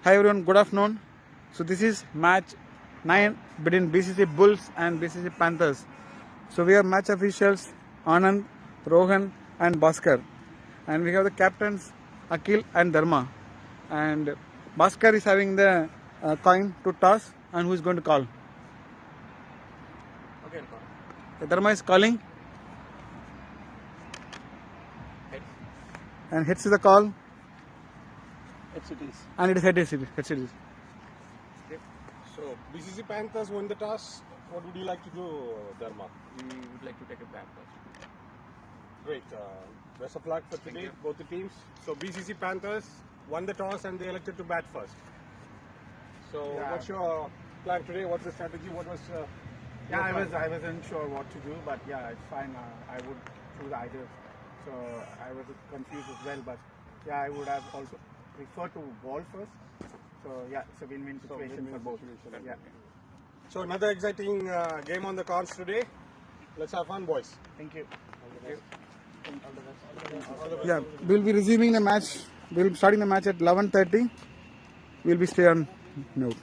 Hi everyone, good afternoon. So this is match 9 between BCC Bulls and BCC Panthers. So we have match officials Anand, Rohan and Bhaskar. And we have the captains Akhil and Dharma. And Bhaskar is having the coin to toss, and who is going to call? Okay, Dharma is calling. heads. And heads is the call. Heads it is. And it is heads it is. Okay. So, BCC Panthers won the toss. What would you like to do, Dharma? We would like to take a bat first. Great. Best of luck for today, you. both the teams. So, BCC Panthers won the toss and they elected to bat first. So, Yeah. what's your plan today? What's the strategy? What was Yeah, your plan? I wasn't sure what to do, but yeah, it's fine. I would choose either. So I was confused as well, but yeah, I would have also preferred to ball first. So yeah, it's a win-win So, situation win-win for both. situation. Yeah, So, another exciting game on the cards today. Let's have fun, boys. thank you. Yeah, we'll be resuming the match. We'll be starting the match at 11:30. We'll be stay on mute.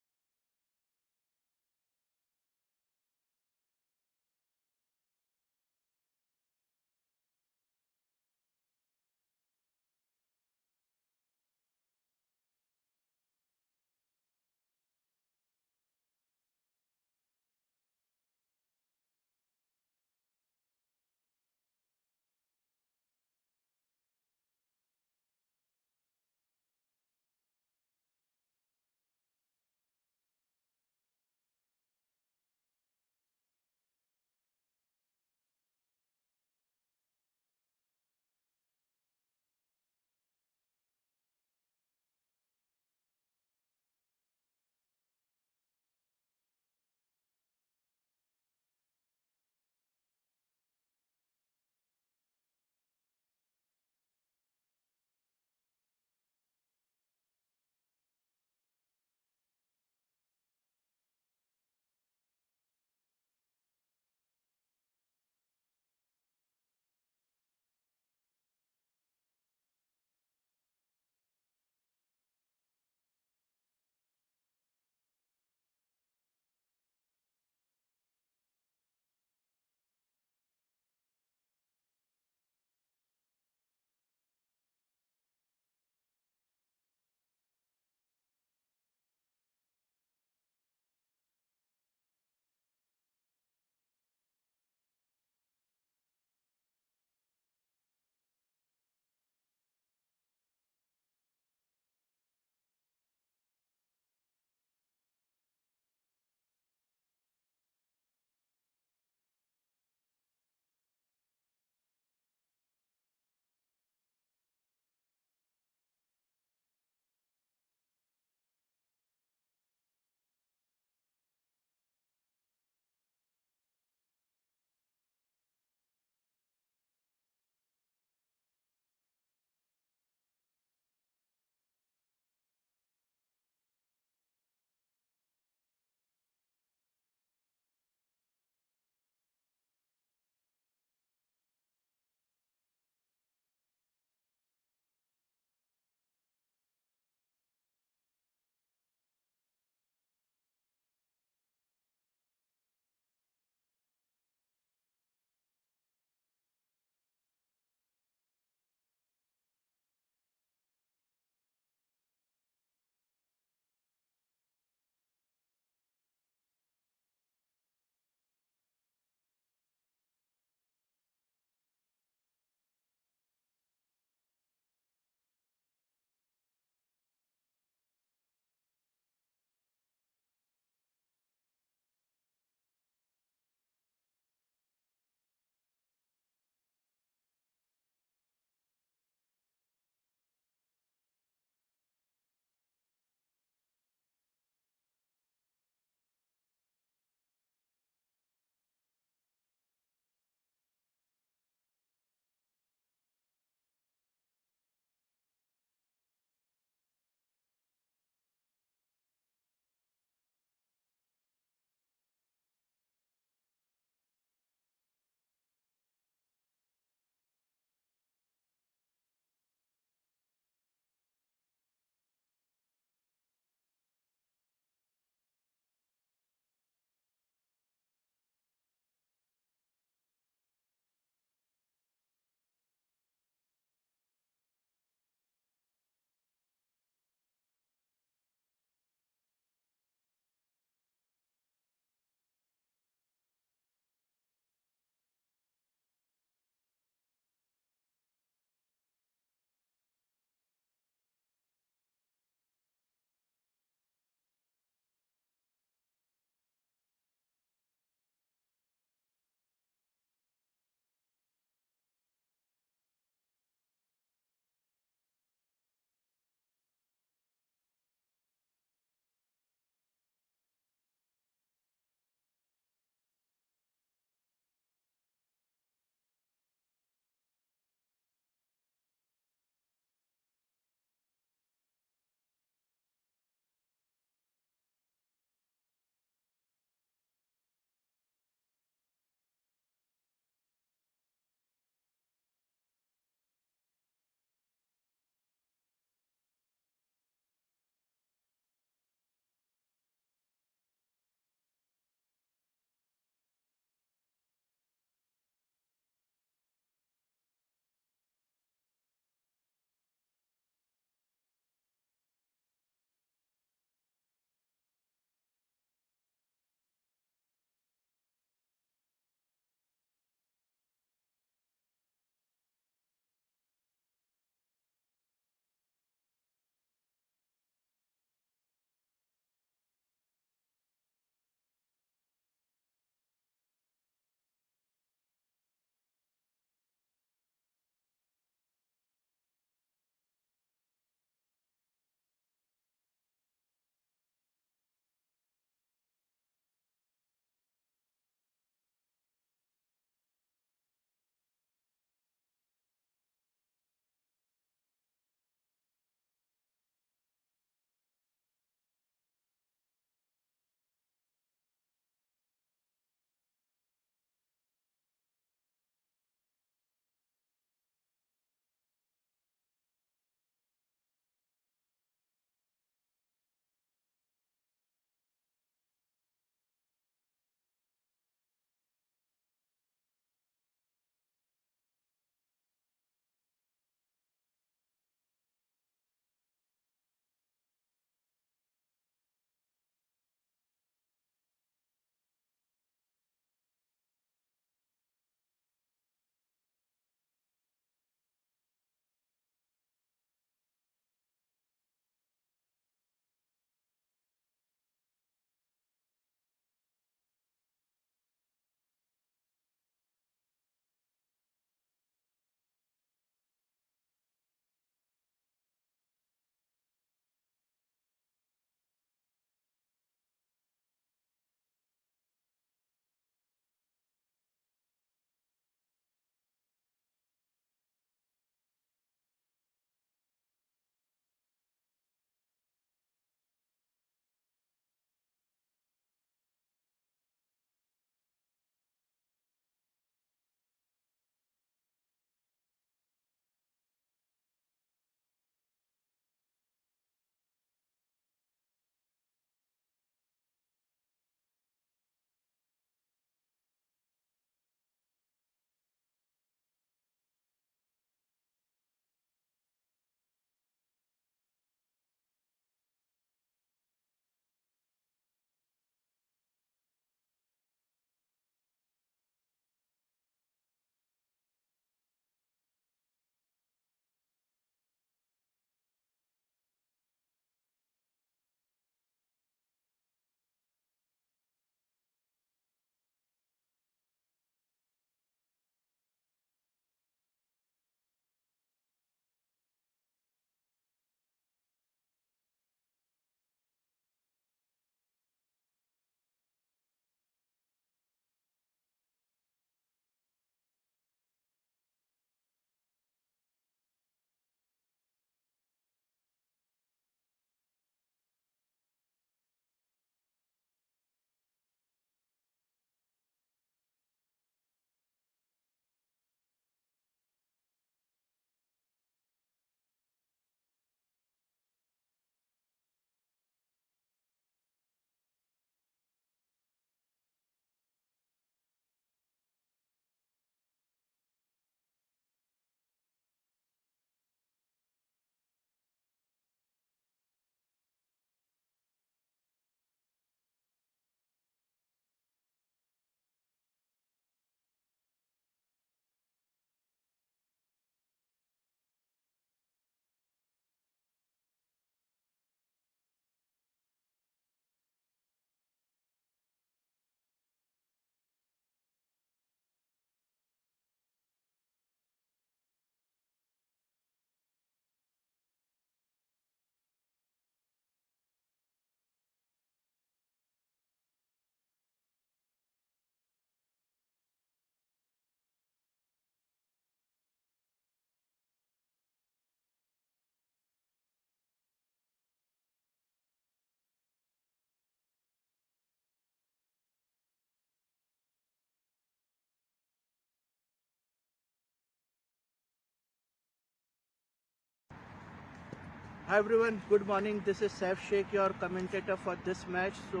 Hi everyone, good morning. This is Saif Sheikh, your commentator for this match. So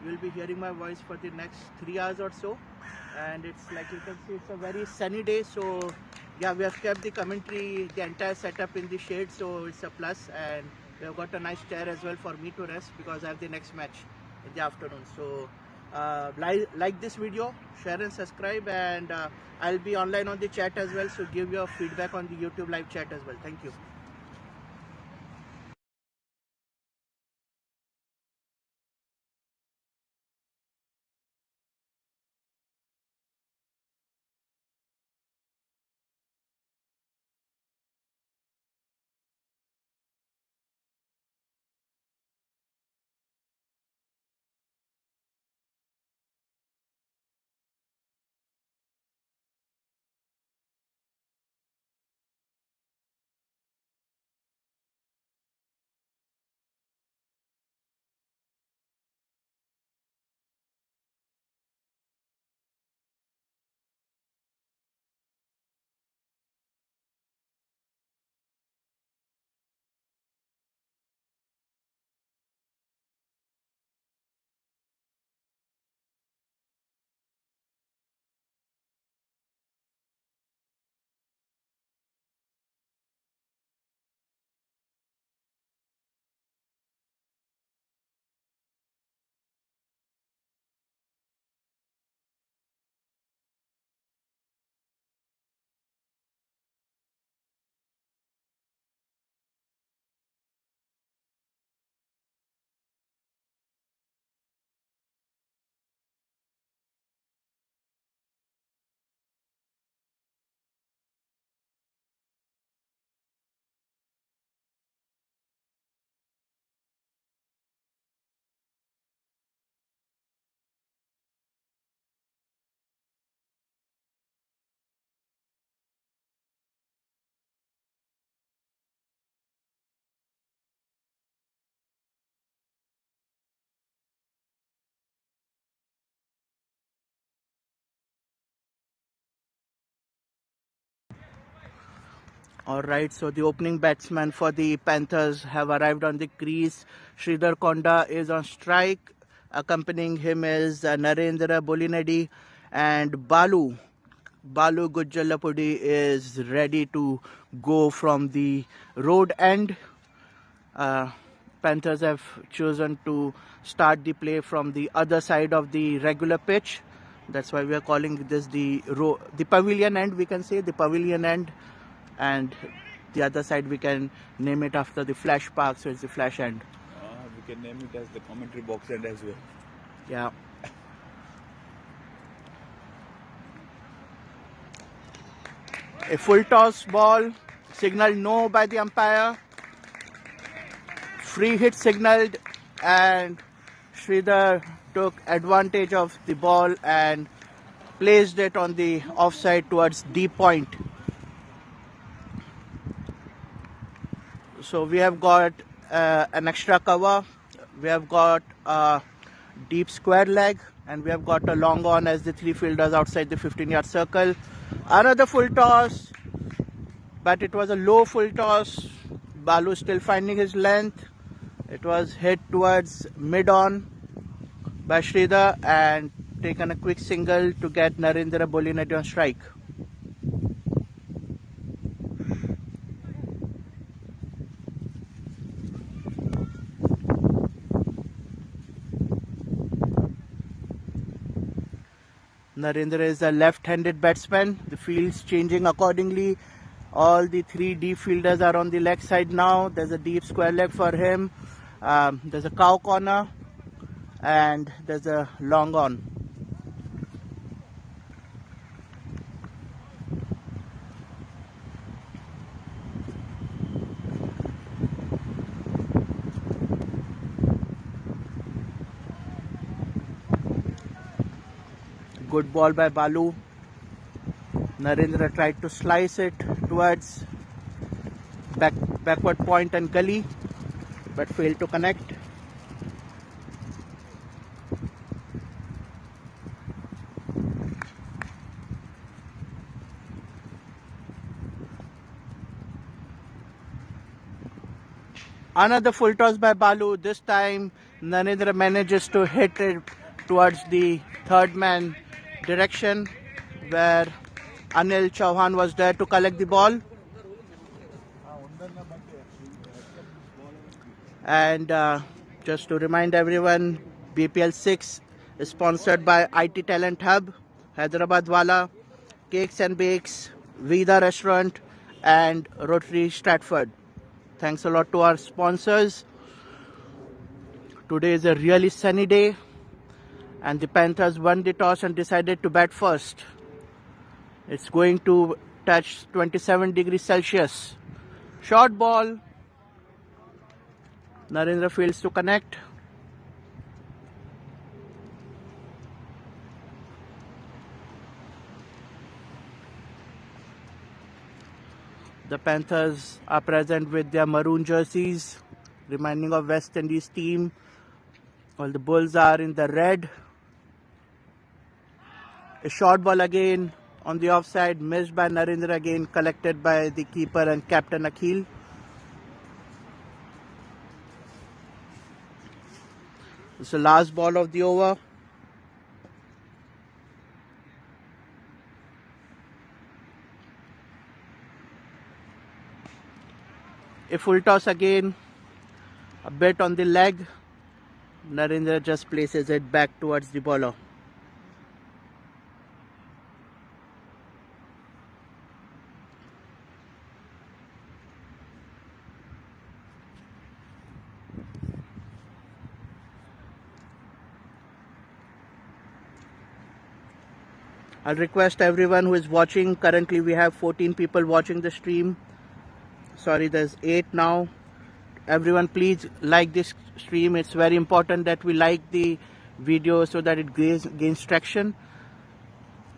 you'll be hearing my voice for the next 3 hours or so. And it's like you can see, it's a very sunny day. So yeah, we have kept the commentary, the entire setup in the shade. So it's a plus. And we have got a nice chair as well for me to rest because I have the next match in the afternoon. So like this video, share and subscribe. And I'll be online on the chat as well. So give your feedback on the YouTube live chat as well. Thank you. Alright, so the opening batsman for the Panthers have arrived on the crease. Sridhar Konda is on strike. Accompanying him is Narendra Bolinedi and Balu Gujjalapudi is ready to go from the road end. Panthers have chosen to start the play from the other side of the regular pitch. That's why we are calling this the pavilion end, we can say, the pavilion end. And the other side we can name it after the flash park, so it's the flash end. We can name it as the commentary box end as well. Yeah. A full toss ball, signaled no by the umpire. Free hit signaled, and Sridhar took advantage of the ball and placed it on the offside towards deep point. So we have got an extra cover, we have got a deep square leg, and we have got a long on as the three fielders outside the 15-yard circle. Another full toss, but it was a low full toss. Balu still finding his length. It was hit towards mid-on by Sridhar and taken a quick single to get Narendra Bolinedi on strike. Narendra is a left-handed batsman. The field's changing accordingly. All the three deep fielders are on the leg side now. There's a deep square leg for him. There's a cow corner and there's a long on. Good ball by Balu. Narendra tried to slice it towards backward point and gully, but failed to connect. Another full toss by Balu. This time Narendra manages to hit it towards the third man direction where Anil Chauhan was there to collect the ball. And just to remind everyone, BPL 6 is sponsored by IT Talent Hub, Hyderabad Wala, Cakes and Bakes, Vida Restaurant and Rotary Stratford. Thanks a lot to our sponsors. Today is a really sunny day and the Panthers won the toss and decided to bat first. It's going to touch 27 degrees Celsius. Short ball. Narendra fails to connect. The Panthers are present with their maroon jerseys, reminding of West Indies team. While the Bulls are in the red. A short ball again on the offside, missed by Narendra again, collected by the keeper and captain Akhil. It's the last ball of the over. A full toss again, a bit on the leg. Narendra just places it back towards the bowler. I'll request everyone who is watching. Currently we have 14 people watching the stream. Sorry, there's 8 now. Everyone please like this stream. It's very important that we like the video so that it gains traction.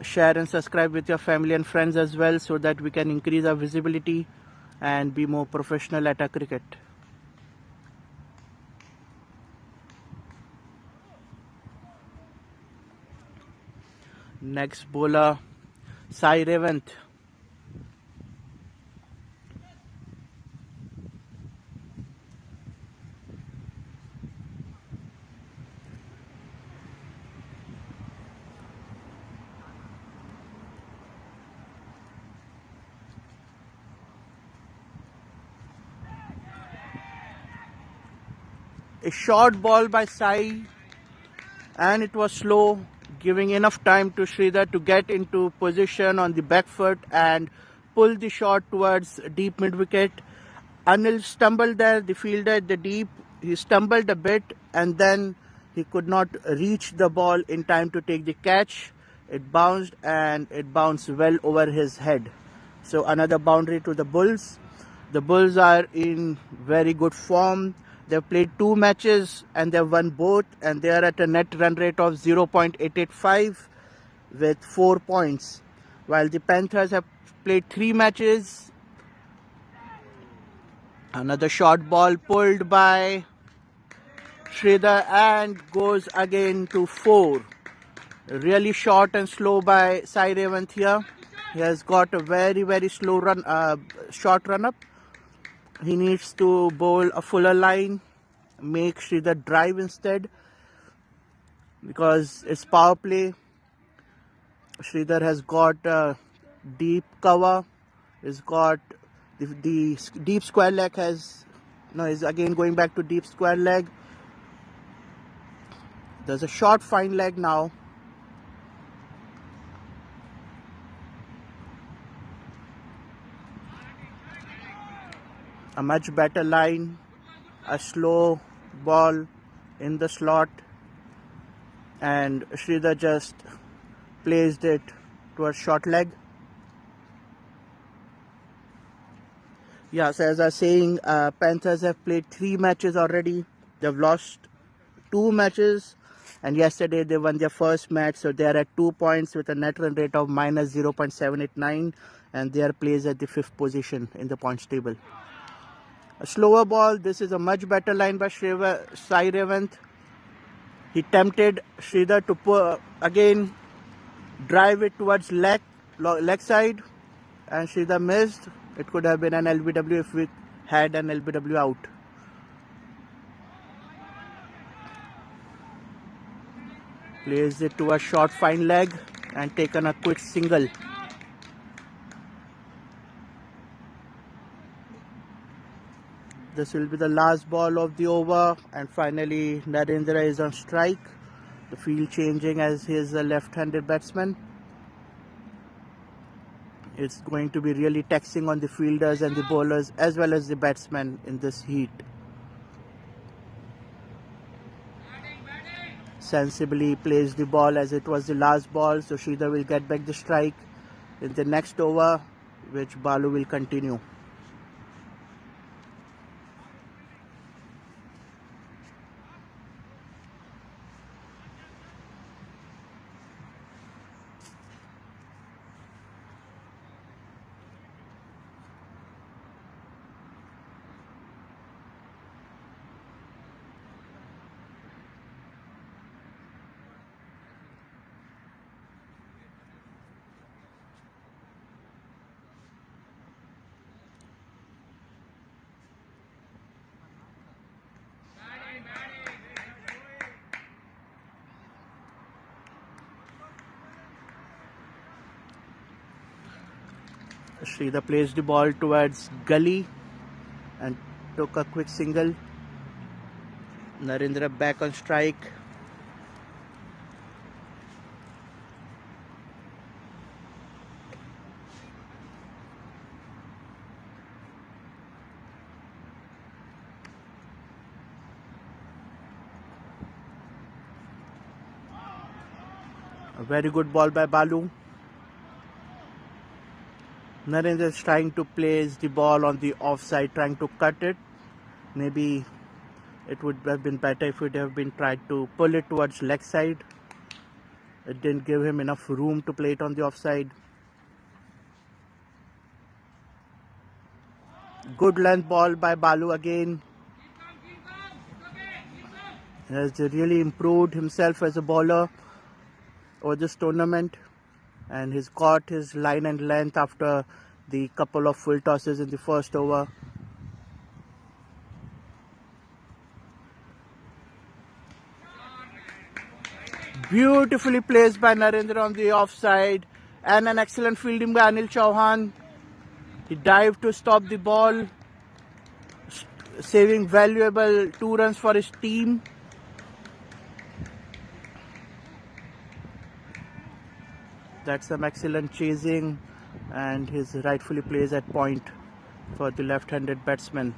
Share and subscribe with your family and friends as well so that we can increase our visibility and be more professional at our cricket. Next bowler, Eleventh. A short ball by Sai and it was slow, giving enough time to Sridhar to get into position on the back foot and pull the shot towards deep mid wicket. Anil stumbled there, the fielder at the deep. He stumbled a bit and then he could not reach the ball in time to take the catch. It bounced and it bounced well over his head. So another boundary to the Bulls. The Bulls are in very good form. They've played 2 matches and they've won both, and they are at a net run rate of 0.885 with 4 points. While the Panthers have played 3 matches. Another short ball pulled by Sridhar and goes again to 4. Really short and slow by Eleventh here. He has got a very slow short run up. He needs to bowl a fuller line, make Sridhar drive instead, because it's power play. Sridhar has got deep cover. He's got the deep square leg is again going back to deep square leg. There's a short fine leg now. A much better line, a slow ball in the slot, and Sridhar just placed it towards short leg. Yeah, so as I was saying, Panthers have played 3 matches already. They've lost 2 matches, and yesterday they won their first match, so they are at 2 points with a net run rate of minus 0.789, and they are placed at the 5th position in the points table. A slower ball. This is a much better line by Eleventh. He tempted Sridhar to again drive it towards leg side, and Sridhar missed. It could have been an LBW if we had an LBW out. Plays it to a short fine leg and taken a quick single. This will be the last ball of the over, and finally Narendra is on strike. The field changing as he is a left-handed batsman. It's going to be really taxing on the fielders and the bowlers as well as the batsmen in this heat. Sensibly plays the ball as it was the last ball, so Sridhar will get back the strike in the next over, which Balu will continue. Sridhar placed the ball towards gully and took a quick single. Narendra back on strike. A very good ball by Balu. Narendra is trying to place the ball on the offside, trying to cut it. Maybe it would have been better if it would have been tried to pull it towards leg side. It didn't give him enough room to play it on the offside. Good length ball by Balu again. He has really improved himself as a bowler over this tournament, and he's got his line and length after the couple of full tosses in the first over. Beautifully placed by Narendra on the offside, and an excellent fielding by Anil Chauhan. He dived to stop the ball, saving valuable 2 runs for his team. That's some excellent chasing, and he's rightfully plays at point for the left-handed batsman.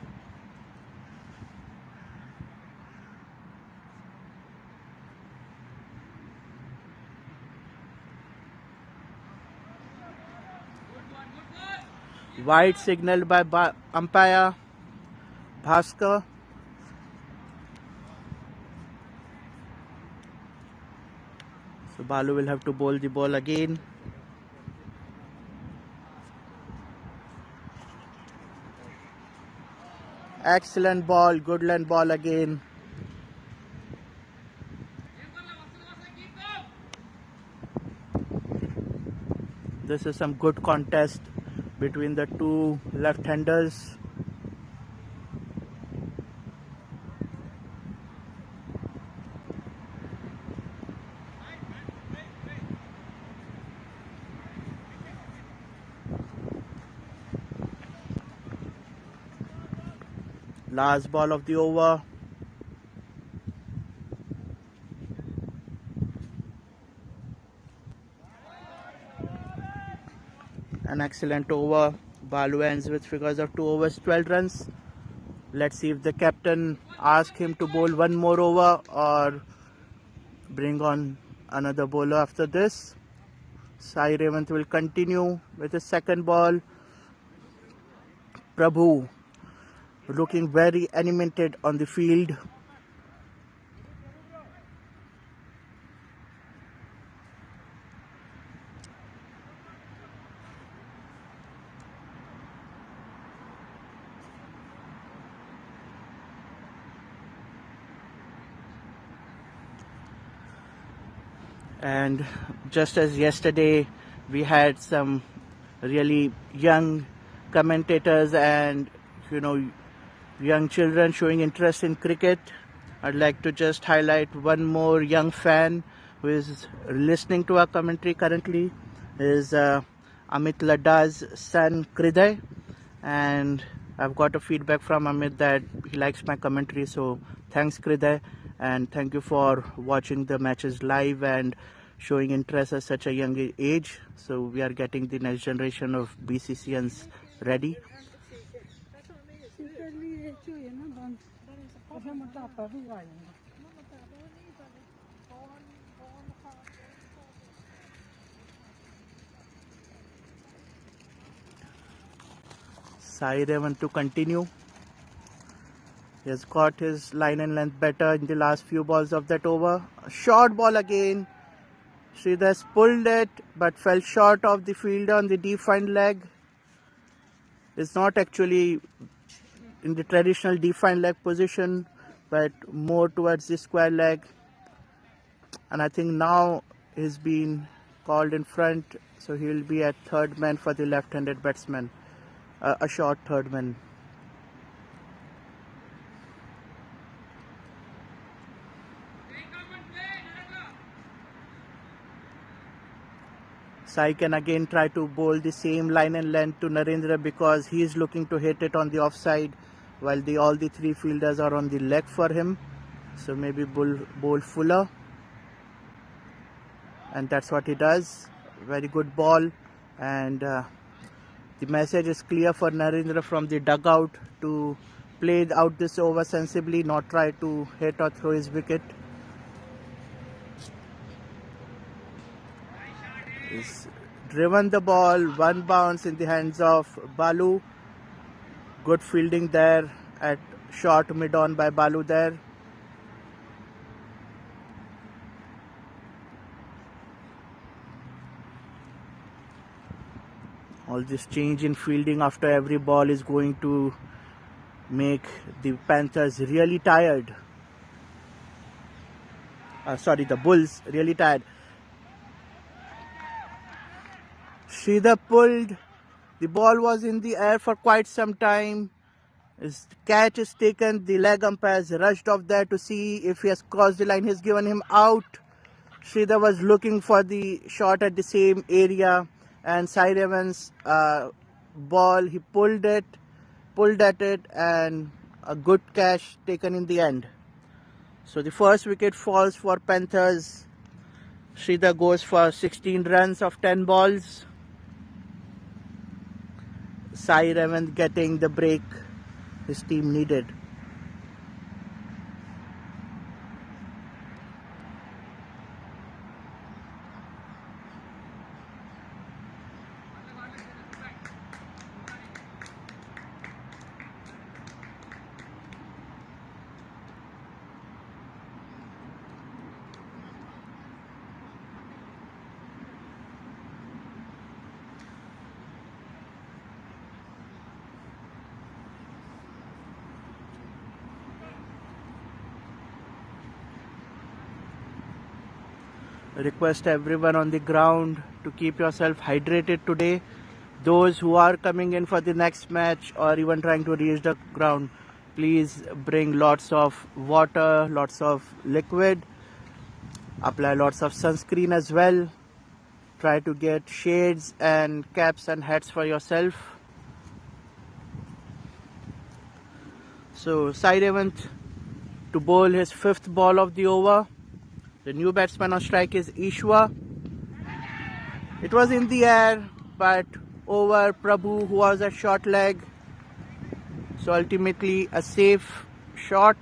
Wide signaled by umpire Bhaskar. So Balu will have to bowl the ball again. Excellent ball, good length ball again. This is some good contest between the two left-handers. Last ball of the over. An excellent over. Balu ends with figures of 2 overs, 12 runs. Let's see if the captain asks him to bowl one more over or bring on another bowler after this. Sai Eleventh will continue with his second ball. Prabhu looking very animated on the field. And just as yesterday, we had some really young commentators and young children showing interest in cricket. I'd like to just highlight one more young fan who is listening to our commentary currently is Amit Ladda's son CricHero, and I've got a feedback from Amit that he likes my commentary, so thanks CricHero, and thank you for watching the matches live and showing interest at such a young age. So we are getting the next generation of BCCians ready. Eleventh to continue. He has got his line and length better in the last few balls of that over. A short ball again. Sridhar has pulled it but fell short of the fielder on the defined leg. It's not actually in the traditional defined leg position, but more towards the square leg. And I think now he's been called in front, so he will be at third man for the left-handed batsman. A short third man. Sai can again try to bowl the same line and length to Narendra because he is looking to hit it on the offside while all the three fielders are on the leg for him. So maybe bowl fuller, and that's what he does. Very good ball, and the message is clear for Narendra from the dugout to play out this over sensibly, not try to hit or throw his wicket. He's driven the ball, one bounce in the hands of Balu. Good fielding there at short mid-on by Balu there. All this change in fielding after every ball is going to make the Panthers really tired. The Bulls really tired. Sridhar pulled. The ball was in the air for quite some time. His catch is taken. The leg umpire has rushed off there to see if he has crossed the line. He's given him out. Sridhar was looking for the shot at the same area, and Sai Evans' ball, he pulled at it, and a good catch taken in the end. So the first wicket falls for Panthers. Sridhar goes for 16 runs of 10 balls. Sai Evans getting the break his team needed. I request everyone on the ground to keep yourself hydrated today. Those who are coming in for the next match or even trying to reach the ground, please bring lots of water, lots of liquid, apply lots of sunscreen as well. Try to get shades and caps and hats for yourself. So Sai Eleventh to bowl his fifth ball of the over. The new batsman on strike is Ishwa. It was in the air, but over Prabhu, who was at short leg. So ultimately a safe shot.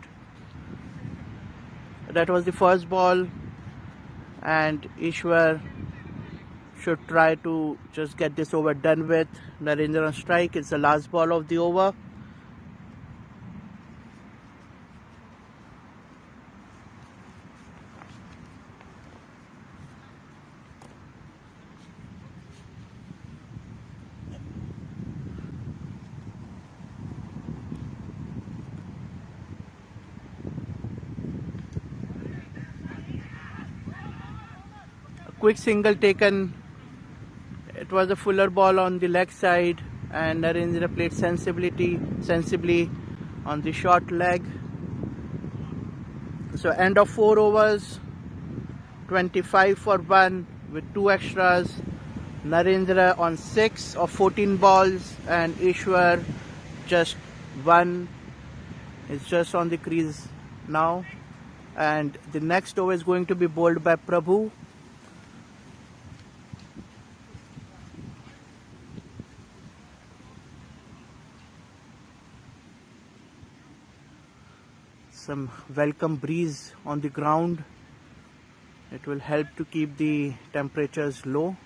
That was the first ball, and Ishwar should try to just get this over done with. Narendra on strike. It's the last ball of the over. Quick single taken. It was a fuller ball on the leg side, and Narendra played sensibly on the short leg. So end of 4 overs. 25 for 1 with 2 extras. Narendra on 6 of 14 balls, and Ishwar just 1 is just on the crease now. And the next over is going to be bowled by Prabhu. Some welcome breeze on the ground. It will help to keep the temperatures low.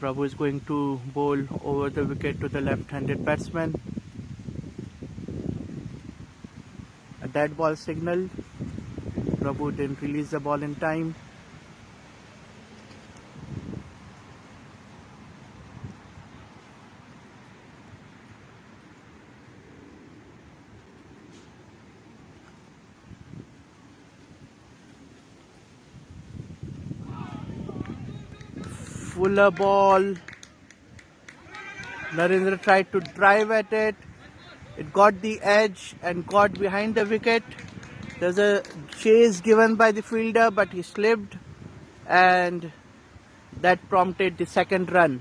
Prabhu is going to bowl over the wicket to the left-handed batsman. A dead ball signal. Prabhu didn't release the ball in time. Fuller ball. Narendra tried to drive at it. It got the edge and got behind the wicket. There's a chase given by the fielder, but he slipped, and that prompted the second run.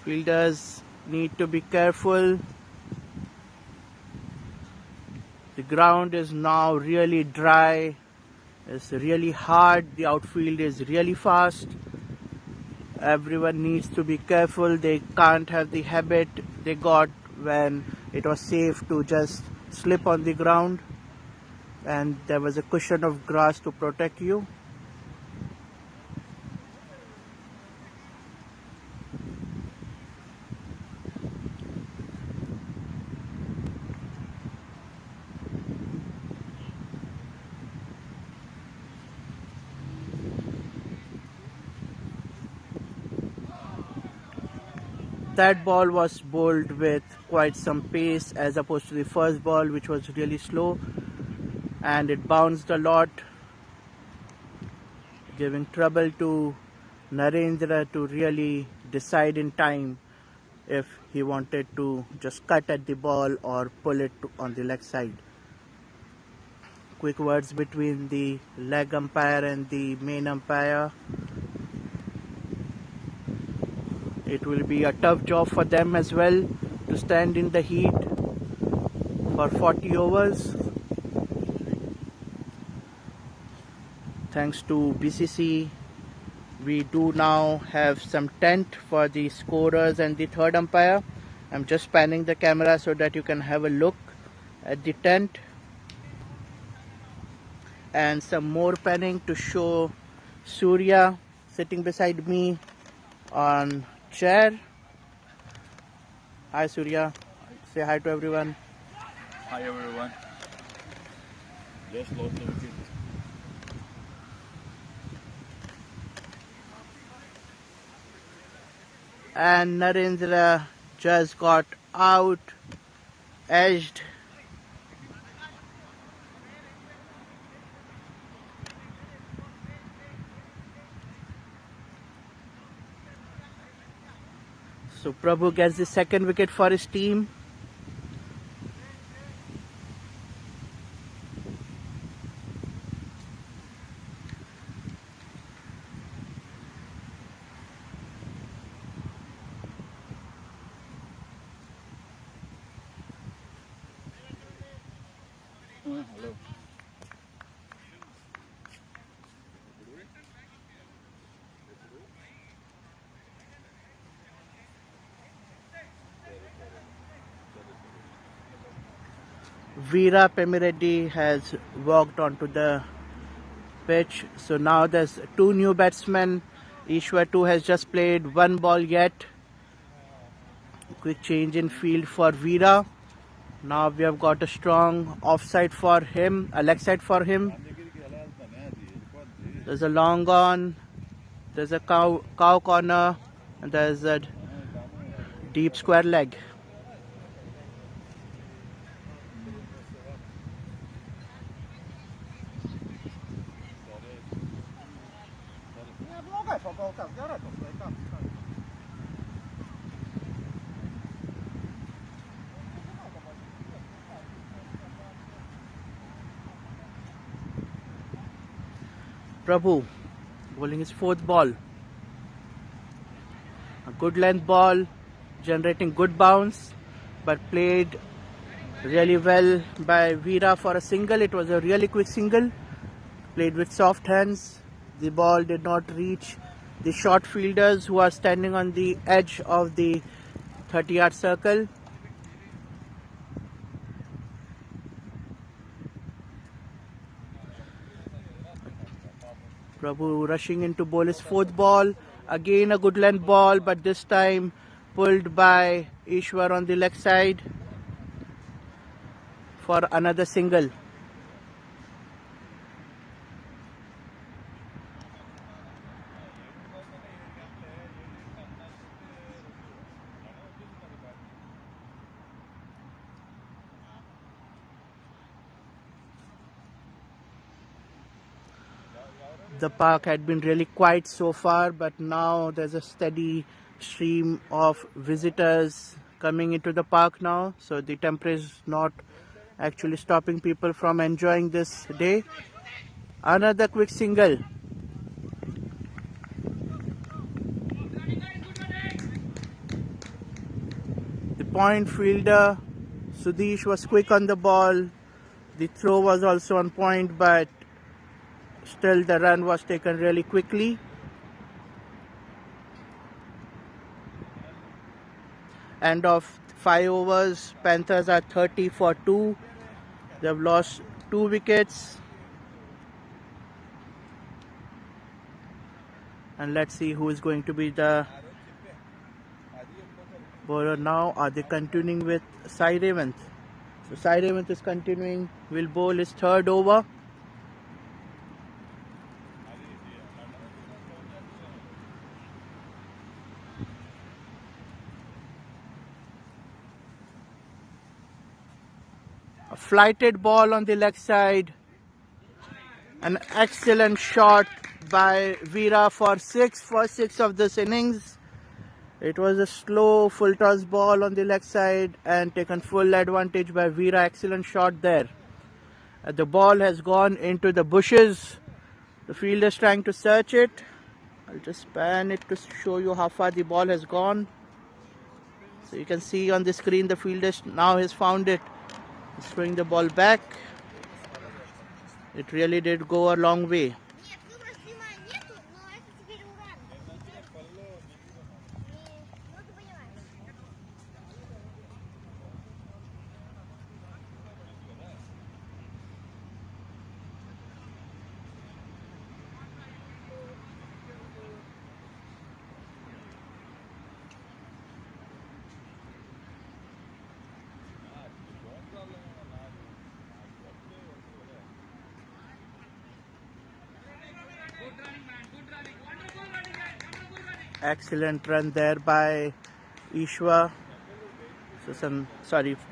Fielders need to be careful. The ground is now really dry. It's really hard. The outfield is really fast. Everyone needs to be careful. They can't have the habit they got when it was safe to just slip on the ground and there was a cushion of grass to protect you. That ball was bowled with quite some pace as opposed to the first ball, which was really slow, and it bounced a lot, giving trouble to Narendra to really decide in time if he wanted to just cut at the ball or pull it on the leg side. Quick words between the leg umpire and the main umpire. It will be a tough job for them as well to stand in the heat for 40 overs. Thanks to BCC, we do now have some tent for the scorers and the third umpire. I'm just panning the camera so that you can have a look at the tent. And some more panning to show Surya sitting beside me on chair. Hi Surya, say hi to everyone. Hi everyone. Just lost the wicket. And Narendra just got out, edged. So Prabhu gets the second wicket for his team. Hello. Veera Pemireddy has walked onto the pitch. So now there's two new batsmen. Ishwar too has just played one ball yet. Quick change in field for Veera. Now we have got a strong offside for him, a leg side for him. There's a long on. There's a cow corner, and there's a deep square leg. Prabhu bowling his fourth ball. A good length ball, generating good bounce, but played really well by Veera for a single. It was a really quick single, played with soft hands. The ball did not reach the short fielders who are standing on the edge of the 30-yard circle. Prabhu rushing in to bowl his fourth ball. Again a good length ball, but this time pulled by Ishwar on the leg side for another single. The park had been really quiet so far, but now there's a steady stream of visitors coming into the park now, so the temperature is not actually stopping people from enjoying this day. Another quick single. The point fielder Sudesh was quick on the ball. The throw was also on point, but still the run was taken really quickly. End of 5 overs, Panthers are 30 for 2. They have lost 2 wickets. And let's see who is going to be the bowler now. Are they continuing with Eleventh? So Eleventh is continuing, will bowl his third over. A flighted ball on the leg side. An excellent shot by Veera for 6, first 6 of this innings. It was a slow full toss ball on the leg side and taken full advantage by Veera. Excellent shot there. The ball has gone into the bushes. The fielder is trying to search it. I'll just pan it to show you how far the ball has gone. So you can see on the screen the fielder now has found it. He's throwing the ball back. It really did go a long way. Excellent run there by Ishwar.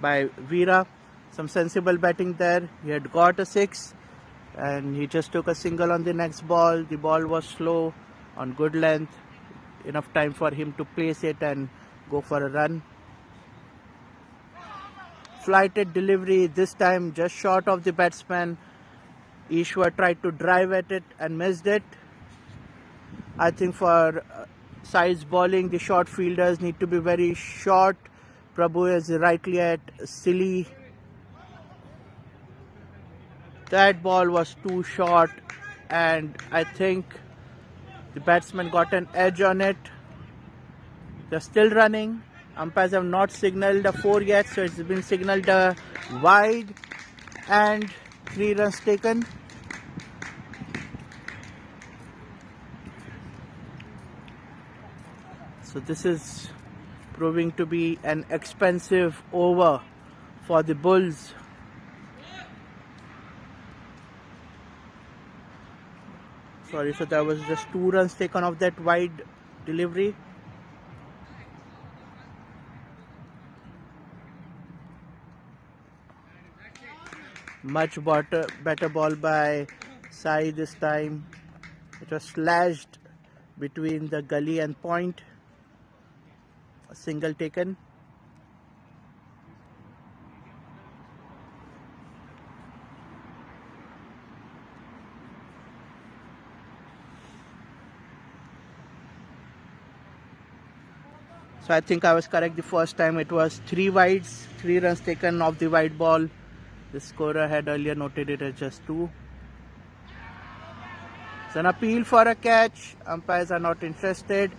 By Veera. Some sensible batting there. He had got a 6 and he just took a single on the next ball. The ball was slow, on good length. Enough time for him to place it and go for a run. Flighted delivery, this time just short of the batsman. Ishwar tried to drive at it and missed it. I think for size bowling, the short fielders need to be very short. Prabhu is rightly at silly. That ball was too short and I think the batsman got an edge on it. They're still running. Umpires have not signalled a 4 yet, so it's been signalled a wide and 3 runs taken. So this is proving to be an expensive over for the Bulls. Sorry, so there was just 2 runs taken off that wide delivery. Much better ball by Sai this time. It was slashed between the gully and point. A single taken. So I think I was correct the first time. It was 3 wides, 3 runs taken off the wide ball. The scorer had earlier noted it as just 2. It's an appeal for a catch. Umpires are not interested.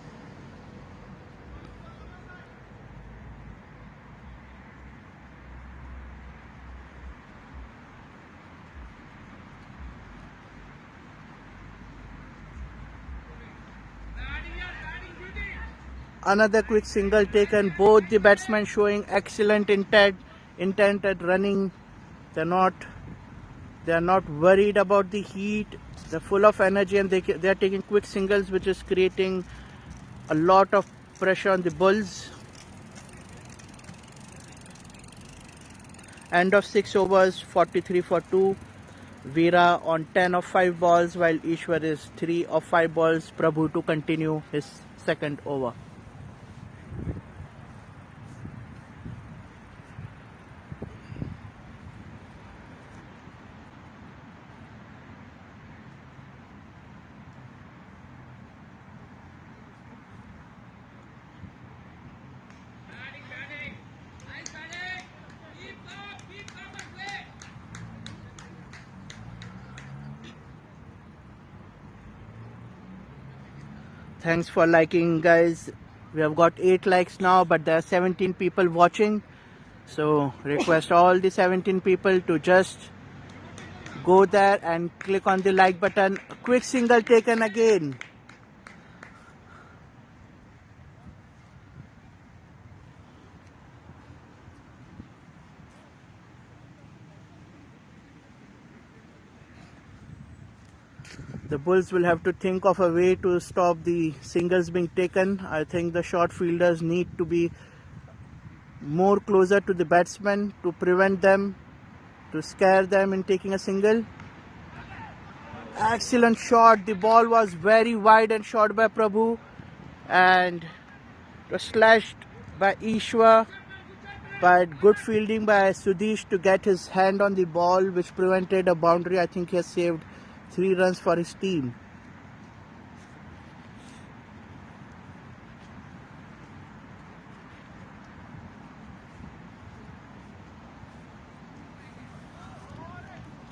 Another quick single taken. Both the batsmen showing excellent intent at running. They're not worried about the heat. They're full of energy and they are taking quick singles, which is creating a lot of pressure on the Bulls. End of 6 overs, 43 for 2. Veera on 10 of 5 balls, while Ishwar is 3 of 5 balls. Prabhu to continue his second over. Thanks for liking, guys. We have got 8 likes now, but there are 17 people watching. So request all the 17 people to just go there and click on the like button. A quick single taken again. The Bulls will have to think of a way to stop the singles being taken. I think the short fielders need to be more closer to the batsmen to prevent them, to scare them in taking a single. Excellent shot. The ball was very wide and shot by Prabhu, and it was slashed by Ishwar, but good fielding by Sudesh to get his hand on the ball, which prevented a boundary. I think he has saved 3 runs for his team.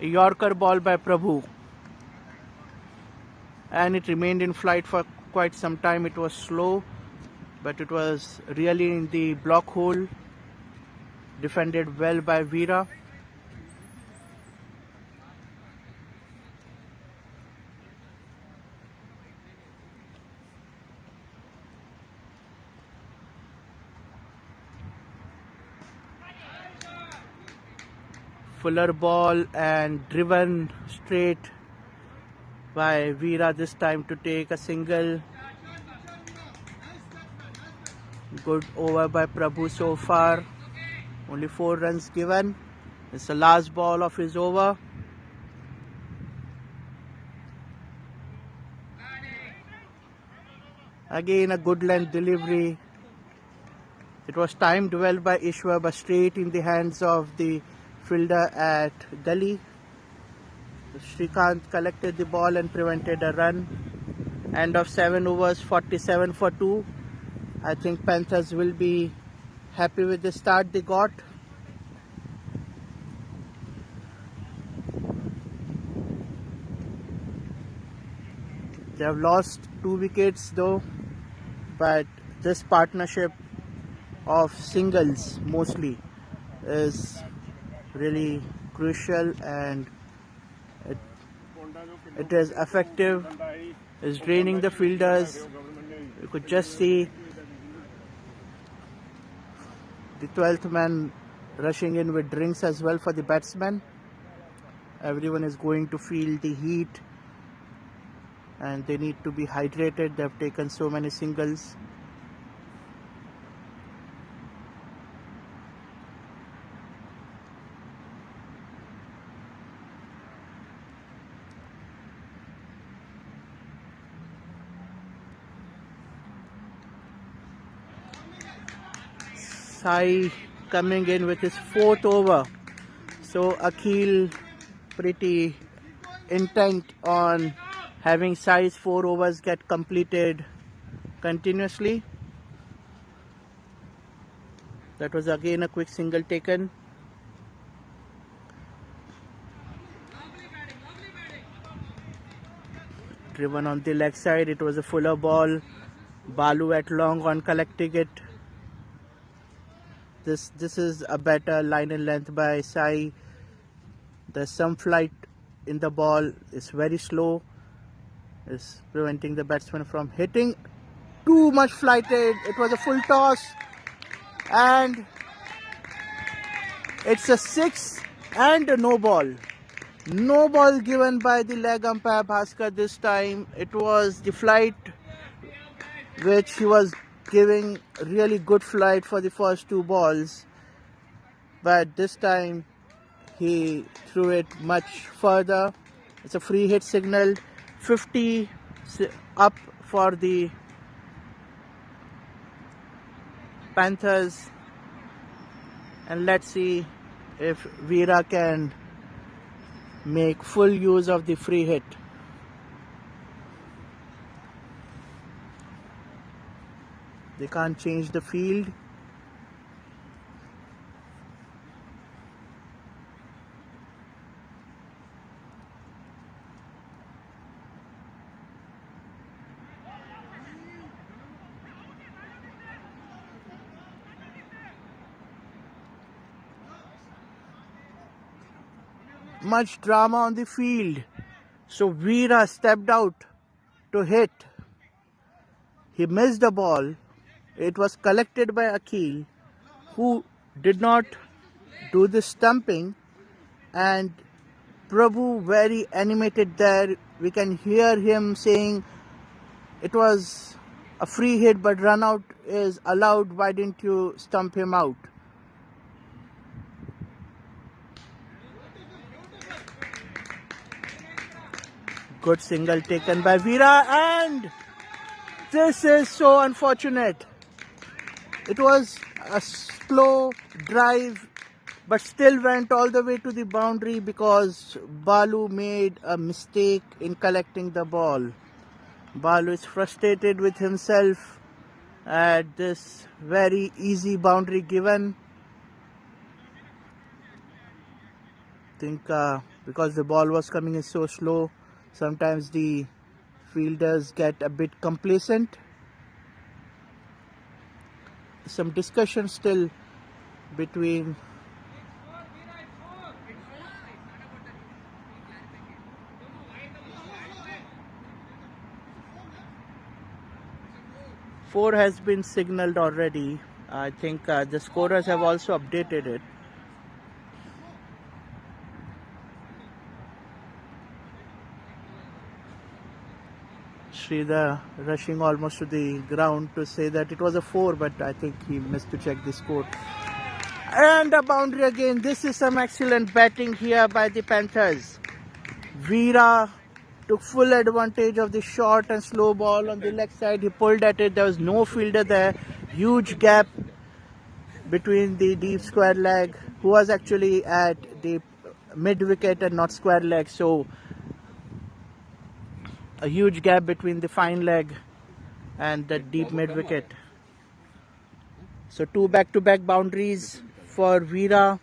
A Yorker ball by Prabhu, and it remained in flight for quite some time. It was slow, but it was really in the block hole. Defended well by Veera. Fuller ball and driven straight by Veera this time to take a single. Good over by Prabhu so far. Only 4 runs given. It's the last ball of his over. Again a good length delivery. It was timed well by Ishwar, but straight in the hands of the fielder at gully. Srikanth collected the ball and prevented a run. End of 7 overs, 47 for 2. I think Panthers will be happy with the start they got. They have lost 2 wickets though, but this partnership of singles mostly is really crucial, and it is effective. It's draining the fielders. You could just see the 12th man rushing in with drinks as well for the batsmen. Everyone is going to feel the heat and they need to be hydrated. They've taken so many singles. Sai coming in with his 4th over. So Akhil pretty intent on having Sai's 4 overs get completed continuously. That was again a quick single taken. Driven on the leg side, it was a fuller ball. Balu at long on collecting it. This is a better line and length by Sai. There's some flight in the ball. It's very slow. It's preventing the batsman from hitting. Too much flighted. It was a full toss. And it's a 6 and a no ball. No ball given by the leg umpire Bhaskar this time. It was the flight which he was giving really good flight for the first 2 balls, but this time he threw it much further. It's a free hit signaled. 50 up for the Panthers, and let's see if Veera can make full use of the free hit. They can't change the field. Much drama on the field. So Veera stepped out to hit. He missed the ball. It was collected by Akhil, who did not do the stumping, and Prabhu very animated there. We can hear him saying it was a free hit, but run out is allowed. Why didn't you stump him out? Good single taken by Veera, and this is so unfortunate. It was a slow drive, but still went all the way to the boundary because Balu made a mistake in collecting the ball. Balu is frustrated with himself at this very easy boundary given. I think because the ball was coming in so slow, sometimes the fielders get a bit complacent. Some discussion still between four has been signaled already. I think the scorers have also updated it. Sridhar rushing almost to the ground to say that it was a 4, but I think he missed to check the score. And a boundary again. This is some excellent batting here by the Panthers. Veera took full advantage of the short and slow ball on the leg side. He pulled at it. There was no fielder there. Huge gap between the deep square leg, who was actually at the mid wicket and not square leg. So a huge gap between the fine leg and the deep mid wicket. So 2 back-to-back boundaries for Veera.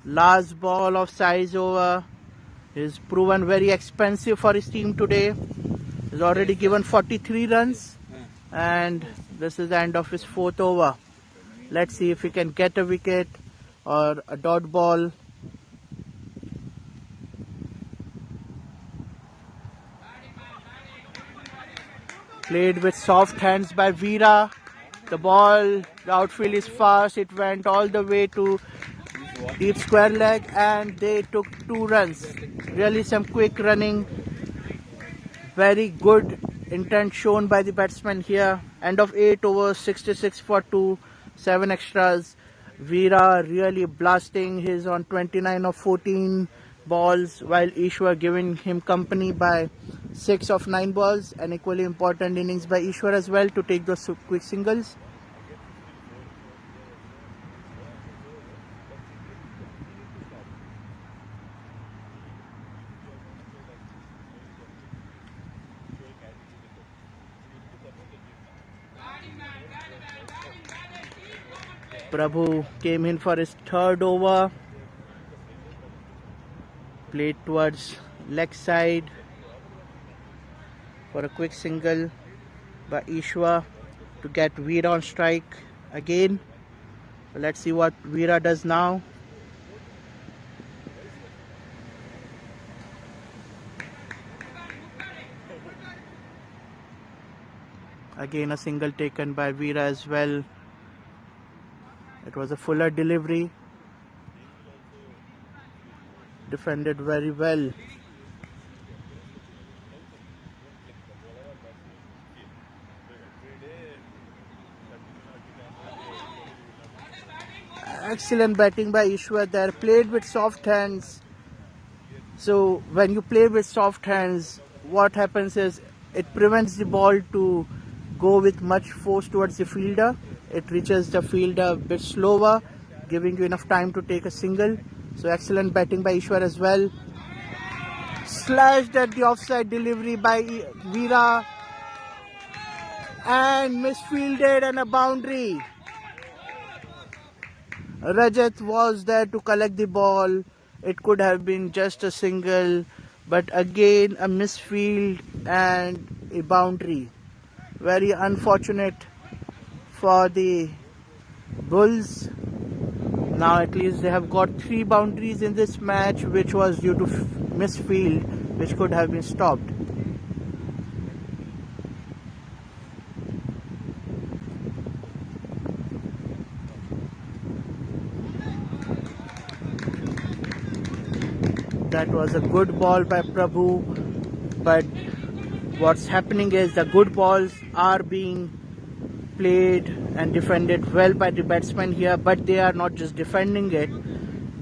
Last ball of size over. He's proven very expensive for his team today. He's already given 43 runs, and this is the end of his 4th over. Let's see if he can get a wicket or a dot ball. Played with soft hands by Veera. The ball, the outfield is fast. It went all the way to deep square leg, and they took 2 runs. Really some quick running. Very good intent shown by the batsman here. End of 8 overs, 66 for 2, 7 extras. Veera really blasting. He's on 29 of 14 balls, while Ishwar giving him company by 6 of 9 balls. An equally important innings by Ishwar as well to take those quick singles. Prabhu came in for his third over. Played towards leg side for a quick single by Ishwar to get Veera on strike again. So let's see what Veera does now. Again a single taken by Veera as well. It was a fuller delivery. Defended very well. Excellent batting by Ishwar there. Played with soft hands. So when you play with soft hands, what happens is it prevents the ball to go with much force towards the fielder. It reaches the fielder a bit slower, giving you enough time to take a single. So excellent batting by Ishwar as well. Slashed at the offside delivery by Veera and misfielded and a boundary. Rajat was there to collect the ball. It could have been just a single, but again a misfield and a boundary. Very unfortunate for the Bulls. Now at least they have got 3 boundaries in this match, which was due to misfield, which could have been stopped. That was a good ball by Prabhu, but what's happening is the good balls are being played and defended well by the batsmen here, but they are not just defending it,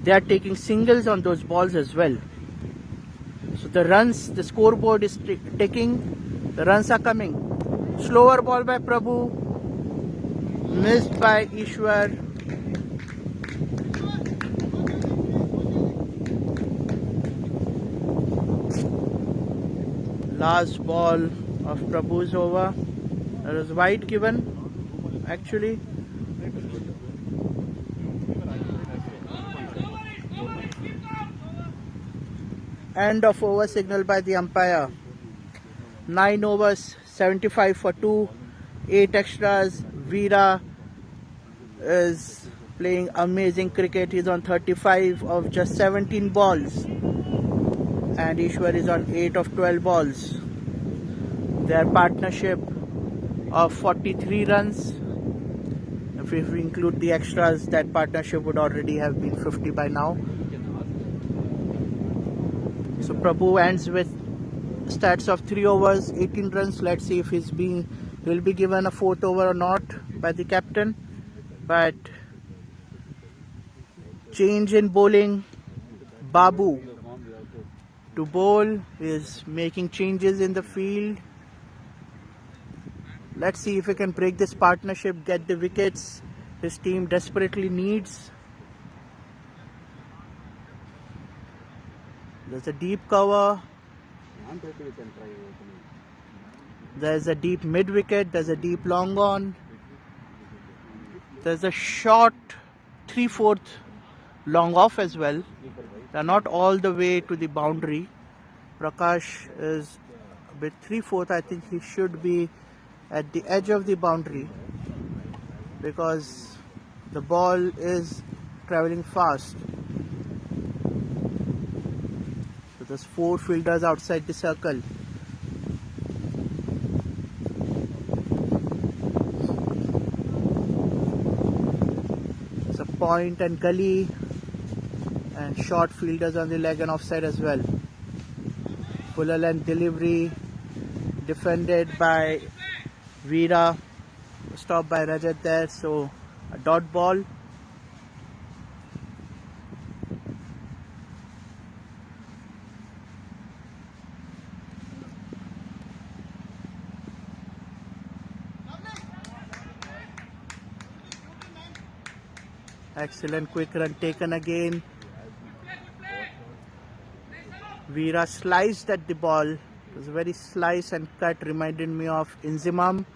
they are taking singles on those balls as well. So the runs, the scoreboard is ticking, the runs are coming. Slower ball by Prabhu, missed by Ishwar. Last ball of Prabhu's over. There was wide given actually. End of over signal by the umpire. 9 overs, 75 for 2, 8 extras. Veera is playing amazing cricket. He's on 35 of just 17 balls. And Ishwar is on 8 of 12 balls. Their partnership of 43 runs. If we include the extras, that partnership would already have been 50 by now. So Prabhu ends with stats of 3 overs, 18 runs. Let's see if he'll be given a 4th over or not by the captain. But change in bowling. Babu to bowl is making changes in the field. Let's see if he can break this partnership, get the wickets his team desperately needs. There's a deep cover. There's a deep mid wicket. There's a deep long on. There's a short 3/4 long off as well. They're not all the way to the boundary. Prakash is a bit 3/4. I think he should be at the edge of the boundary because the ball is traveling fast. So there's 4 fielders outside the circle. It's a point and gully and short fielders on the leg and offside as well. Fuller length delivery defended by Veera, stopped by Rajat there, so a dot ball. Excellent quick run taken again. Veera sliced at the ball. It was very slice and cut, reminded me of Inzimam.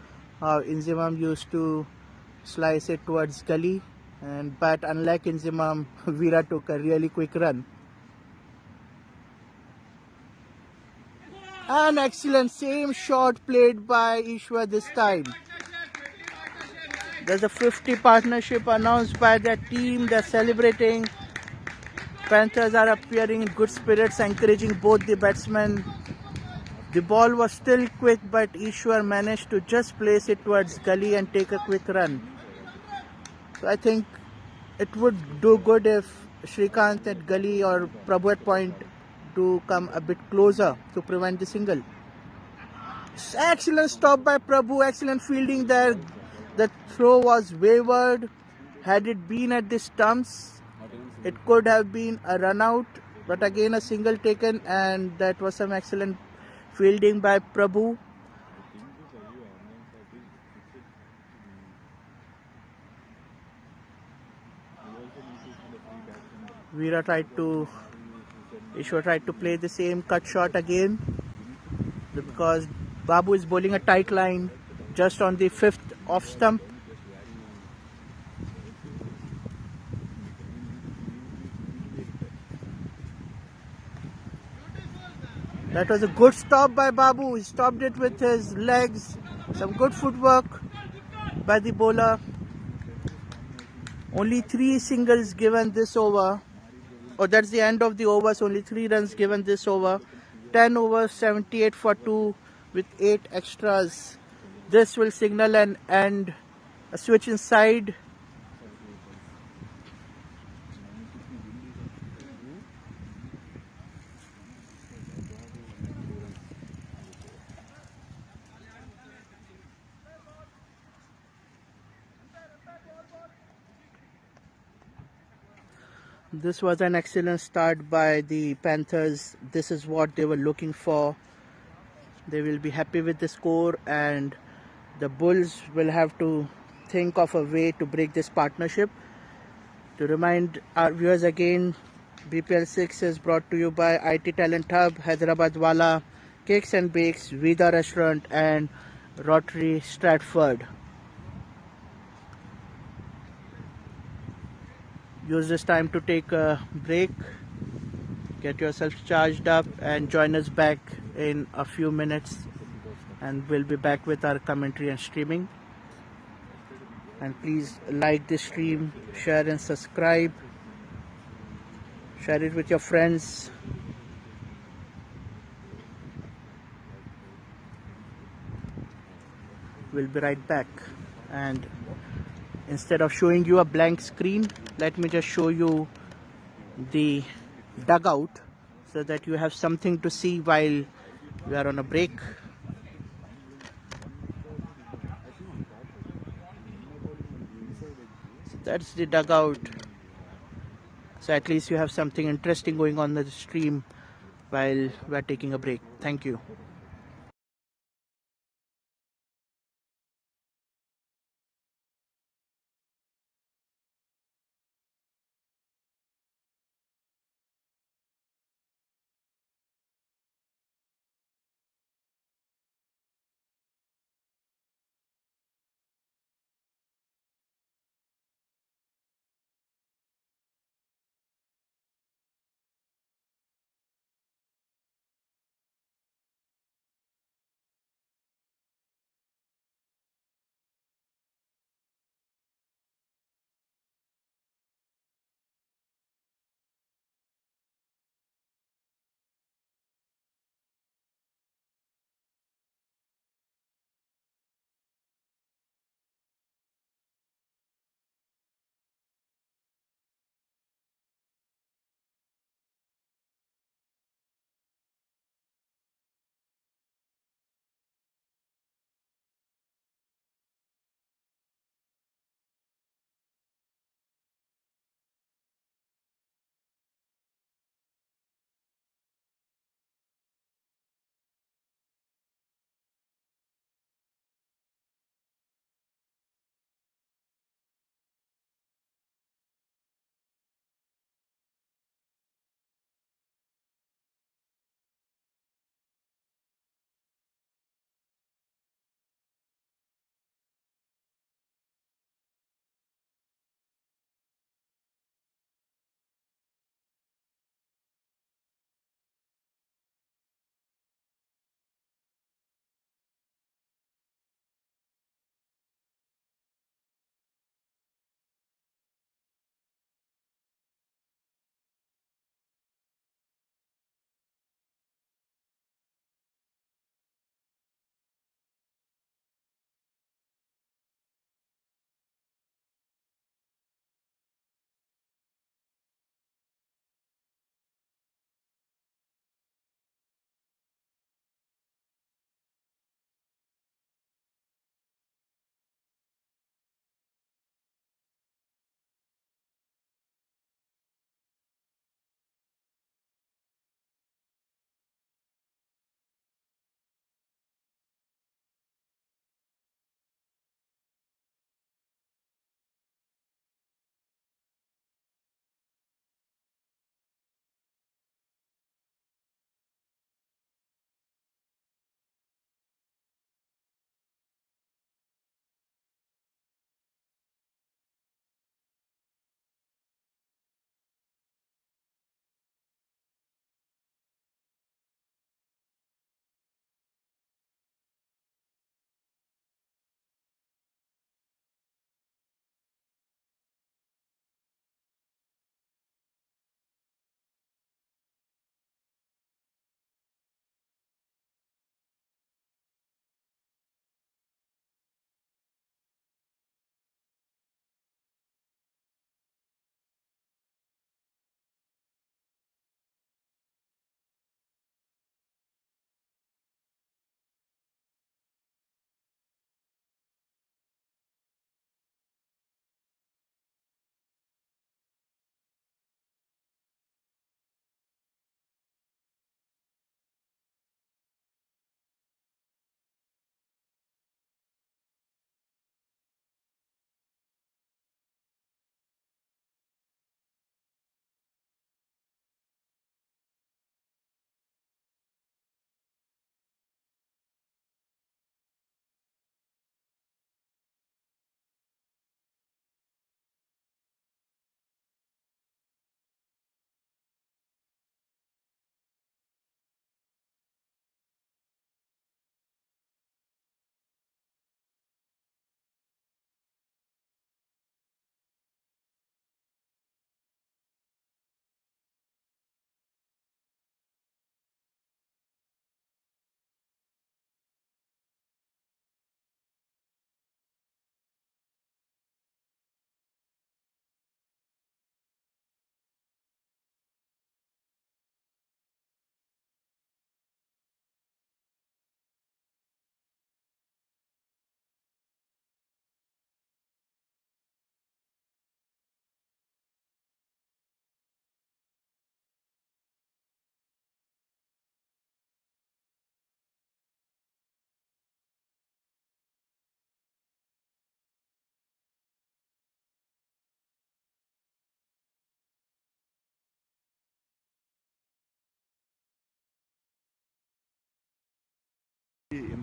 Inzimam used to slice it towards gully, but unlike Inzimam, Veera took a really quick run. An excellent same shot played by Ishwar this time. There's a 50 partnership announced by their team. They're celebrating. Panthers are appearing in good spirits, encouraging both the batsmen. The ball was still quick, but Ishwar managed to just place it towards gully and take a quick run. So I think it would do good if Shrikant at gully or Prabhu at point do come a bit closer to prevent the single. Excellent stop by Prabhu, excellent fielding there. The throw was wavered. Had it been at the stumps, it could have been a run out, but again a single taken, and that was some excellent fielding by Prabhu. Ishwar tried to play the same cut shot again, because Babu is bowling a tight line just on the 5th off stump. That was a good stop by Babu. He stopped it with his legs. Some good footwork by the bowler. Only 3 singles given this over. Oh, that's the end of the overs. Only 3 runs given this over. 10 overs, 78 for 2 with 8 extras. This will signal an end. A switch inside. This was an excellent start by the Panthers. This is what they were looking for. They will be happy with the score, and the Bulls will have to think of a way to break this partnership. To remind our viewers again, BPL 6 is brought to you by IT Talent Hub, Hyderabad Wala, Cakes and Bakes, Vida Restaurant, and Rotary Stratford. Use this time to take a break, get yourself charged up, and join us back in a few minutes, and we'll be back with our commentary and streaming. And please like this stream, share and subscribe, share it with your friends. We'll be right back, and instead of showing you a blank screen, let me just show you the dugout so that you have something to see while we are on a break. So that's the dugout. So at least you have something interesting going on the stream while we are taking a break. Thank you.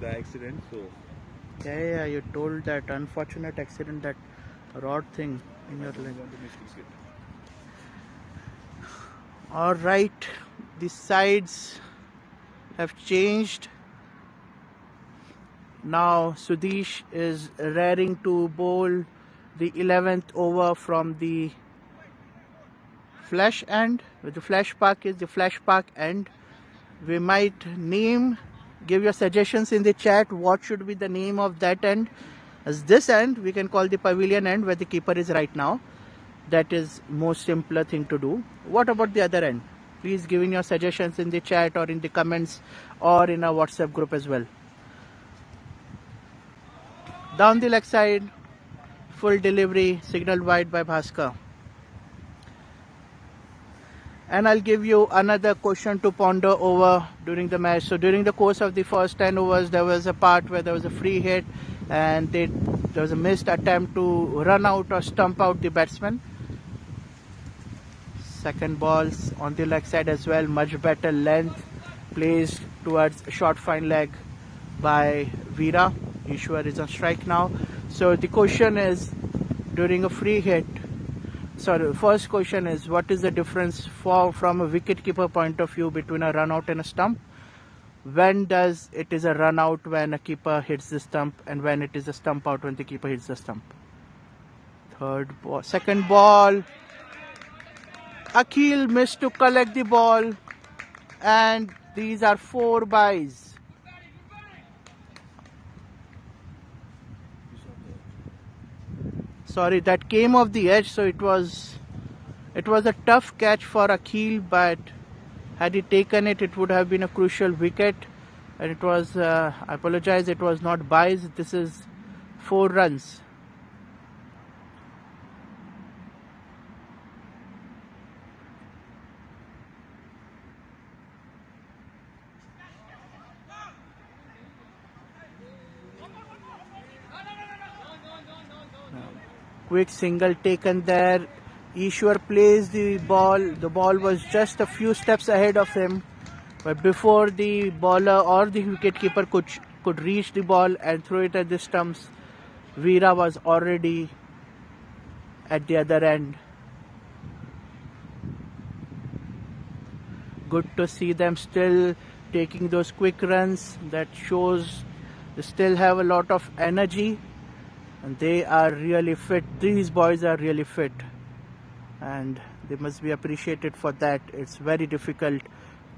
in the accident, so Yeah, you told that unfortunate accident, that rod thing in your I don't leg. want to misfix it. All right, the sides have changed. Now Sudesh is raring to bowl the 11th over from the flash end. With the flash park is the flash park end. We might give your suggestions in the chat. What should be the name of that end? As this end, we can call the pavilion end where the keeper is right now. That is most simpler thing to do. What about the other end? Please give in your suggestions in the chat or in the comments or in our WhatsApp group as well. Down the leg side, full delivery, signaled wide by Bhaskar. And I'll give you another question to ponder over during the match. So during the course of the first 10 overs, there was a part where there was a free hit and there was a missed attempt to run out or stump out the batsman. Second balls on the leg side as well, much better length placed towards short fine leg by Veera. Ishwar is on strike now. So the question is, during a free hit, the first question is, what is the difference from a wicketkeeper point of view between a run out and a stump? When does it is a run out when a keeper hits the stump, and when it is a stump out when the keeper hits the stump? Second ball. Akhil missed to collect the ball, and these are 4 byes. Sorry, that came off the edge, so it was a tough catch for Akhil, but had he taken it, it would have been a crucial wicket. And it was, I apologize, it was not byes. This is 4 runs. Quick single taken there. Ishwar plays the ball. The ball was just a few steps ahead of him, but before the bowler or the wicketkeeper could reach the ball and throw it at the stumps, Veera was already at the other end. Good to see them still taking those quick runs. That shows they still have a lot of energy. And they are really fit. These boys are really fit. And they must be appreciated for that. It's very difficult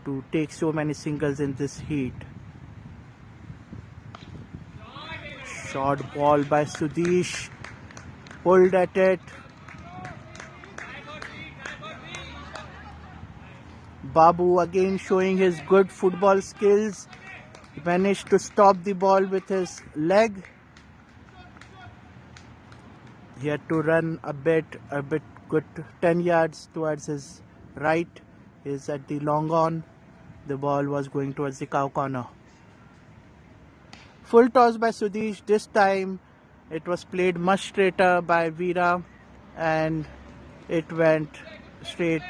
to take so many singles in this heat. Short ball by Sudesh. Pulled at it. Babu again showing his good football skills. He managed to stop the ball with his leg. He had to run a bit good 10 yards towards his right. He's at the long on. The ball was going towards the cow corner. Full toss by Sudesh. This time it was played much straighter by Veera, and it went straight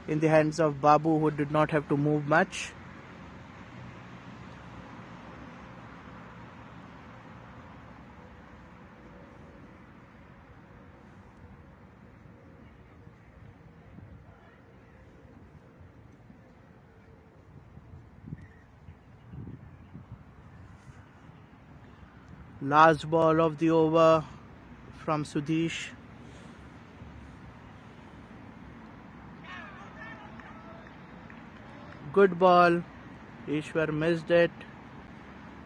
in the hands of Babu, who did not have to move much. Last ball of the over from Sudesh. Good ball. Ishwar missed it.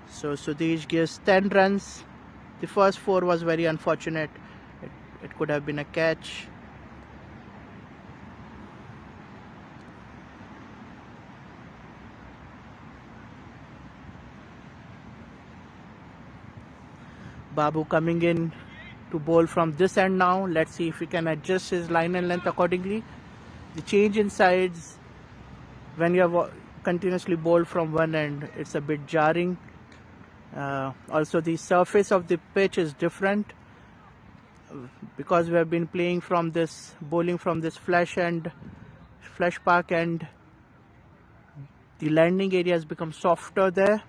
So Sudesh gives 10 runs. The first 4 was very unfortunate. It could have been a catch. Babu coming in to bowl from this end now. Let's see if he can adjust his line and length accordingly. The change in sides, when you have continuously bowled from one end, it's a bit jarring. Also, the surface of the pitch is different because we have been bowling from this flash park end. The landing area has become softer there.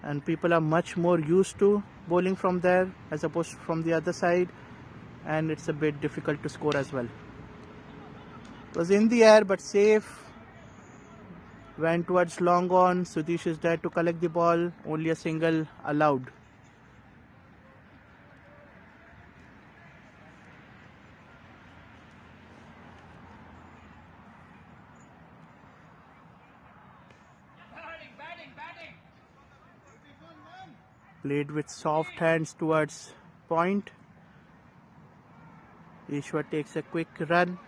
and people are much more used to bowling from there as opposed to from the other side, and it's a bit difficult to score as well. It was in the air but safe. Went towards long on. Sudesh is there to collect the ball. Only a single allowed. Played with soft hands towards point. Ishwar takes a quick run.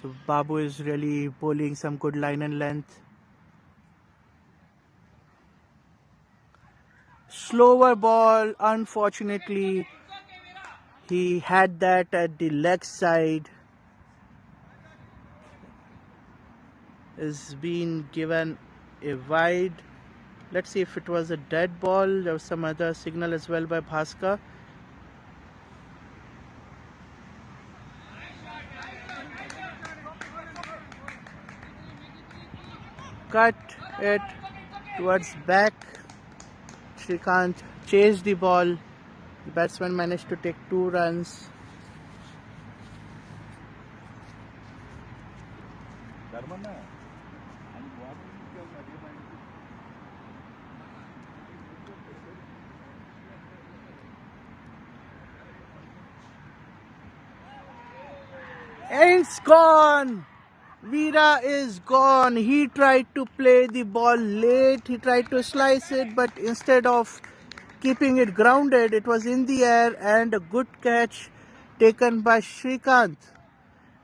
So Babu is really bowling some good line and length. Slower ball, unfortunately. He had that at the leg side. Is being given a wide. Let's see if it was a dead ball. There was some other signal as well by Bhaskar. Cut it towards back. Srikanth chased the ball. The batsman managed to take 2 runs. It's gone! Veera is gone. He tried to play the ball late. He tried to slice it, but instead of keeping it grounded, it was in the air, and a good catch taken by Srikanth.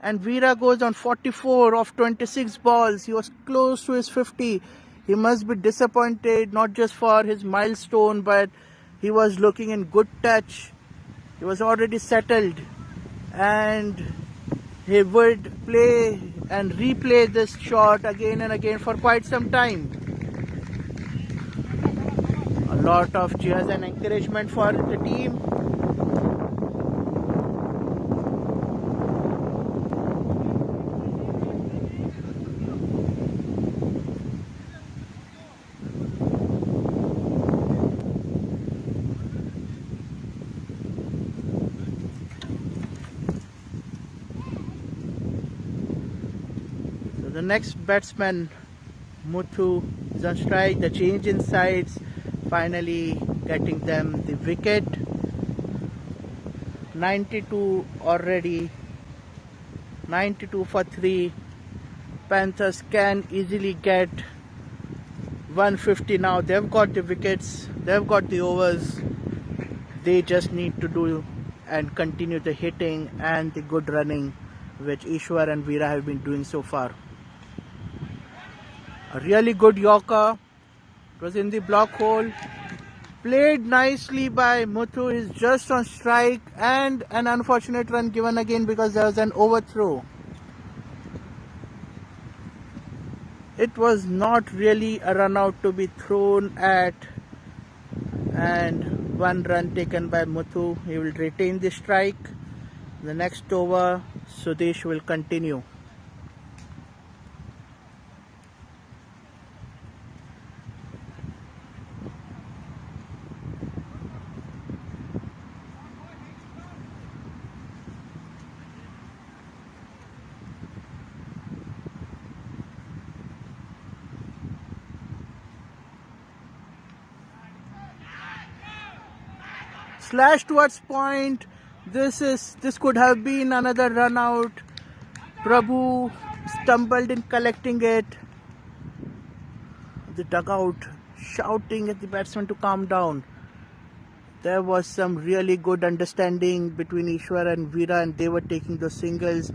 And Veera goes on 44 of 26 balls. He was close to his 50. He must be disappointed, not just for his milestone, but he was looking in good touch. He was already settled, and he would play and replay this shot again and again for quite some time. A lot of cheers and encouragement for the team. The next batsman, Muthu, is on strike. The change in sides finally getting them the wicket. 92 already. 92 for 3. Panthers can easily get 150 now. They've got the wickets. They've got the overs. They just need to do and continue the hitting and the good running, which Ishwar and Veera have been doing so far. A really good Yorker. It was in the block hole. Played nicely by Muthu. He's just on strike, and an unfortunate run given again because there was an overthrow. It was not really a run out to be thrown at, and 1 run taken by Muthu. He will retain the strike. The next over, Sudesh will continue. Slash towards point. This could have been another run out. Prabhu stumbled in collecting it. The dugout shouting at the batsman to calm down. There was some really good understanding between Ishwar and Veera, and they were taking those singles.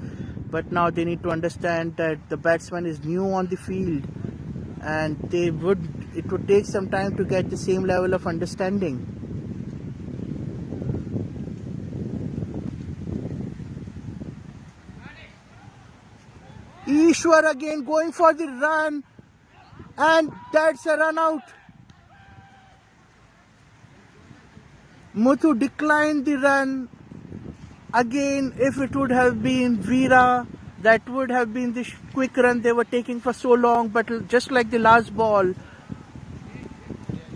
But now they need to understand that the batsman is new on the field, and it would take some time to get the same level of understanding. Ishwar again going for the run, and that's a run out. Muthu declined the run. Again, if it would have been Veera, that would have been the quick run they were taking for so long, but just like the last ball,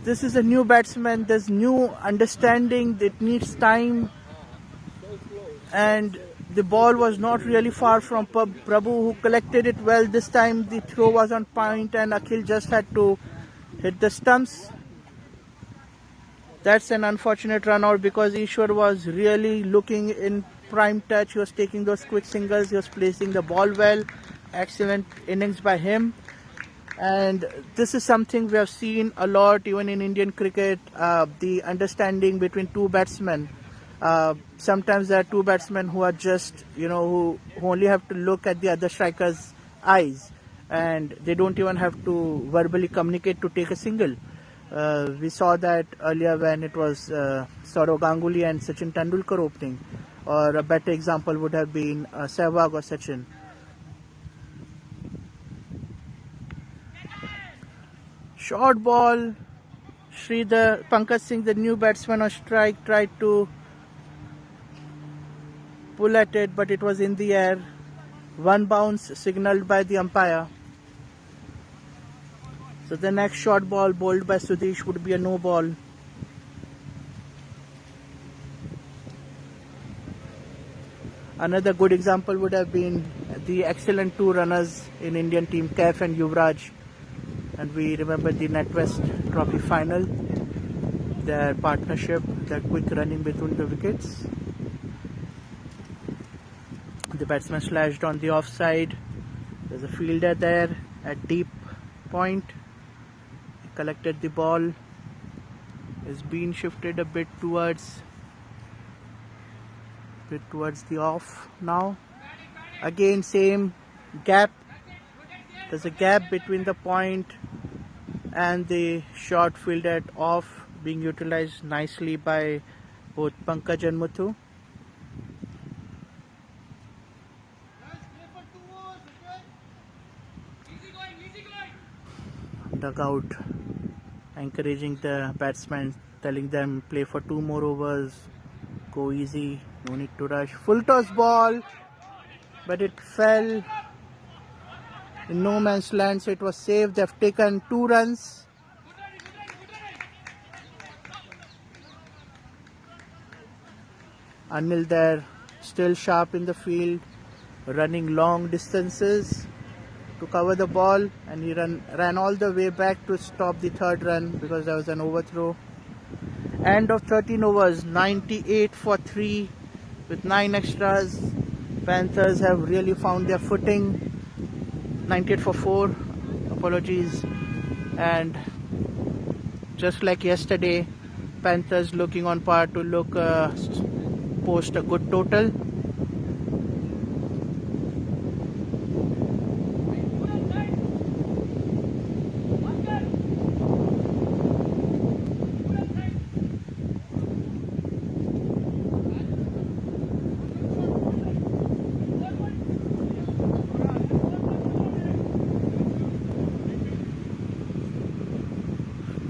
this is a new batsman. There's new understanding. It needs time. And the ball was not really far from Prabhu, who collected it well. This time the throw was on point and Akhil just had to hit the stumps. That's an unfortunate run out because Ishwar was really looking in prime touch. He was taking those quick singles. He was placing the ball well. Excellent innings by him. And this is something we have seen a lot even in Indian cricket, the understanding between two batsmen. Sometimes there are two batsmen who are just, who only have to look at the other striker's eyes and they don't even have to verbally communicate to take a single. We saw that earlier when it was Saurav Ganguly and Sachin Tendulkar opening, or a better example would have been Sehwag or Sachin. Short ball. Pankaj Singh, the new batsman on strike, tried to pull at it, but it was in the air. One bounce signaled by the umpire. So the next short ball bowled by Sudesh would be a no ball. Another good example would have been the excellent two runners in Indian team, Kaif and Yuvraj. And we remember the NatWest Trophy final, their partnership, their quick running between the wickets. The batsman slashed on the offside. There's a fielder there at deep point. He collected the ball. It's been shifted a bit towards the off now. Again, same gap. There's a gap between the point and the short field at off, being utilized nicely by both Pankaj and Muthu. Dugout encouraging the batsmen, telling them play for 2 more overs, go easy, no need to rush. Full toss ball, but it fell in no man's land, so it was safe. They've taken 2 runs. Anil there, still sharp in the field, running long distances to cover the ball, and he ran all the way back to stop the 3rd run because there was an overthrow. End of 13 overs, 98 for 3 with 9 extras. Panthers have really found their footing. 98 for 4, apologies. And just like yesterday, Panthers looking on par to post a good total.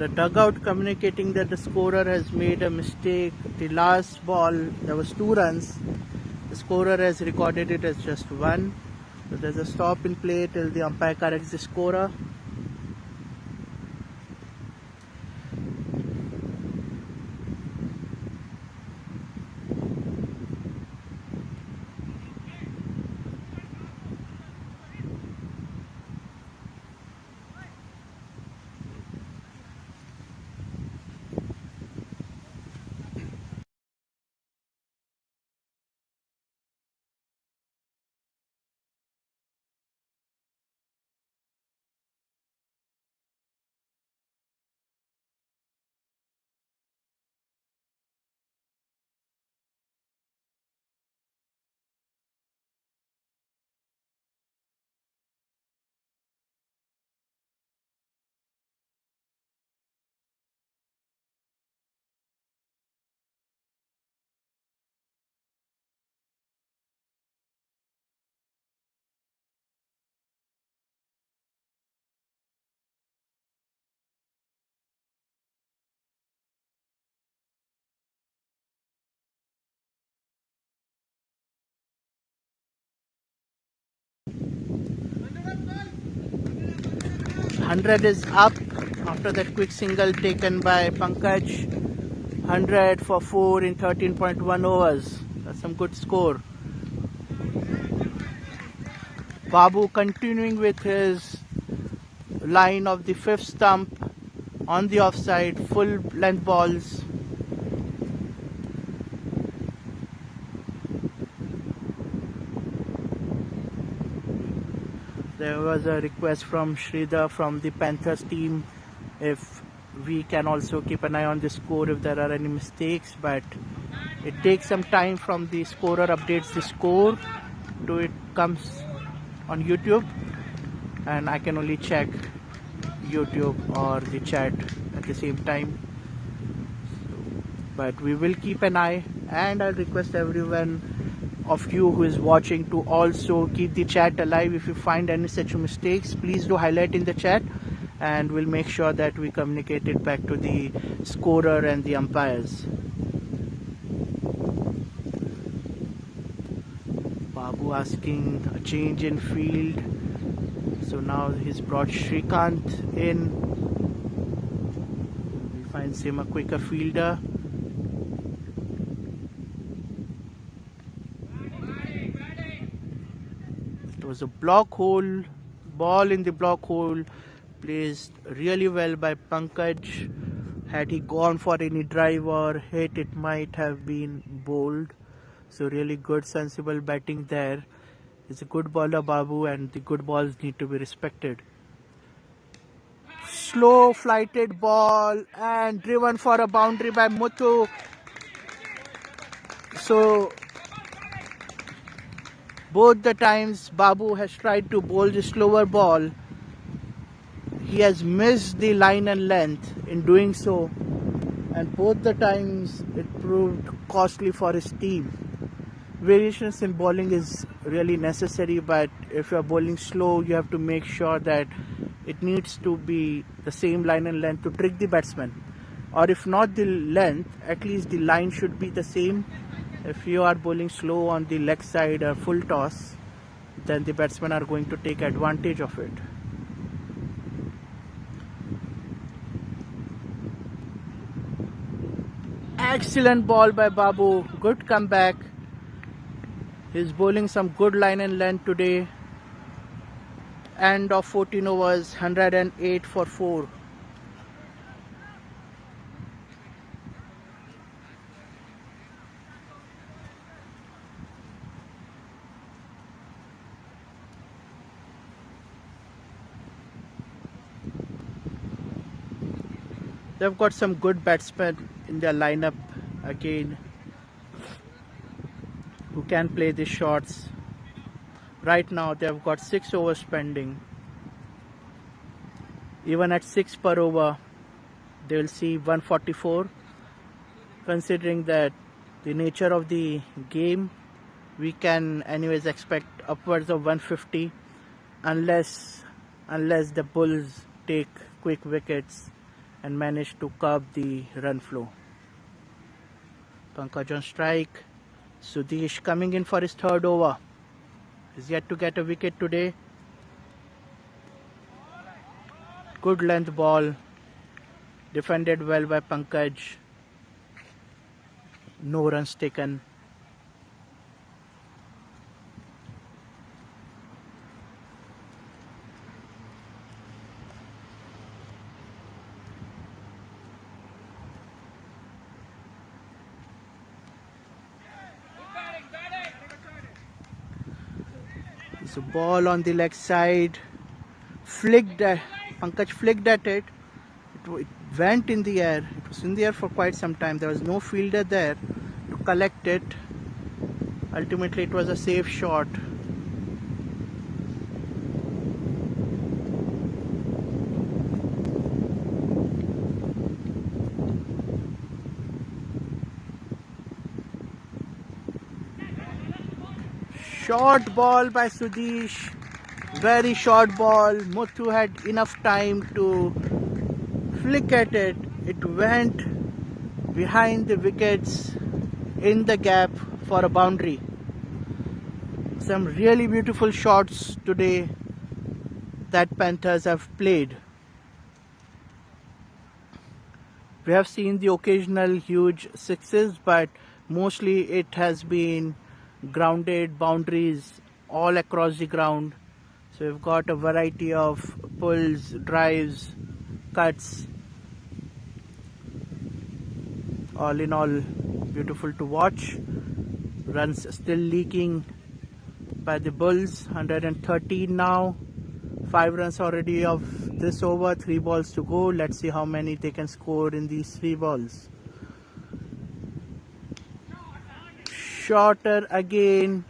The dugout communicating that the scorer has made a mistake. The last ball, there was 2 runs. The scorer has recorded it as just 1. So there's a stop in play till the umpire corrects the scorer. Hundred is up After that quick single taken by Pankaj, 100 for 4 in 13.1 overs. That's some good score. Babu continuing with his line of the fifth stump on the offside, full length balls. There was a request from Sridhar from the Panthers team if we can also keep an eye on the score if there are any mistakes, but it takes some time from the scorer updates the score to it comes on YouTube, and I can only check YouTube or the chat at the same time. But we will keep an eye, and I'll request everyone of you who is watching to also keep the chat alive. If you find any such mistakes, please do highlight in the chat, and we'll make sure that we communicate it back to the scorer and the umpires. Babu asking a change in field, so now he's brought Srikanth in. He finds him a quicker fielder. It was a block hole, ball in the block hole, placed really well by Pankaj. Had he gone for any drive or hit, it might have been bowled. So really good, sensible batting there. He's a good bowler, Babu, and the good balls need to be respected. Slow flighted ball and driven for a boundary by Muthu. So both the times Babu has tried to bowl the slower ball, he has missed the line and length in doing so, and both the times it proved costly for his team. Variations in bowling is really necessary, but if you are bowling slow, you have to make sure that it needs to be the same line and length to trick the batsman, or if not the length, at least the line should be the same. If you are bowling slow on the leg side or full toss, then the batsmen are going to take advantage of it. Excellent ball by Babu, good comeback. He's bowling some good line and length today. End of 14 overs, 108 for 4. They've got some good batsmen in their lineup again who can play the shots. Right now they've got 6 overs pending. Even at 6 per over, they will see 144. Considering that the nature of the game, we can anyways expect upwards of 150 unless the Bulls take quick wickets and manage to curb the run flow. Pankaj on strike. Sudesh coming in for his third over. He's yet to get a wicket today. Good length ball. Defended well by Pankaj. No runs taken. So ball on the leg side, flicked at, Pankaj flicked at it. It went in the air. It was in the air for quite some time. There was no fielder there to collect it. Ultimately it was a safe shot. Short ball by Sudesh, very short ball. Muthu had enough time to flick at it. It went behind the wickets in the gap for a boundary. Some really beautiful shots today that Panthers have played. We have seen the occasional huge sixes, but mostly it has been grounded boundaries all across the ground. So we've got a variety of pulls, drives, cuts. All in all, beautiful to watch. Runs still leaking by the Bulls. 113 now. 5 runs already of this over. 3 balls to go. Let's see how many they can score in these 3 balls. Shorter again.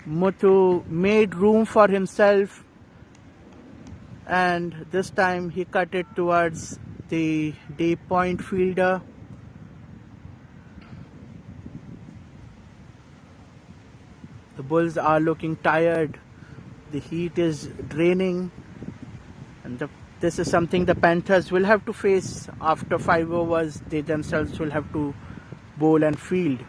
Muthu made room for himself, and this time he cut it towards the deep point fielder. The Bulls are looking tired. The heat is draining, and this is something the Panthers will have to face after 5 overs. They themselves will have to bowl and field.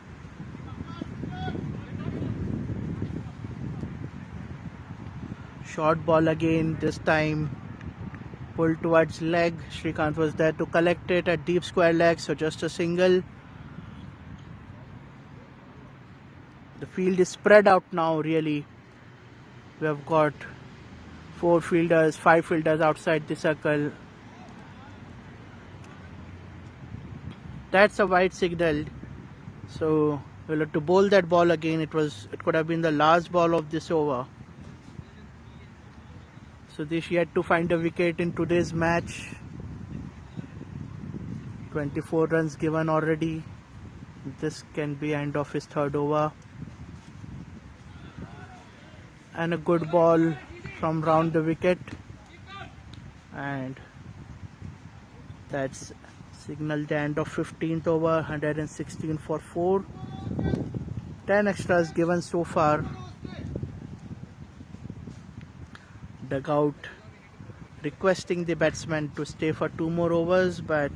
Short ball again, this time pulled towards leg. Srikanth was there to collect it at deep square leg, so just a single. The field is spread out now, really. We have got 4 fielders, 5 fielders outside the circle. That's a wide signal. So we'll have to bowl that ball again. It could have been the last ball of this over. So Sudesh yet to find a wicket in today's match. 24 runs given already. This can be end of his 3rd over. And a good ball from round the wicket. And that's signaled the end of 15th over. 116 for 4. 10 extras given so far. Dugout requesting the batsman to stay for 2 more overs, but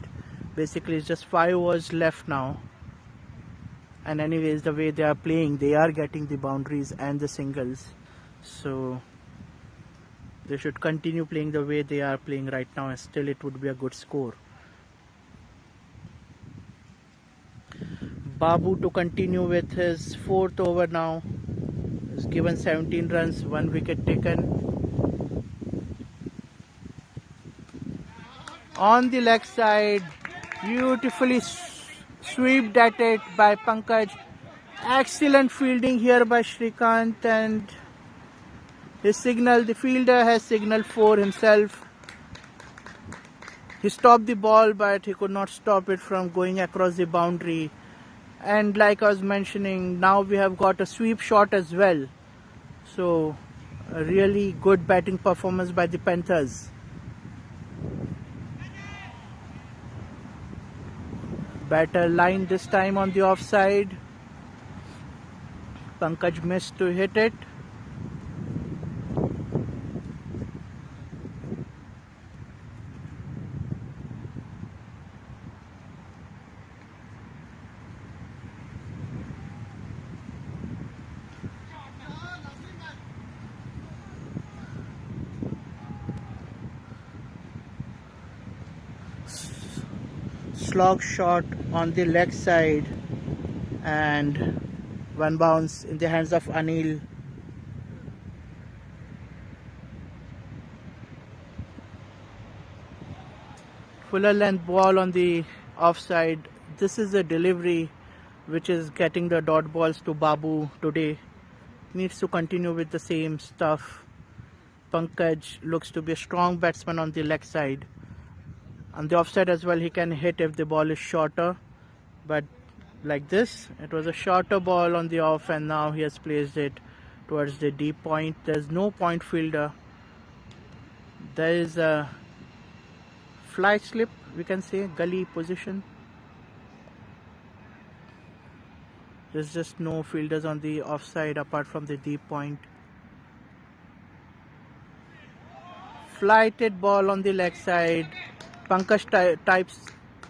basically it's just 5 overs left now. And anyways, the way they are playing, they are getting the boundaries and the singles, so they should continue playing the way they are playing right now, and still it would be a good score. Babu to continue with his 4th over now. He's given 17 runs, 1 wicket taken. On the leg side, beautifully swept at it by Pankaj. Excellent fielding here by Srikanth, and his signal, the fielder has signaled for himself. He stopped the ball, but he could not stop it from going across the boundary. And like I was mentioning, now we have got a sweep shot as well. So a really good batting performance by the Panthers. Batter line this time on the offside. Pankaj missed to hit it. Slog shot on the leg side, and 1 bounce in the hands of Anil. Fuller length ball on the offside. This is a delivery which is getting the dot balls to Babu today. Needs to continue with the same stuff. Pankaj looks to be a strong batsman on the leg side. On the offside as well, he can hit if the ball is shorter, but like this, it was a shorter ball on the off, and now he has placed it towards the deep point. There's no point fielder. There is a fly slip, we can say, gully position. There's just no fielders on the offside apart from the deep point. Flighted ball on the leg side. Pankaj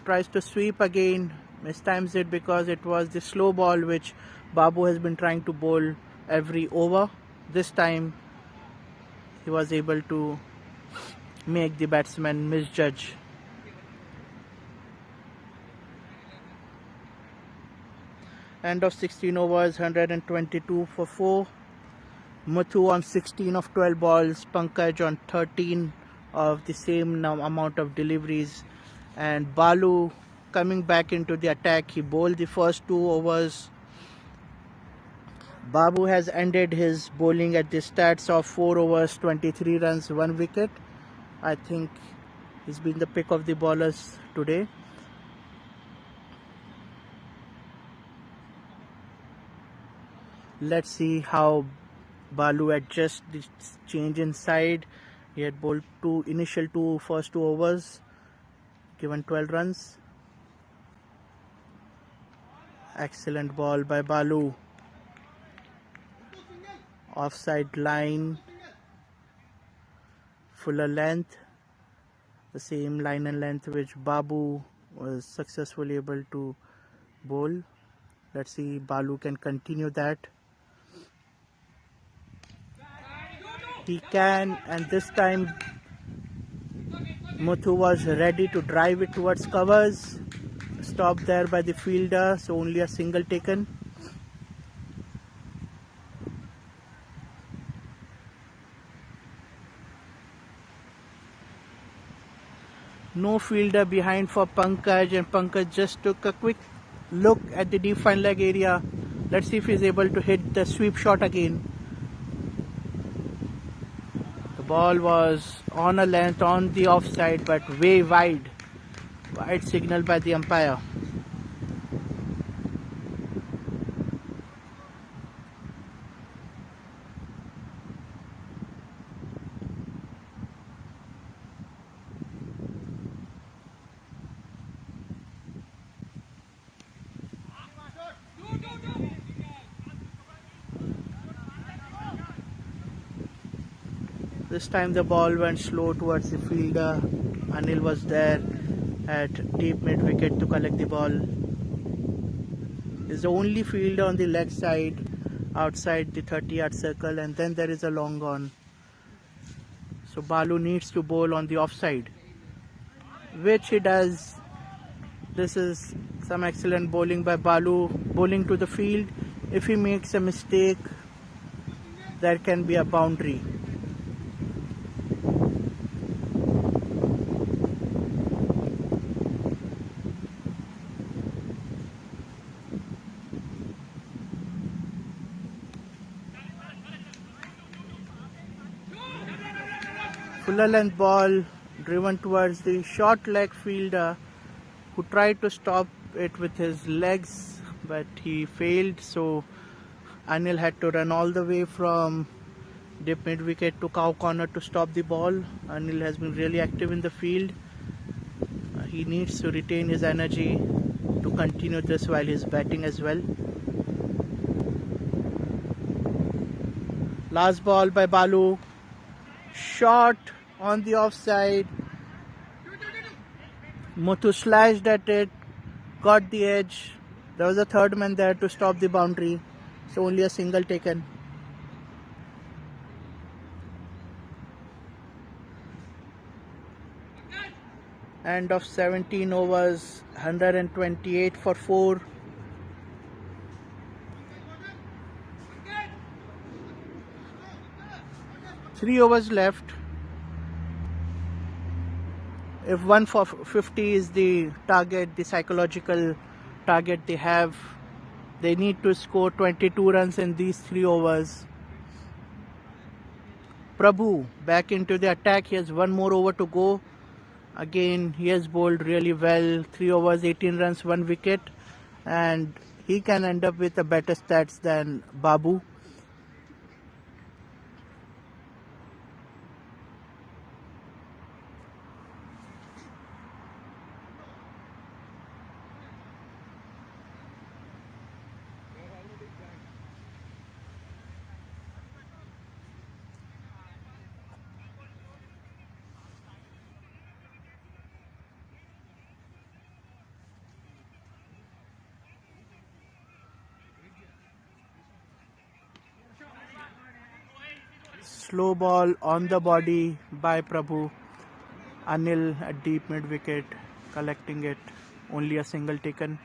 tries to sweep again, mistimes it because it was the slow ball which Babu has been trying to bowl every over. This time he was able to make the batsman misjudge. End of 16 overs, 122 for 4. Muthu on 16 of 12 balls, Pankaj on 13 of the same amount of deliveries, and Balu coming back into the attack. He bowled the first 2 overs. Babu has ended his bowling at the stats of 4 overs, 23 runs, 1 wicket. I think he's been the pick of the bowlers today. Let's see how Balu adjusts this change in side. He had bowled first 2 overs, given 12 runs. Excellent ball by Balu. Offside line, fuller length, the same line and length which Babu was successfully able to bowl. Let's see Balu can continue that. He can, and this time Muthu was ready to drive it towards covers. Stopped there by the fielder, so only a single taken. No fielder behind for Pankaj, and Pankaj just took a quick look at the deep fine leg area. Let's see if he's able to hit the sweep shot again. The ball was on a length on the offside, but way wide. Wide signal by the umpire. This time the ball went slow towards the fielder. Anil was there at deep mid wicket to collect the ball. He's the only fielder on the leg side outside the 30-yard circle, and then there is a long on. So Balu needs to bowl on the offside, which he does. This is some excellent bowling by Balu, bowling to the field. If he makes a mistake, there can be a boundary. Fuller length ball driven towards the short leg fielder, who tried to stop it with his legs, but he failed. So Anil had to run all the way from deep mid wicket to cow corner to stop the ball. Anil has been really active in the field. He needs to retain his energy to continue this while he's batting as well. Last ball by Balu. Shot on the offside. Muthu slashed at it, got the edge. There was a third man there to stop the boundary, so only a single taken. End of 17 overs, 128 for 4. Three overs left. If 1 for 50 is the target, the psychological target they have, they need to score 22 runs in these 3 overs. Prabhu back into the attack. He has 1 more over to go. Again, he has bowled really well. 3 overs, 18 runs, 1 wicket, and he can end up with a better stats than Babu. Slow ball on the body by Prabhu. Anil at deep mid wicket collecting it. Only a single taken.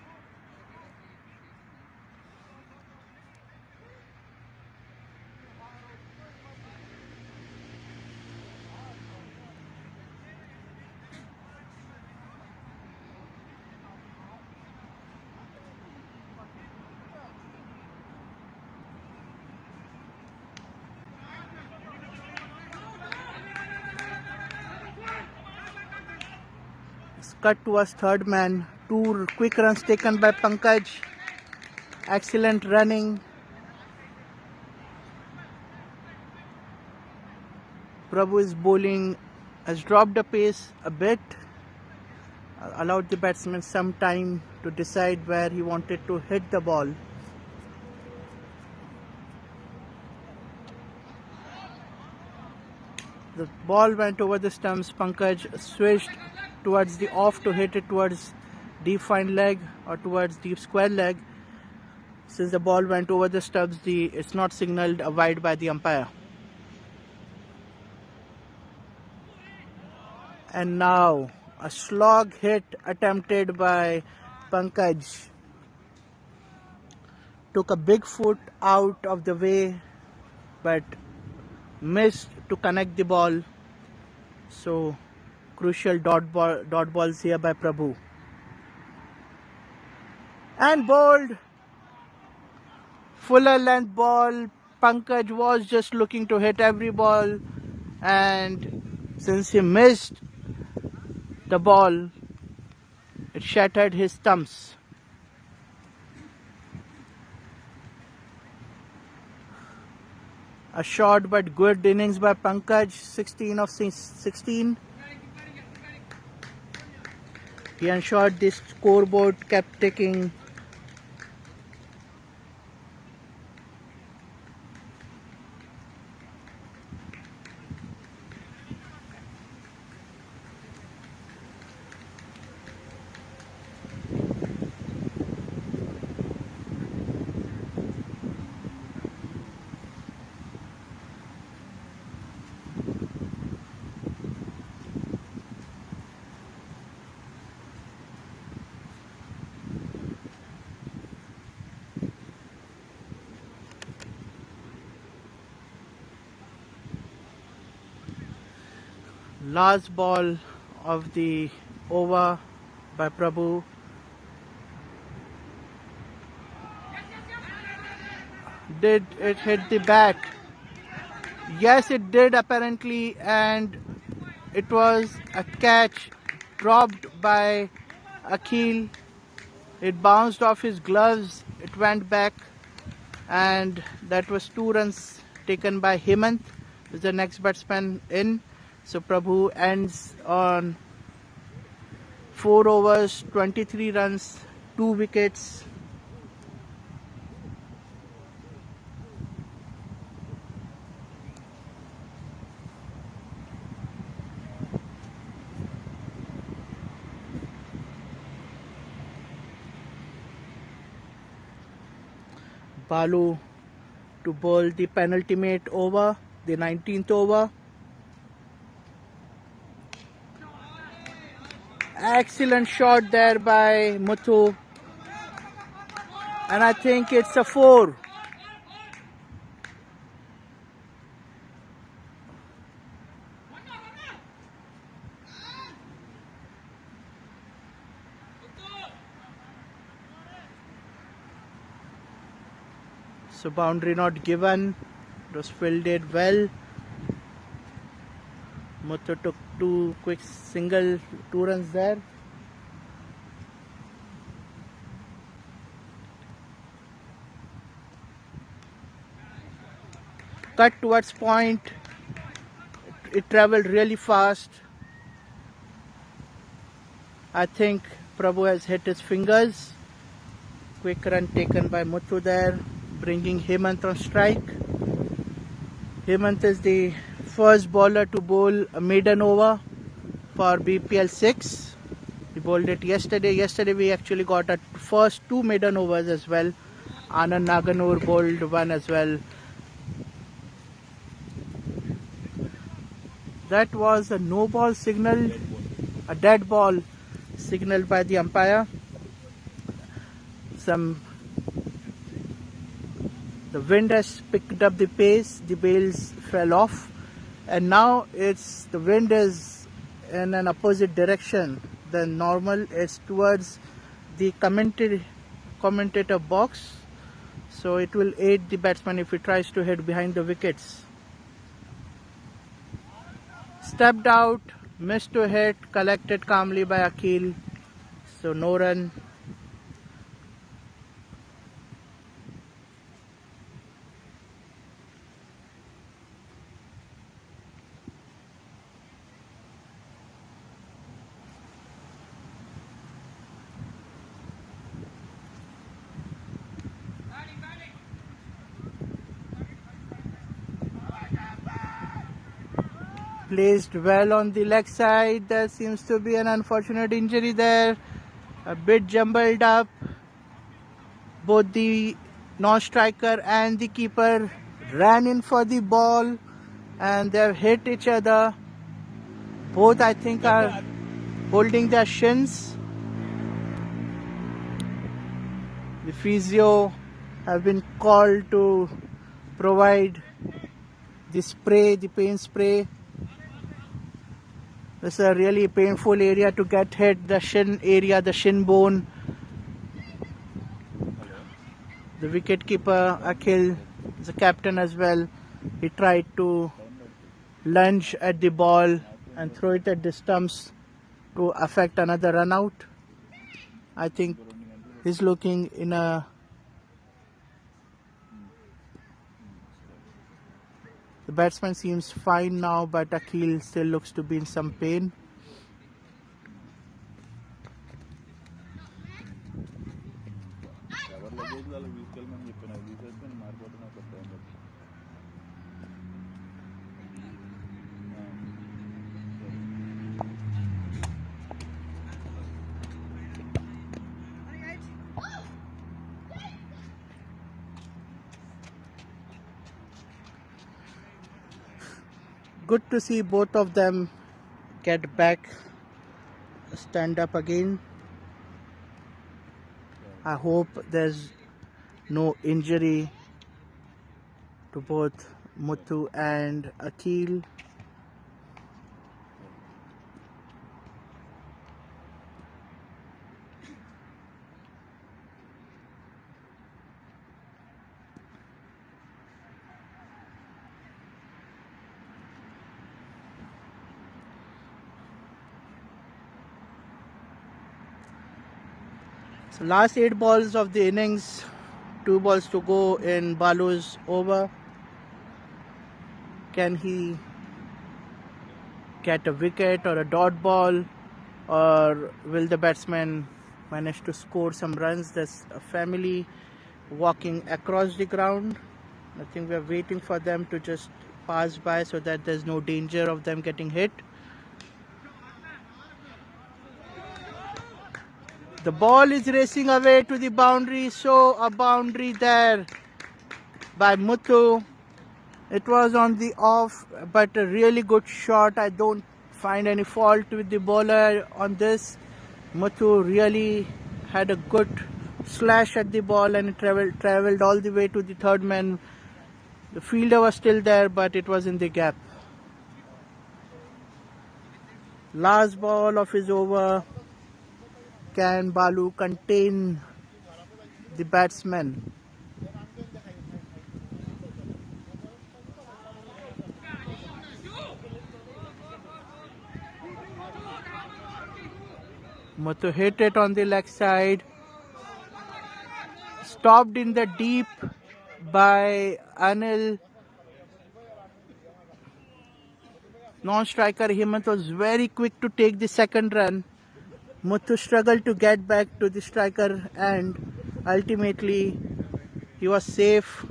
cut towards third man. 2 quick runs taken by Pankaj. Excellent running. Prabhu is bowling, has dropped the pace a bit, allowed the batsman some time to decide where he wanted to hit the ball. The ball went over the stumps. Pankaj switched towards the off to hit it towards deep fine leg or towards deep square leg. Since the ball went over the stumps, it's not signalled a wide by the umpire. And now a slog hit attempted by Pankaj. Took a big foot out of the way, but missed to connect the ball. So crucial dot balls here by Prabhu. And bowled. Fuller length ball. Pankaj was just looking to hit every ball, and since he missed the ball, it shattered his stumps. A short but good innings by Pankaj, 16 of 16. He ensured the scoreboard kept ticking. Last ball of the over by Prabhu. Did it hit the bat? Yes, it did apparently, and it was a catch dropped by Akhil. It bounced off his gloves, it went back, and that was 2 runs taken by Hemant, who's the next batsman in. So Prabhu ends on 4 overs, 23 runs, 2 wickets. Balu to bowl the penultimate over, the 19th over. Excellent shot there by Muthu, and I think it's a 4. So boundary not given. It was fielded well. Muthu took 2 quick 2 runs there. Cut towards point. It travelled really fast. I think Prabhu has hit his fingers. Quick run taken by Muthu there, bringing Hemant on strike. Hemant is the first bowler to bowl a maiden over for BPL 6. We bowled it yesterday. Yesterday we actually got our first 2 maiden overs as well. Anand Naganur bowled 1 as well. That was a no ball signal, a dead ball signaled by the umpire. The wind has picked up the pace, the bails fell off, and now the wind is in an opposite direction than normal. It's towards the commentator box, so it will aid the batsman if he tries to hit behind the wickets. Stepped out Missed to hit, collected calmly by Akhil. So no run. Placed well on the leg side. There seems to be an unfortunate injury there. A bit jumbled up. Both the non-striker and the keeper ran in for the ball and they have hit each other. Both I think are holding their shins. The physio have been called to provide the spray, the pain spray. This is a really painful area to get hit, the shin area, the shin bone. The wicketkeeper Akhil is a captain as well. He tried to lunge at the ball and throw it at the stumps to affect another run out. I think he's looking in a The batsman seems fine now, but Akhil still looks to be in some pain. Good to see both of them get back, stand up again. I hope there's no injury to both Muthu and Akhil. So last 8 balls of the innings, 2 balls to go in Balu's over. Can he get a wicket or a dot ball, or will the batsman manage to score some runs? There's a family walking across the ground. I think we are waiting for them to just pass by so that there's no danger of them getting hit. The ball is racing away to the boundary, so a boundary there by Muthu. It was on the off, but a really good shot. I don't find any fault with the bowler on this. Muthu really had a good slash at the ball and it traveled all the way to the third man. The fielder was still there, but it was in the gap. Last ball of his over. Can Balu contain the batsman? Muthu hit it on the leg side. Stopped in the deep by Anil. Non-striker Hemant was very quick to take the second run. Muthu struggled to get back to the striker and ultimately he was safe.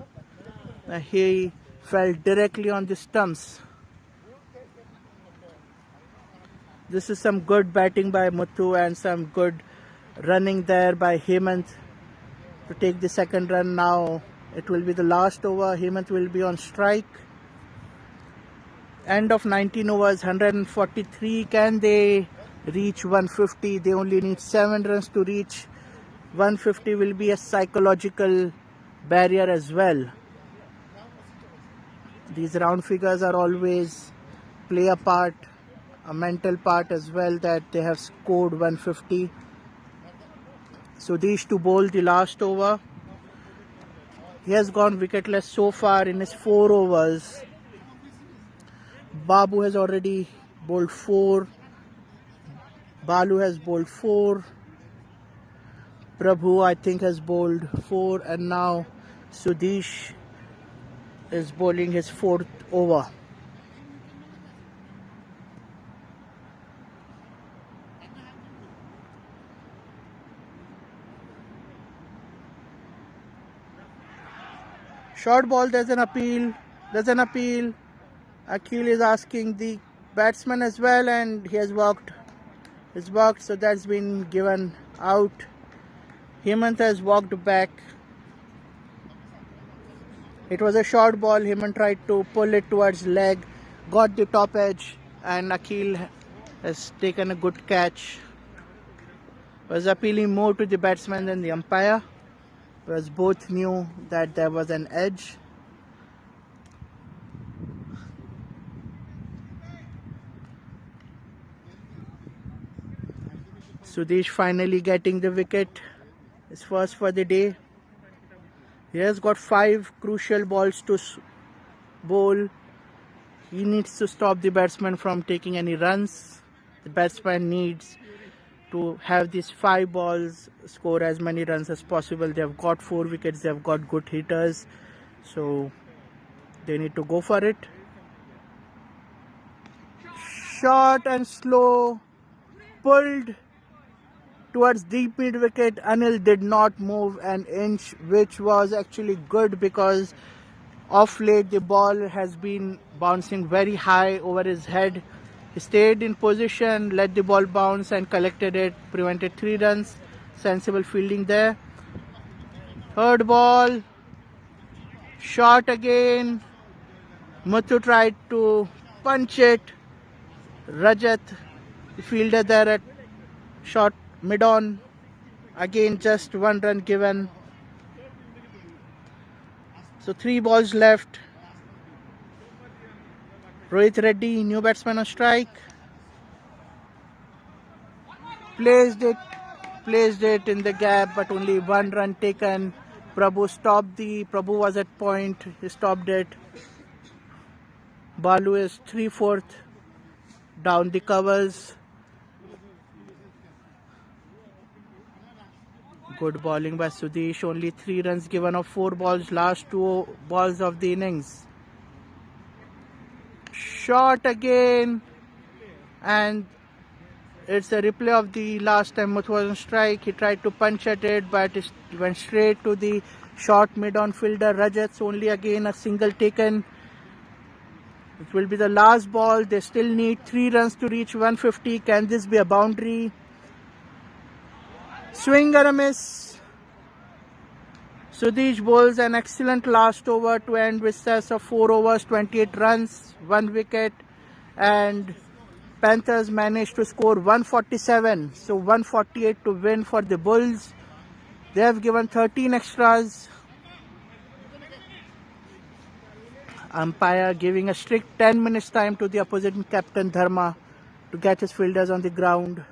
He fell directly on the stumps. This is some good batting by Muthu and some good running there by Hemant to take the second run. Now it will be the last over. Hemant will be on strike. End of 19 overs, 143. Can they reach 150? They only need 7 runs to reach 150. Will be a psychological barrier as well. These round figures are always play a part, a mental part as well, that they have scored 150. So these to bowl the last over. He has gone wicketless so far in his 4 overs. Babu has already bowled 4. Balu has bowled 4. Prabhu, I think, has bowled 4. And now Sudesh is bowling his 4th over. Short ball, there's an appeal. There's an appeal. Akhil is asking the batsman as well, and he has walked. He's walked, so that's been given out. Hemant has walked back. It was a short ball. Hemant tried to pull it towards leg, got the top edge, and Akhil has taken a good catch. Was appealing more to the batsman than the umpire, because both knew that there was an edge. Sudesh finally getting the wicket. His first for the day. He has got 5 crucial balls to bowl. He needs to stop the batsman from taking any runs. The batsman needs to have these 5 balls, score as many runs as possible. They have got 4 wickets. They have got good hitters. So they need to go for it. Short and slow. Pulled towards deep mid wicket. Anil did not move an inch, which was actually good, because of late the ball has been bouncing very high over his head. He stayed in position, let the ball bounce and collected it, prevented 3 runs. Sensible fielding there. Third ball, short again. Muthu tried to punch it. Rajat, the fielder there at short mid-on. Again, just 1 run given. So 3 balls left. Rohit Reddy, new batsman on strike. Placed it in the gap, but only 1 run taken. Prabhu was at point. He stopped it. Balu is 3/4 down the covers. Good bowling by Sudesh. Only 3 runs given of 4 balls. Last 2 balls of the innings. Shot again. And it's a replay of the last time Muthu was on strike. He tried to punch at it, but it went straight to the short mid-on fielder Rajat. Only again a single taken. It will be the last ball. They still need 3 runs to reach 150. Can this be a boundary? Swing and a miss. Sudesh bowls an excellent last over to end with sets of 4 overs, 28 runs, 1 wicket, and Panthers managed to score 147. So 148 to win for the Bulls. They have given 13 extras. Umpire giving a strict 10 minutes time to the opposition captain Dharma to get his fielders on the ground.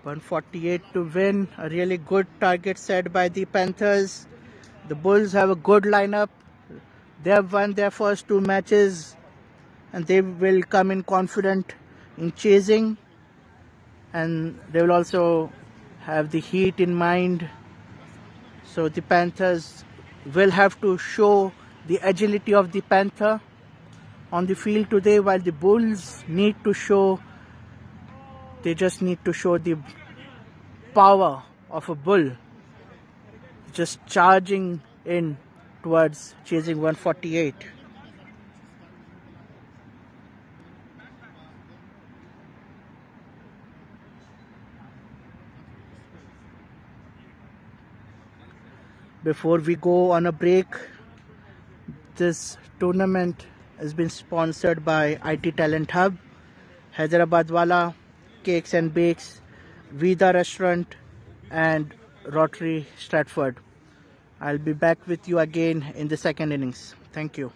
.148 to win. A really good target set by the Panthers. The Bulls have a good lineup. They have won their first 2 matches, and they will come in confident in chasing, and they will also have the heat in mind. So the Panthers will have to show the agility of the Panther on the field today, while the Bulls need to show, they just need to show the power of a bull, just charging in towards chasing 148. Before we go on a break, this tournament has been sponsored by IT Talent Hub, Hyderabad Wala, Cakes and Bakes, Vida Restaurant, and Rotary Stratford. I'll be back with you again in the second innings. Thank you.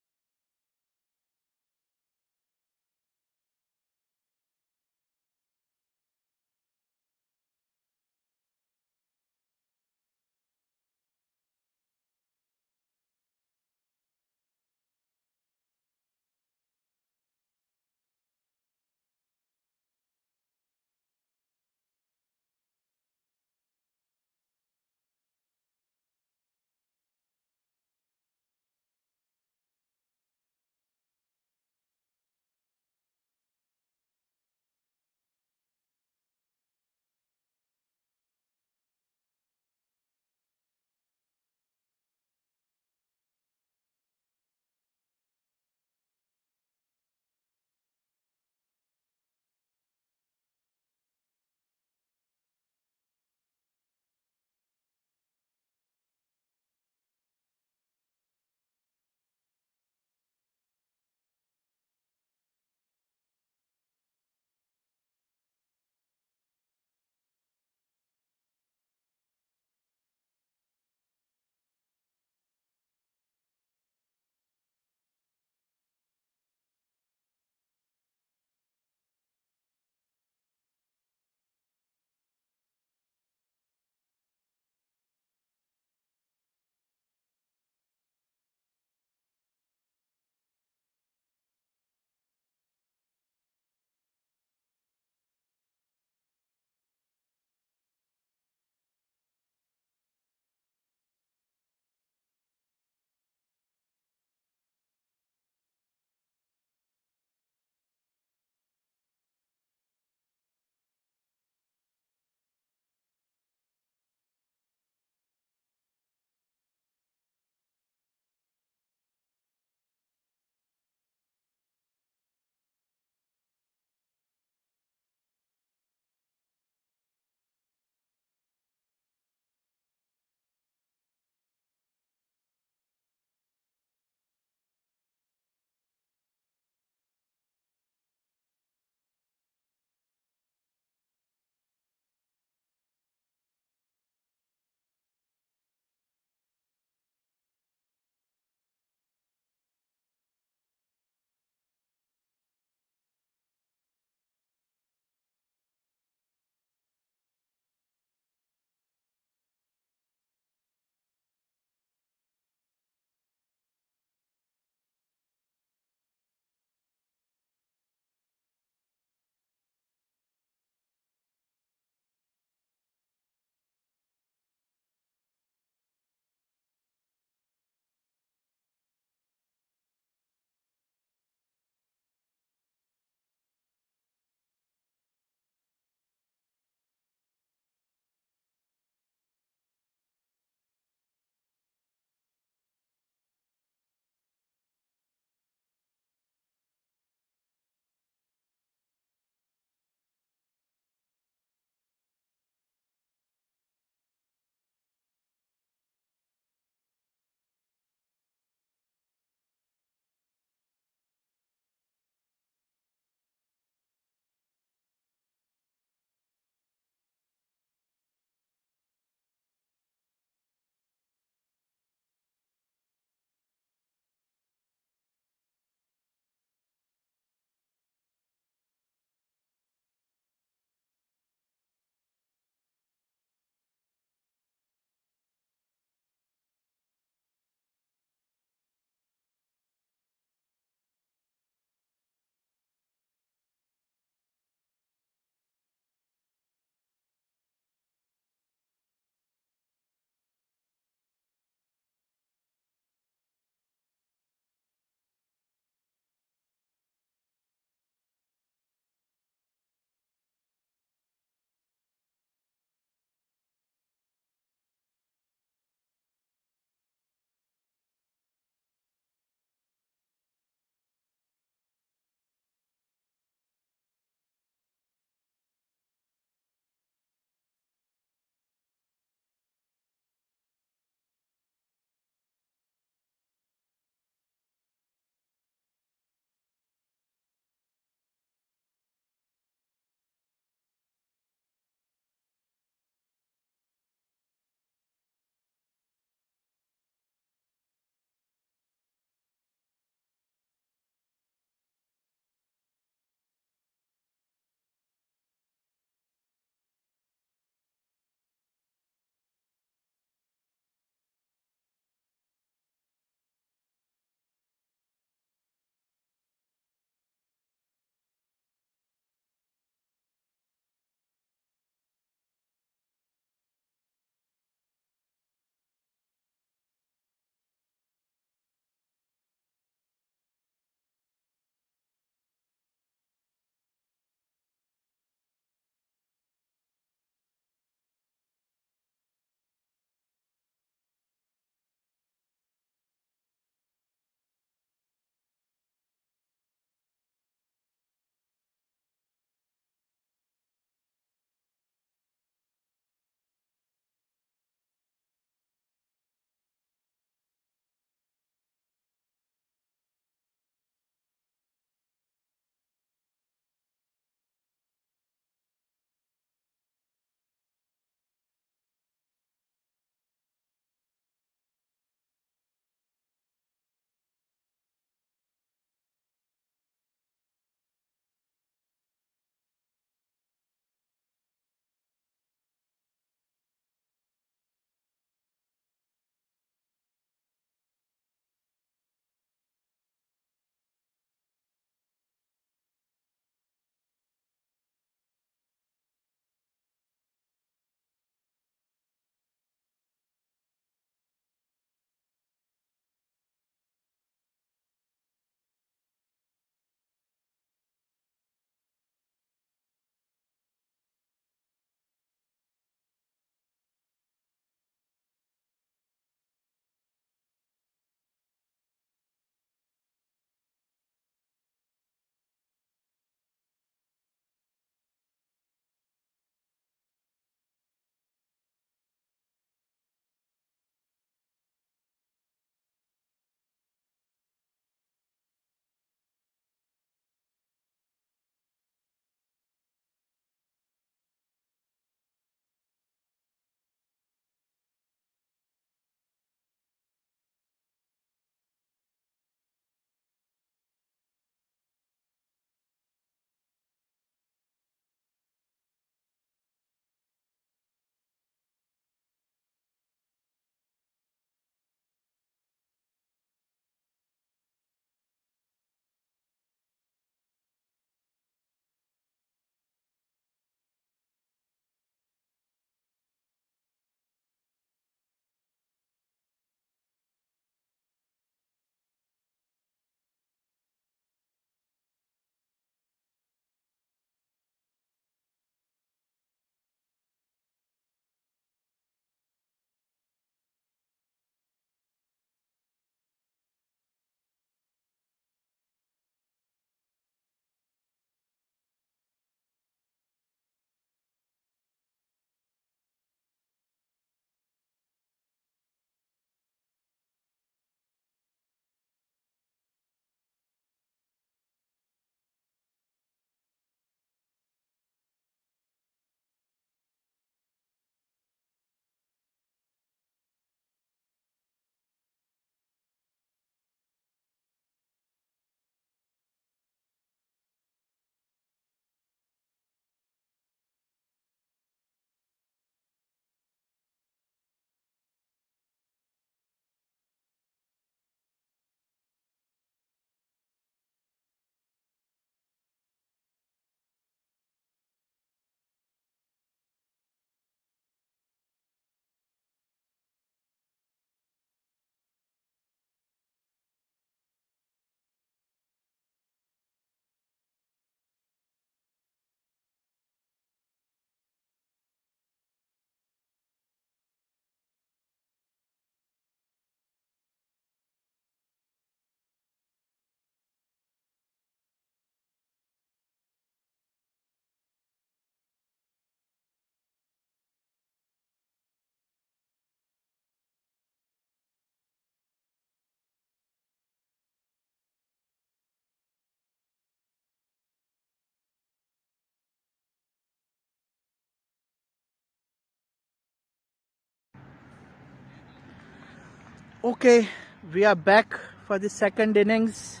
Okay, we are back for the second innings.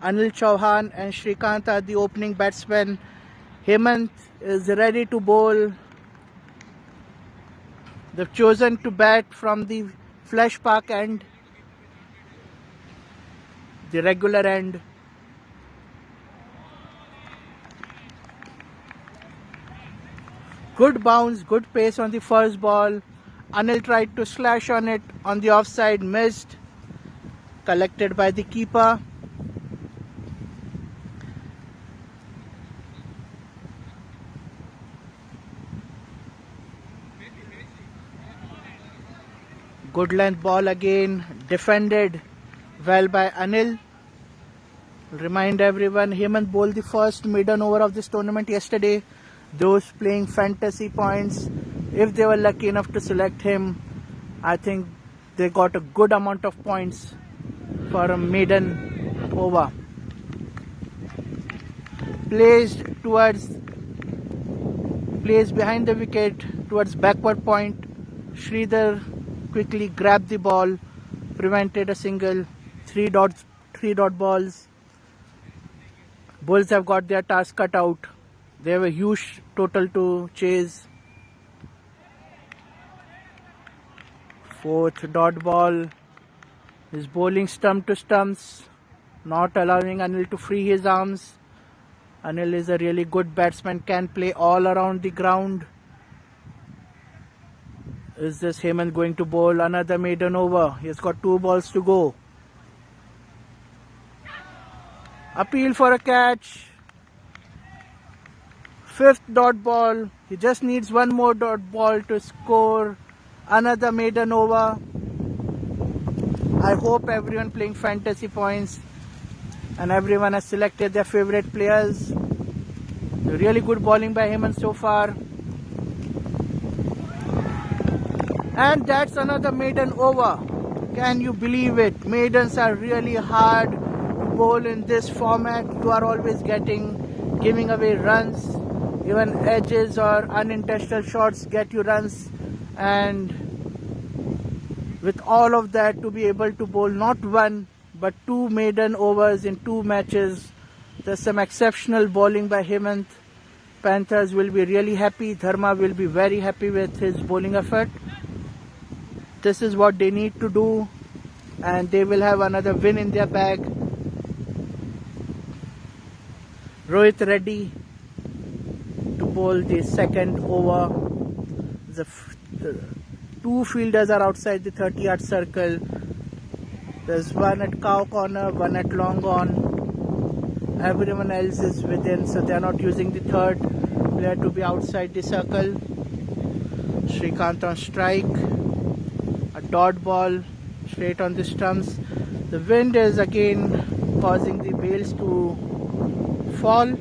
Anil Chauhan and Shrikant are the opening batsmen. Hemant is ready to bowl. They've chosen to bat from the Flash Park end, the regular end. Good bounce, good pace on the first ball. Anil tried to slash on it on the offside, missed. Collected by the keeper. Good length ball again, defended well by Anil. Remind everyone, Hemant bowled the first maiden over of this tournament yesterday. Those playing fantasy points, if they were lucky enough to select him, I think they got a good amount of points for a maiden over. Placed behind the wicket towards backward point. Sridhar quickly grabbed the ball, prevented a single. Three dot balls. Bulls have got their task cut out. They have a huge total to chase. Fourth dot ball. Is bowling stump to stumps, not allowing Anil to free his arms. Anil is a really good batsman, can play all around the ground. Is this Hemant going to bowl another maiden over? He has got 2 balls to go. Appeal for a catch. Fifth dot ball. He just needs 1 more dot ball to score another maiden over. I hope everyone playing fantasy points and everyone has selected their favorite players. Really good bowling by Hemant so far. And that's another maiden over. Can you believe it? Maidens are really hard to bowl in this format. You are always giving away runs. Even edges or unintentional shots get you runs. And with all of that, to be able to bowl not 1 but 2 maiden overs in 2 matches, there's some exceptional bowling by Hemant. Panthers will be really happy. Dharma will be very happy with his bowling effort. This is what they need to do, and they will have another win in their bag. Rohit Reddy to bowl the second over. The 2 fielders are outside the 30-yard circle. There's 1 at cow corner, 1 at long on. Everyone else is within, so they are not using the third player to be outside the circle. Shrikant on strike. A dot ball straight on the stumps. The wind is again causing the bails to fall.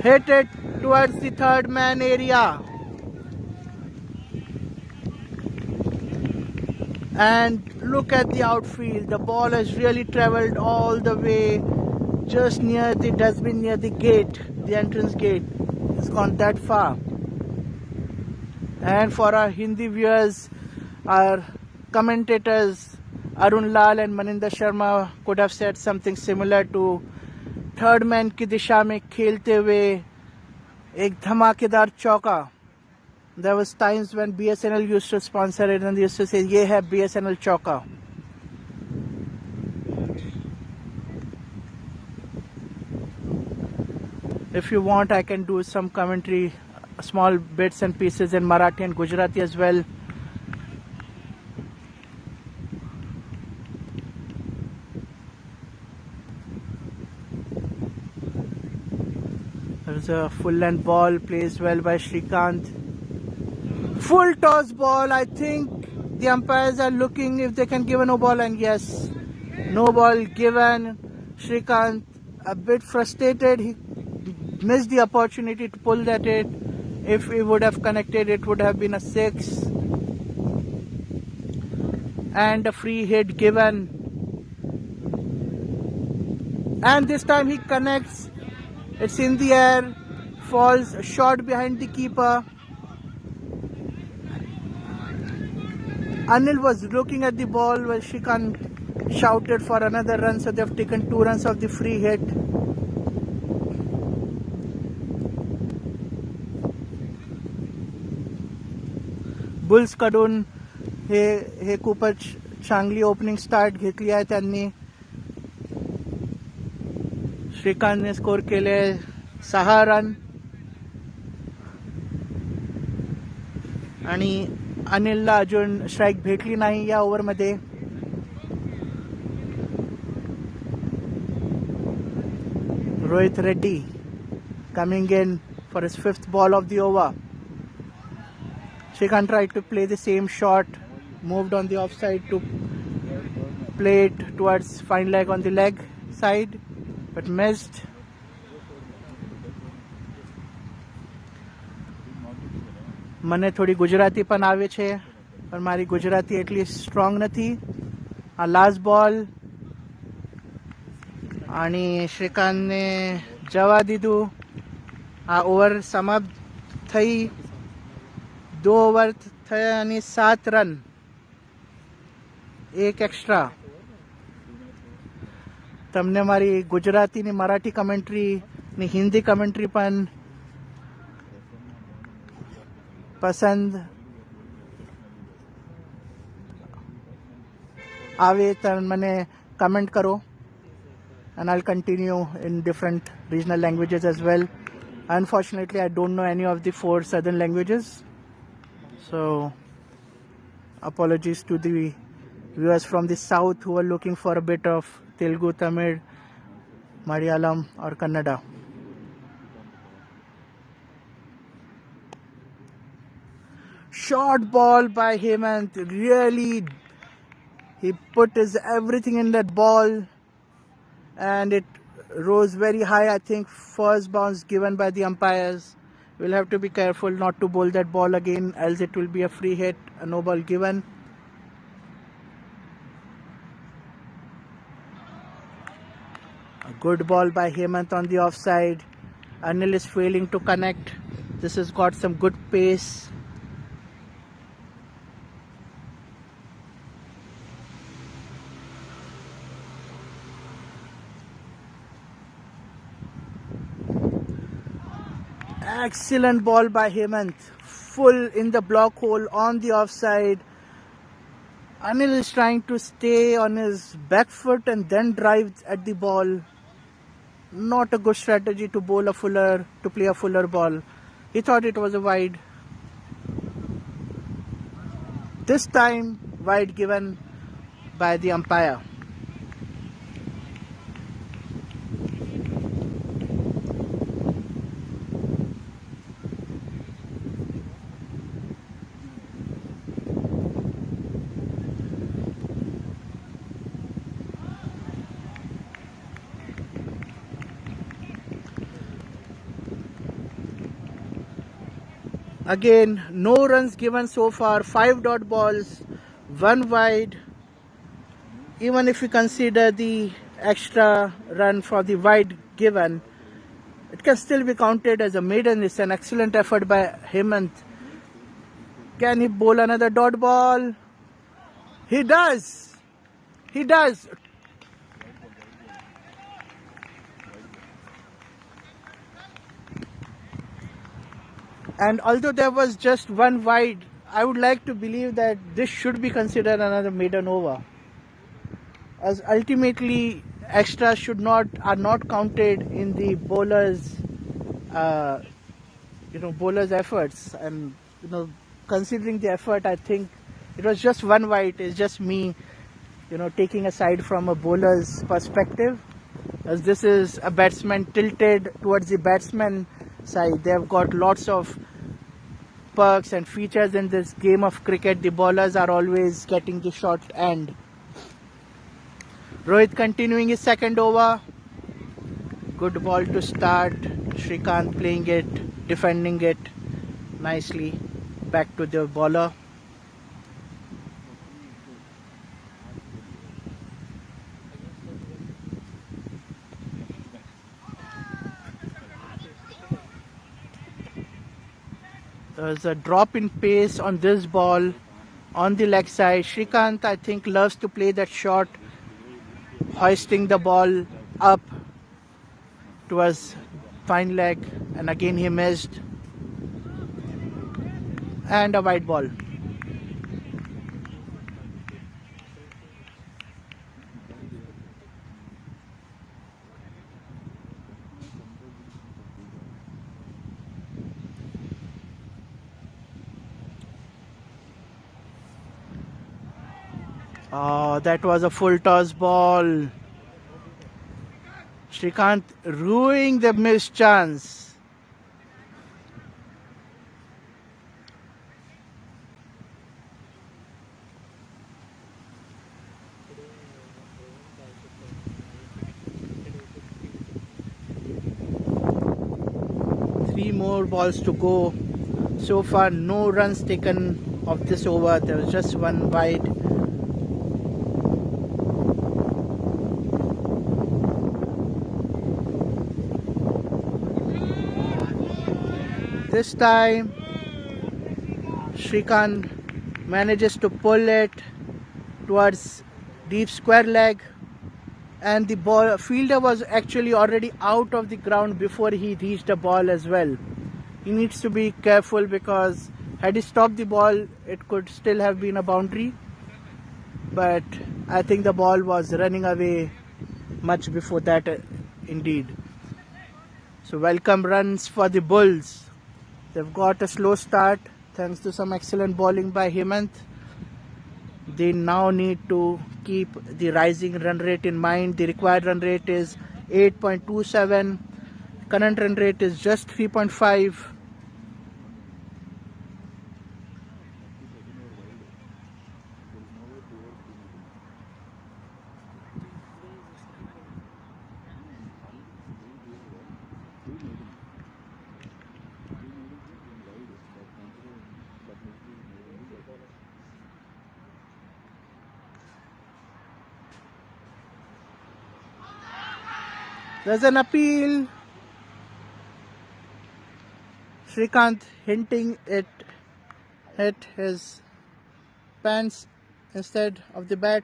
Hit it towards the third man area. And look at the outfield. The ball has really travelled all the way just near the dustbin, near the gate, the entrance gate. It's gone that far. And for our Hindi viewers, our commentators Arun Lal and Maninder Sharma could have said something similar to third man की दिशा में खेलते हुए एक धमाकेदार चौका. There was times when BSNL used to sponsor it and they used to say, ये है BSNL चौका. If you want, I can do some commentary, small bits and pieces in Marathi and Gujarati as well. There's a full length ball, placed well by Shrikant. Full toss ball. I think the umpires are looking if they can give a no ball, and yes, no ball given. Shrikant a bit frustrated. He missed the opportunity to pull that hit. If he would have connected, it would have been a 6. And a free hit given. And this time he connects. It's in the air, falls short behind the keeper. Anil was looking at the ball while Shrikant shouted for another run, so they've taken 2 runs of the free hit. Bulls कडून हे खूपच चांगली opening start घेतली आहे त्यांनी. श्रीकांतने score केले 6 run आणि अनिलला अजून strike भेटली नाही या ओव्हरमध्ये. Rohit Reddy coming in for his 5th ball of the over. Shrikant tried to play the same shot, moved on the offside to play it towards fine leg on the leg side, but missed. મને થોડી ગુજરાતી પણ આવે છે પણ મારી ગુજરાતી એટલી strong નથી. આ લાસ્ટ બોલ અને શ્રીકાંતને જવા દીધું. આ ઓવર સમાપ્ત થઈ. 2 ઓવર થયા અને 7 રન, 1 એક્સ્ટ્રા. તમને મારી ગુજરાતીની મરાઠી કમેન્ટ્રી ની હિન્દી કમેન્ટ્રી પણ પસંદ આવે તો મને કમેન્ટ કરો, and I'll continue in different regional languages as well. Unfortunately, I don't know any of the 4 southern languages, so apologies to the viewers from the south who are looking for a bit of Telugu, Tamil, Malayalam or Kannada. Short ball by Hemant. Really, he put his everything in that ball and it rose very high. I think first bounce given by the umpires. We'll have to be careful not to bowl that ball again, else it will be a free hit, a no ball given. A good ball by Hemant on the offside. Anil is failing to connect. This has got some good pace. Excellent ball by Hemant. Full in the block hole on the offside. Anil is trying to stay on his back foot and then drive at the ball. Not a good strategy to bowl a fuller, to play a fuller ball. He thought it was a wide. This time, wide given by the umpire. Again, no runs given so far. 5 dot balls, 1 wide. Even if we consider the extra run for the wide given, it can still be counted as a maiden. It's an excellent effort by Hemant. Can he bowl another dot ball? He does. He does. And although there was just 1 wide, I would like to believe that this should be considered another maiden over, as ultimately extras are not counted in the bowlers bowlers efforts. And considering the effort, I think it was just 1 wide. It's just me taking a side from a bowler's perspective, as this is a batsman tilted towards the batsman side. They have got lots of perks and features in this game of cricket. The bowlers are always getting the short end. Rohit continuing his 2nd over. Good ball to start. Shrikant playing it, defending it nicely. Back to the bowler. There's a drop in pace on this ball on the leg side. Shrikant, I think, loves to play that shot, hoisting the ball up towards fine leg, and again he missed. And a white ball. Oh, that was a full toss ball. Shrikant ruining the missed chance. Three more balls to go. So far, no runs taken of this over. There was just one wide. This time, Shrikant manages to pull it towards deep square leg, and the ball fielder was actually already out of the ground before he reached the ball as well. He needs to be careful because had he stopped the ball, it could still have been a boundary. But I think the ball was running away much before that, indeed. So welcome runs for the Bulls. They've got a slow start thanks to some excellent bowling by Hemant. They now need to keep the rising run rate in mind. The required run rate is 8.27. Current run rate is just 3.5. There's an appeal. Shrikant hinting it hit his pants instead of the bat.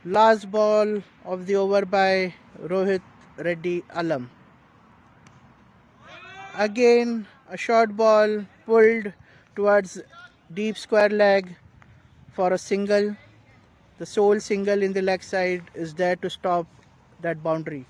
Last ball of the over by Rohit Reddy Alam. Again a short ball pulled towards deep square leg for a single. The sole single in the leg side is there to stop that boundary.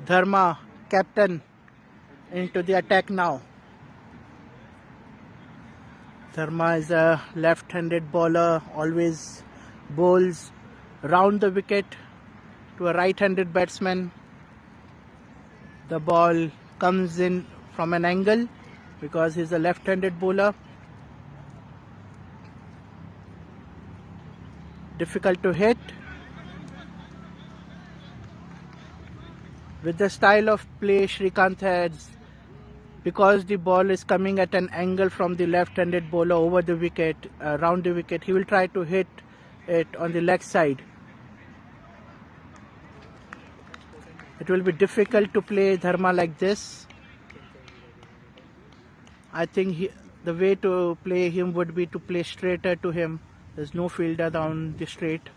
Dharma, captain, into the attack now. Dharma is a left-handed bowler, always bowls round the wicket to a right-handed batsman. The ball comes in from an angle because he's a left-handed bowler. Difficult to hit. With the style of play Shrikant has, because the ball is coming at an angle from the left-handed bowler over the wicket, round the wicket, he will try to hit it on the leg side. It will be difficult to play Dharma like this. I think the way to play him would be to play straighter to him. There's no fielder down the straight.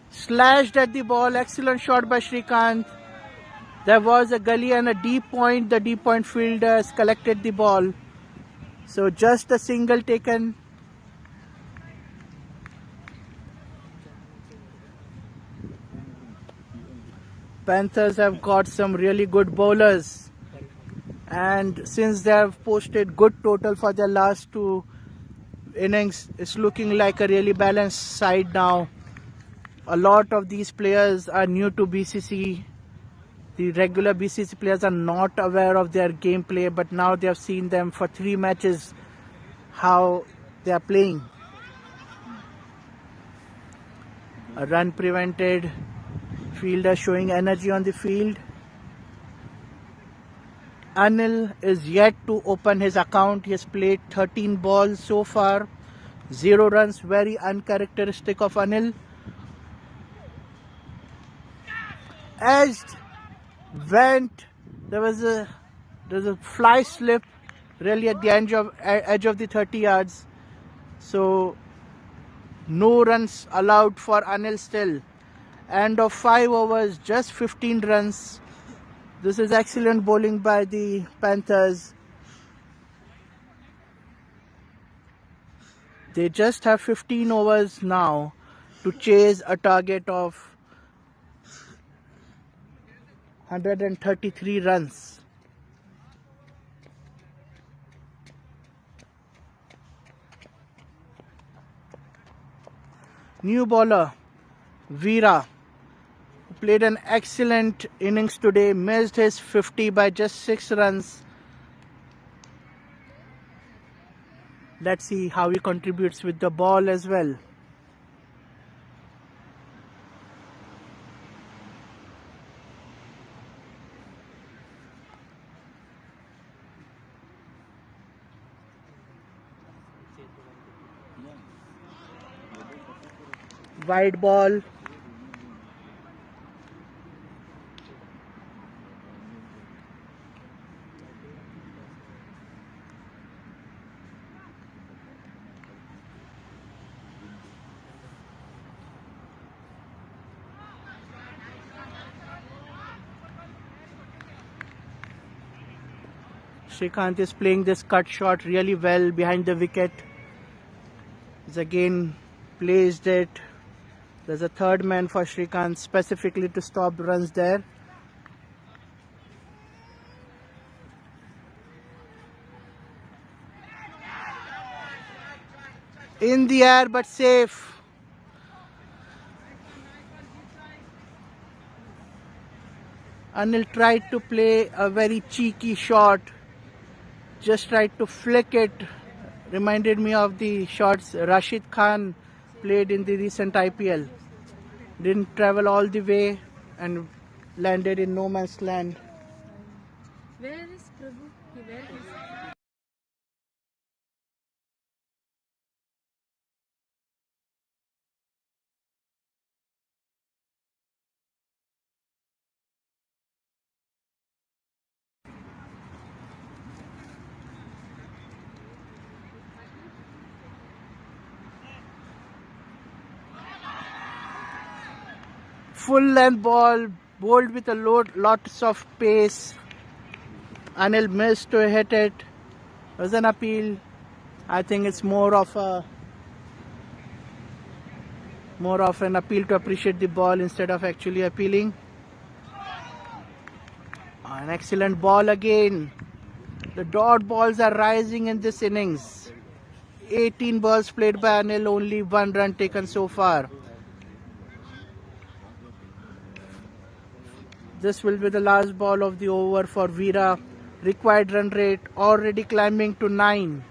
Slashed at the ball, excellent shot by Shrikant. There was a gully and a deep point. The deep point fielders collected the ball. So just a single taken. Panthers have got some really good bowlers. And since they have posted good total for their last two innings, it's looking like a really balanced side now. A lot of these players are new to BCC. The regular BCC players are not aware of their gameplay, but now they have seen them for 3 matches, how they are playing. A run prevented, fielder showing energy on the field. Anil is yet to open his account. He has played 13 balls so far, 0 runs, very uncharacteristic of Anil. Edged, went, there's a fly slip really at the edge of the 30 yards. So no runs allowed for Anil still. End of 5 overs, just 15 runs. This is excellent bowling by the Panthers. They just have 15 overs now to chase a target of 133 runs. New bowler Veera, who played an excellent innings today, missed his 50 by just 6 runs. Let's see how he contributes with the ball as well. Wide ball. Srikanth is playing this cut shot really well behind the wicket. He's again placed it. There's a third man for Srikanth specifically to stop runs there. In the air but safe. Anil tried to play a very cheeky shot. Just tried to flick it. Reminded me of the shots Rashid Khan played in the recent IPL. Didn't travel all the way and landed in no man's land. Where is Prabhu? Where is Full length ball, bowled with a lots of pace. Anil missed to hit it. It was an appeal. I think it's more of an appeal to appreciate the ball instead of actually appealing. An excellent ball again. The dot balls are rising in this innings. 18 balls played by Anil, only 1 run taken so far. This will be the last ball of the over for Veera. Required run rate already climbing to 9.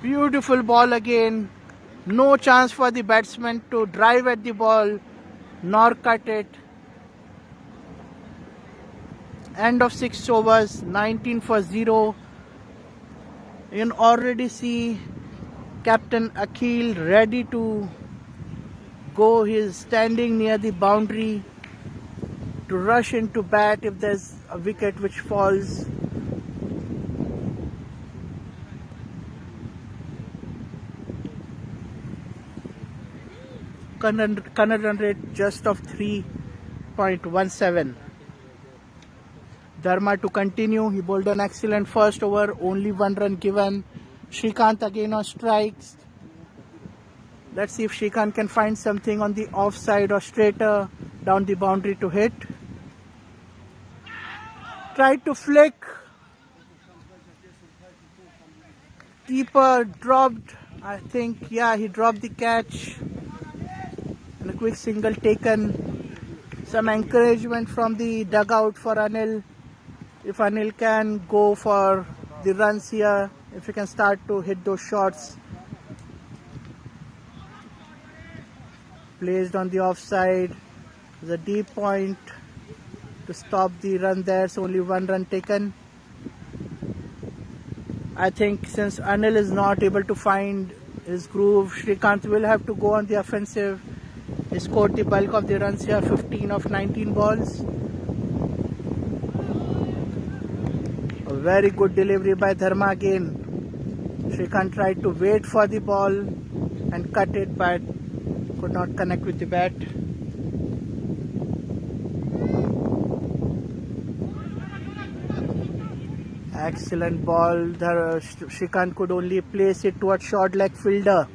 Beautiful ball again. No chance for the batsman to drive at the ball nor cut it. End of 6 overs, 19 for 0. You can already see Captain Akhil ready to go. He is standing near the boundary to rush into bat if there's a wicket which falls. Current run rate just of 3.17. Dharma to continue. He bowled an excellent first over, only 1 run given. Srikanth again on strikes. Let's see if Srikanth can find something on the offside or straighter down the boundary to hit. Tried to flick. Keeper dropped I think, yeah, he dropped the catch. And a quick single taken. Some encouragement from the dugout for Anil. If Anil can go for the runs here, if he can start to hit those shots. Placed on the offside. There's a deep point to stop the run there. So only one run taken. I think since Anil is not able to find his groove, Srikanth will have to go on the offensive. He scored the bulk of the runs here, 15 of 19 balls. A very good delivery by Dharma again. Srikanth tried to wait for the ball and cut it, but could not connect with the bat. Excellent ball. Srikanth could only place it towards short leg fielder.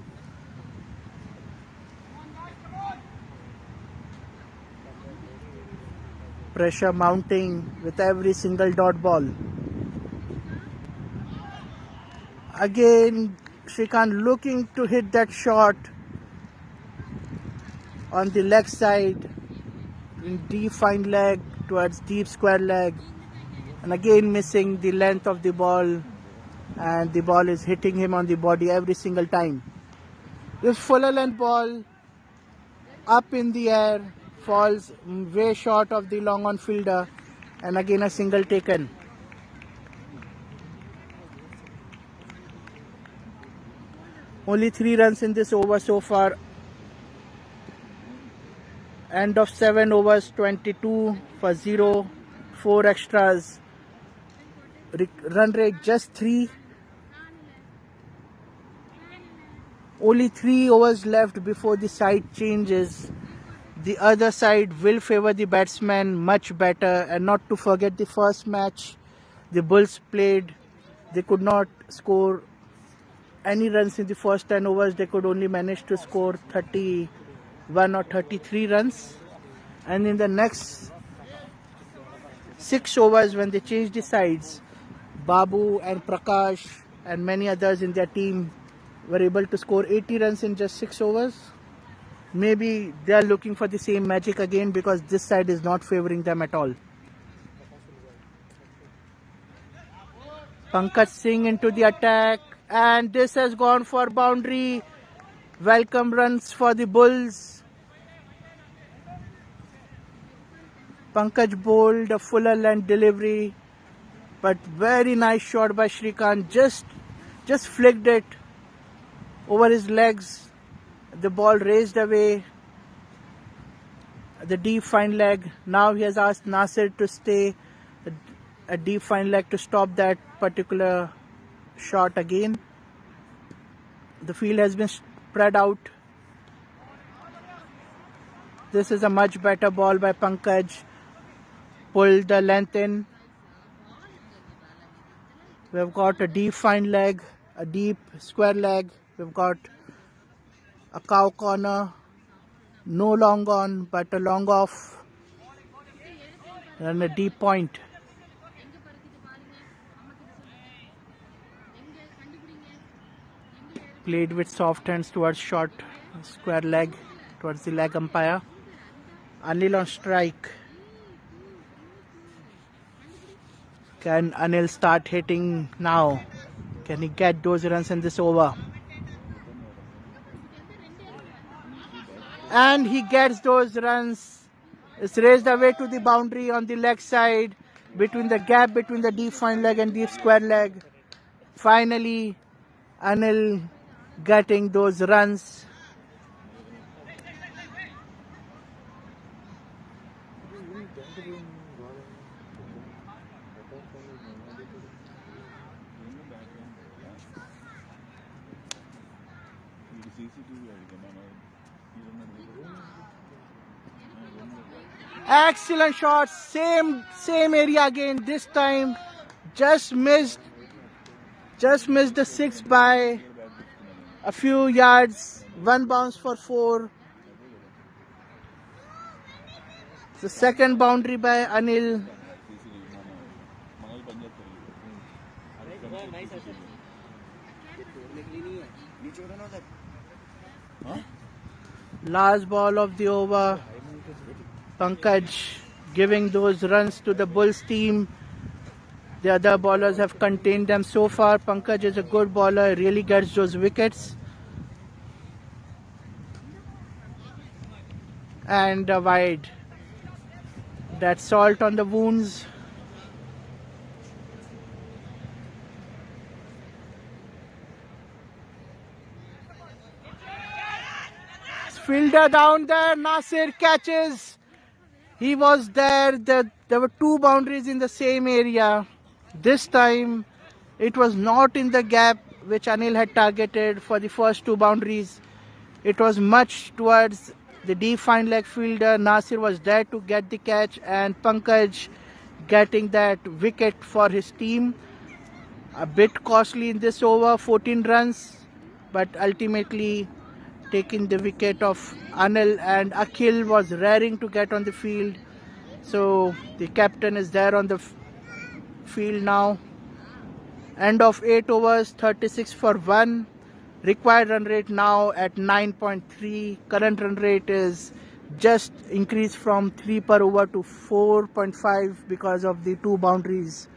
Pressure mounting with every single dot ball. Again, Srikanth looking to hit that shot on the leg side in deep fine leg towards deep square leg, and again missing the length of the ball, and the ball is hitting him on the body every single time. This fuller length ball up in the air falls way short of the long on fielder, and again a single taken. Only 3 runs in this over so far. End of 7 overs, 22 for 0, 4 extras. Run rate just 3. Only 3 overs left before the side changes. The other side will favor the batsman much better. And not to forget the first match the Bulls played, they could not score any runs in the first 10 overs. They could only manage to score 31 or 33 runs. And in the next 6 overs, when they changed the sides, Babu and Prakash and many others in their team were able to score 80 runs in just 6 overs. Maybe they are looking for the same magic again, because this side is not favoring them at all. Pankaj Singh into the attack, and this has gone for boundary. Welcome runs for the Bulls. Pankaj bowled a fuller length delivery, but very nice shot by Srikanth. Just flicked it over his legs. The ball raised away the deep fine leg. Now he has asked Nasir to stay a deep fine leg to stop that particular shot again. The field has been spread out. This is a much better ball by Pankaj. Pulled the length in. We've got a deep fine leg, a deep square leg. We've got a cow corner, no long on but a long off, and a deep point. Played with soft hands towards short square leg, towards the leg umpire. Anil on strike. Can Anil start hitting now? Can he get those runs in this over? And he gets those runs. It's raised away to the boundary on the leg side, between the gap between the deep fine leg and deep square leg. Finally, Anil getting those runs. Excellent shot, same area again. This time just missed the 6 by a few yards. 1 bounce for 4. The second boundary by Anil. Last ball of the over. Pankaj giving those runs to the Bulls team. The other bowlers have contained them so far. Pankaj is a good bowler, really gets those wickets. And a wide. That salt on the wounds. Fielder down there, Nasir catches. He was there. There were two boundaries in the same area. This time it was not in the gap which Anil had targeted for the first two boundaries. It was much towards the defined leg fielder. Nasir was there to get the catch, and Pankaj getting that wicket for his team. A bit costly in this over, 14 runs, but ultimately taking the wicket of Anil, and Akhil was raring to get on the field. So the captain is there on the field now. End of 8 overs, 36 for 1. Required run rate now at 9.3. Current run rate is just increased from 3 per over to 4.5 because of the two boundaries.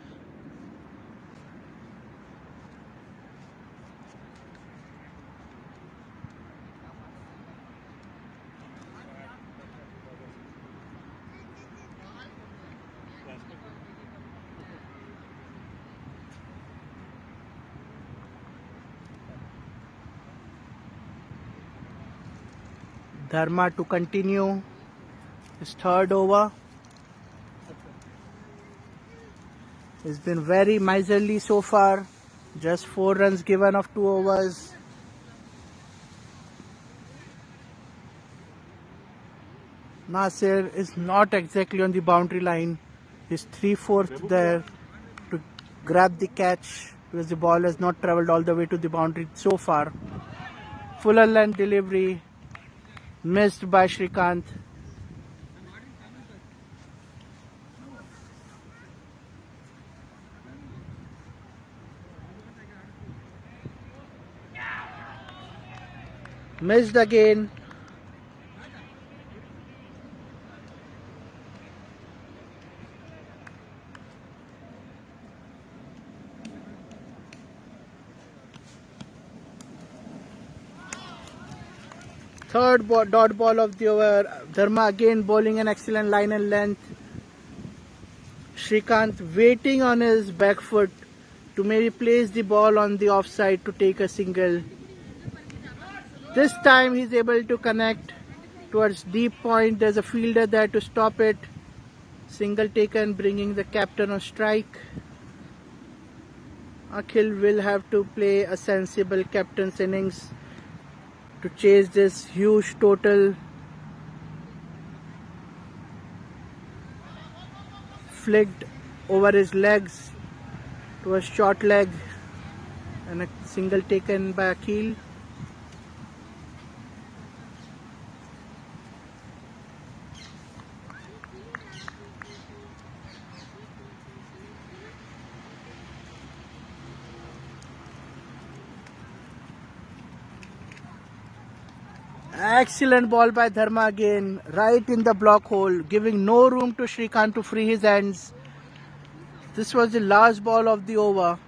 Dharma to continue his third over. It's been very miserly so far. Just 4 runs given of 2 overs. Nasir is not exactly on the boundary line. He's 3/4 there to grab the catch because the ball has not travelled all the way to the boundary so far. Fuller length delivery. Missed by Shrikant. Missed again. Third dot ball of the over. Dharma again bowling an excellent line and length. Shrikant waiting on his back foot to maybe place the ball on the offside to take a single. This time he's able to connect towards deep point. There's a fielder there to stop it. Single taken, bringing the captain on strike. Akhil will have to play a sensible captain's innings to chase this huge total. Flicked over his legs to a short leg, and a single taken by Akhil. Excellent ball by Dharma again, right in the block hole, giving no room to Shrikant to free his hands. This was the last ball of the over.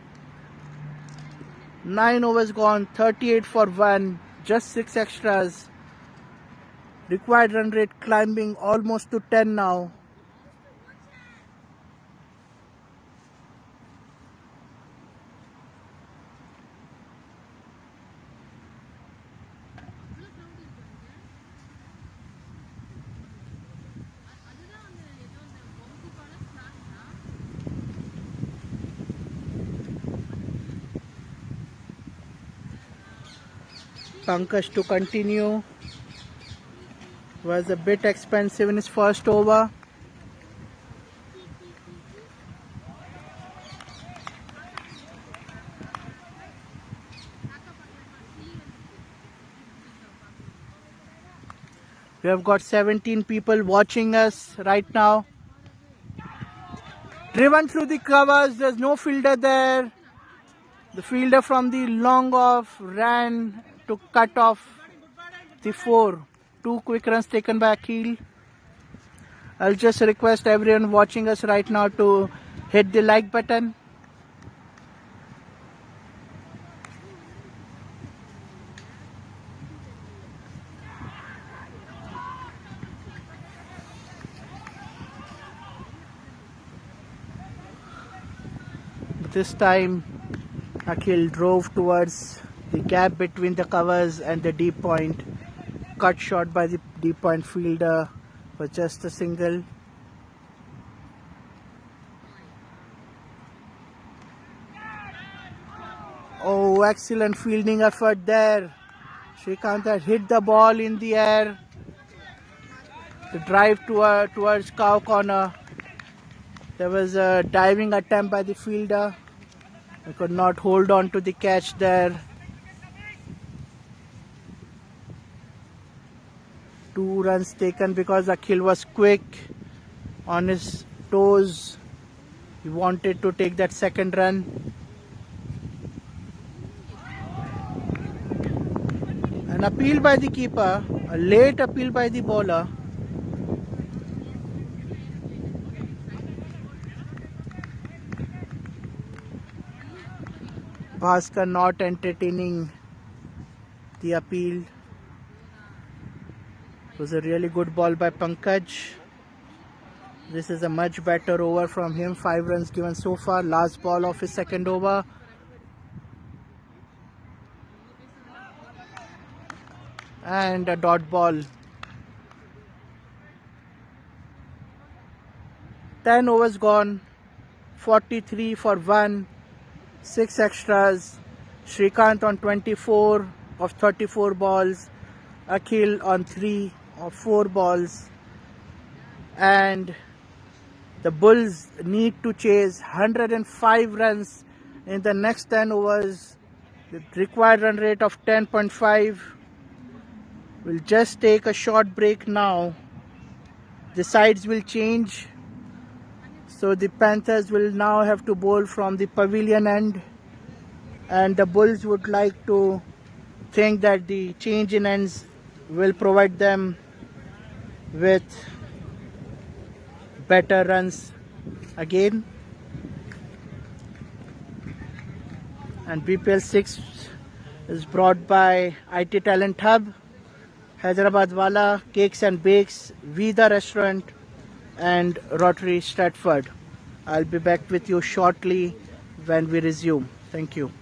9 overs gone, 38 for 1, just 6 extras. Required run rate climbing almost to 10 now. Pankaj to continue. Was a bit expensive in his first over. We have got 17 people watching us right now. Driven through the covers, there's no fielder there. The fielder from the long off ran to cut off the 4. 2 quick runs taken by Akhil. I'll just request everyone watching us right now to hit the like button. This time Akhil drove towards the gap between the covers and the deep point. Cut shot by the deep point fielder for just a single. Oh, excellent fielding effort there. Srikanth had hit the ball in the air. The drive towards cow corner. There was a diving attempt by the fielder. He could not hold on to the catch there. 2 runs taken because Akhil was quick on his toes. He wanted to take that second run. An appeal by the keeper, a late appeal by the bowler. Bhaskar not entertaining the appeal. It was a really good ball by Pankaj. This is a much better over from him. 5 runs given so far. Last ball of his second over. And a dot ball. 10 overs gone. 43 for 1. 6 extras. Srikanth on 24 of 34 balls. Akhil on 3 of 4 balls. And the Bulls need to chase 105 runs in the next 10 overs. The required run rate of 10.5. We'll just take a short break now. The sides will change. So the Panthers will now have to bowl from the pavilion end. And the Bulls would like to think that the change in ends will provide them with better runs again. And BPL 6 is brought by IT Talent Hub, Hyderabad Wala, Cakes and Bakes, Vida Restaurant and Rotary Stratford. I'll be back with you shortly when we resume. Thank you.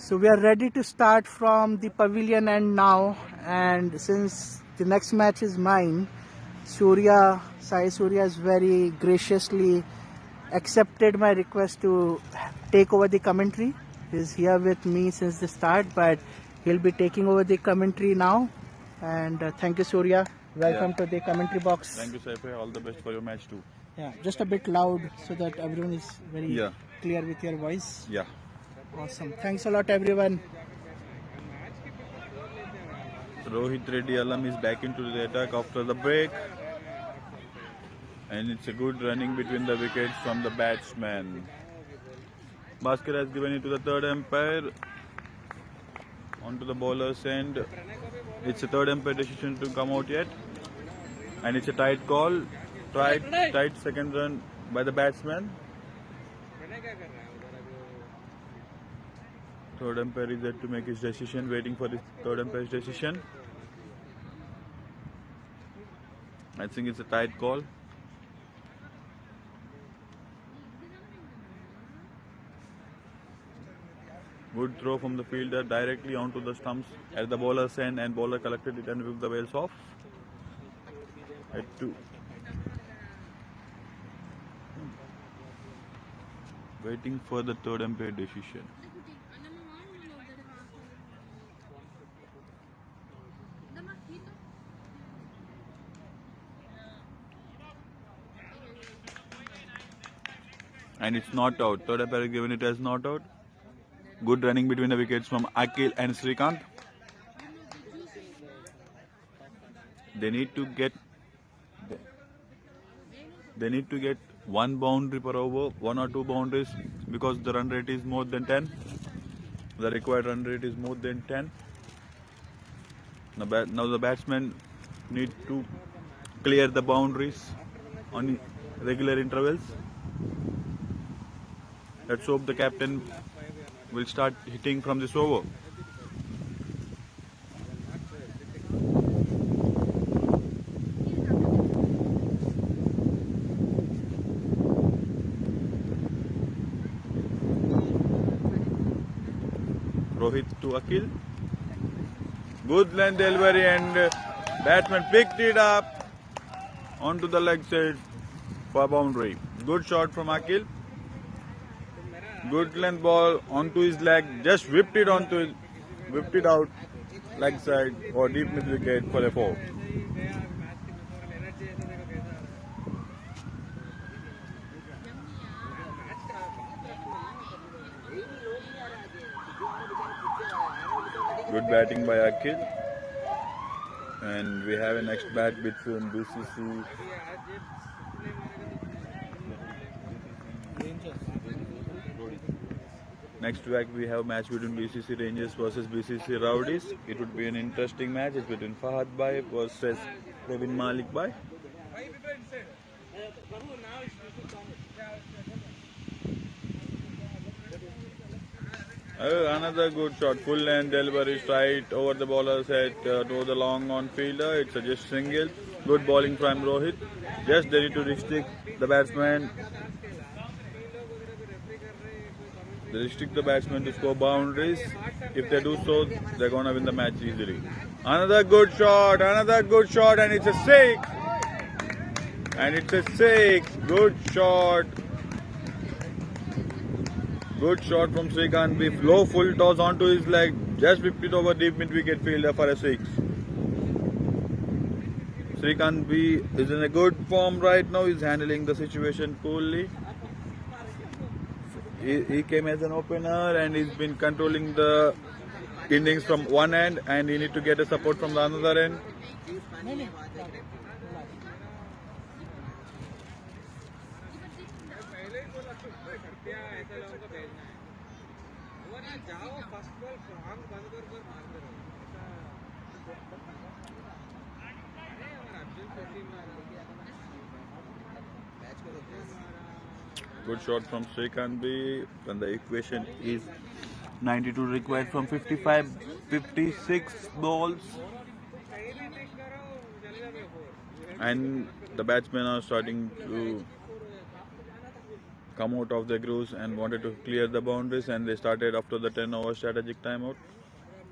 So we are ready to start from the pavilion end now, and since the next match is mine, Sai Surya has very graciously accepted my request to take over the commentary. He's here with me since the start, but he'll be taking over the commentary now. And thank you, Surya. Welcome to the commentary box. Thank you, Saife. All the best for your match too. Yeah, just a bit loud so that everyone is very Yeah. clear with your voice. Yeah. Awesome. Thanks a lot, everyone. Rohit Reddy Alam is back into the attack after the break. And it's a good running between the wickets from the batsman. Bhaskar has given it to the third umpire. Onto the bowler's end. It's a third umpire decision to come out yet. And it's a tight call. Tight second run by the batsman. Third umpire is yet to make his decision, waiting for the third umpire's decision. I think it's a tight call. Good throw from the fielder directly onto the stumps at the bowler's end, and bowler collected it and whipped the bails off. At 2. Waiting for the third umpire decision. And it's not out. Third umpire has given it as not out. Good running between the wickets from Akhil and Srikanth. They need to get one boundary per over, 1 or 2 boundaries, because the run rate is more than 10. The required run rate is more than 10. Now the batsmen need to clear the boundaries on regular intervals. Let's hope the captain will start hitting from this over. Rohit to Akhil. Good length delivery, and batsman picked it up onto the leg side for boundary. Good shot from Akhil. Good length ball onto his leg, just whipped it out leg side or deep mid wicket for a 4. Good batting by Akhil, and we have a next bat between BCC Next week we have match between BCC Rangers versus BCC Rowdies. It would be an interesting match. It's between Fahad Bhai versus Praveen Malik Bhai. Another good shot, full length delivery straight over the bowler's head to the long on fielder. It's a just single. Good bowling from Rohit. Just they need to restrict the batsman. They restrict the batsman to score boundaries. If they do so, they're gonna win the match easily. Another good shot, and it's a 6. And it's a 6. Good shot. Good shot from Srikanth B. Low full toss onto his leg. Just whipped it over deep mid-wicket fielder for a 6. Srikanth B is in a good form right now. He's handling the situation coolly. He came as an opener and he's been controlling the innings from one end, and he need to get a support from the another end. Good shot from Srikanth B. And the equation is 92 required from 56 balls. And the batsmen are starting to come out of their grooves and wanted to clear the boundaries, and they started after the 10-over strategic timeout.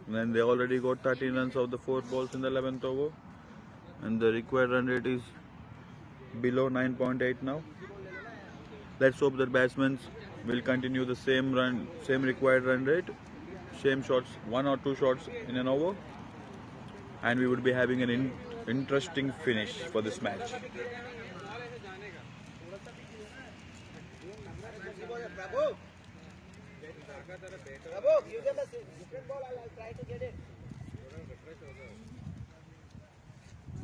And then they already got 13 runs of the 4 balls in the 11th over, and the required run rate is below 9.8 now. Let's hope that batsmen will continue the same required run rate, same shots, 1 or 2 shots in an over, and we would be having an interesting finish for this match.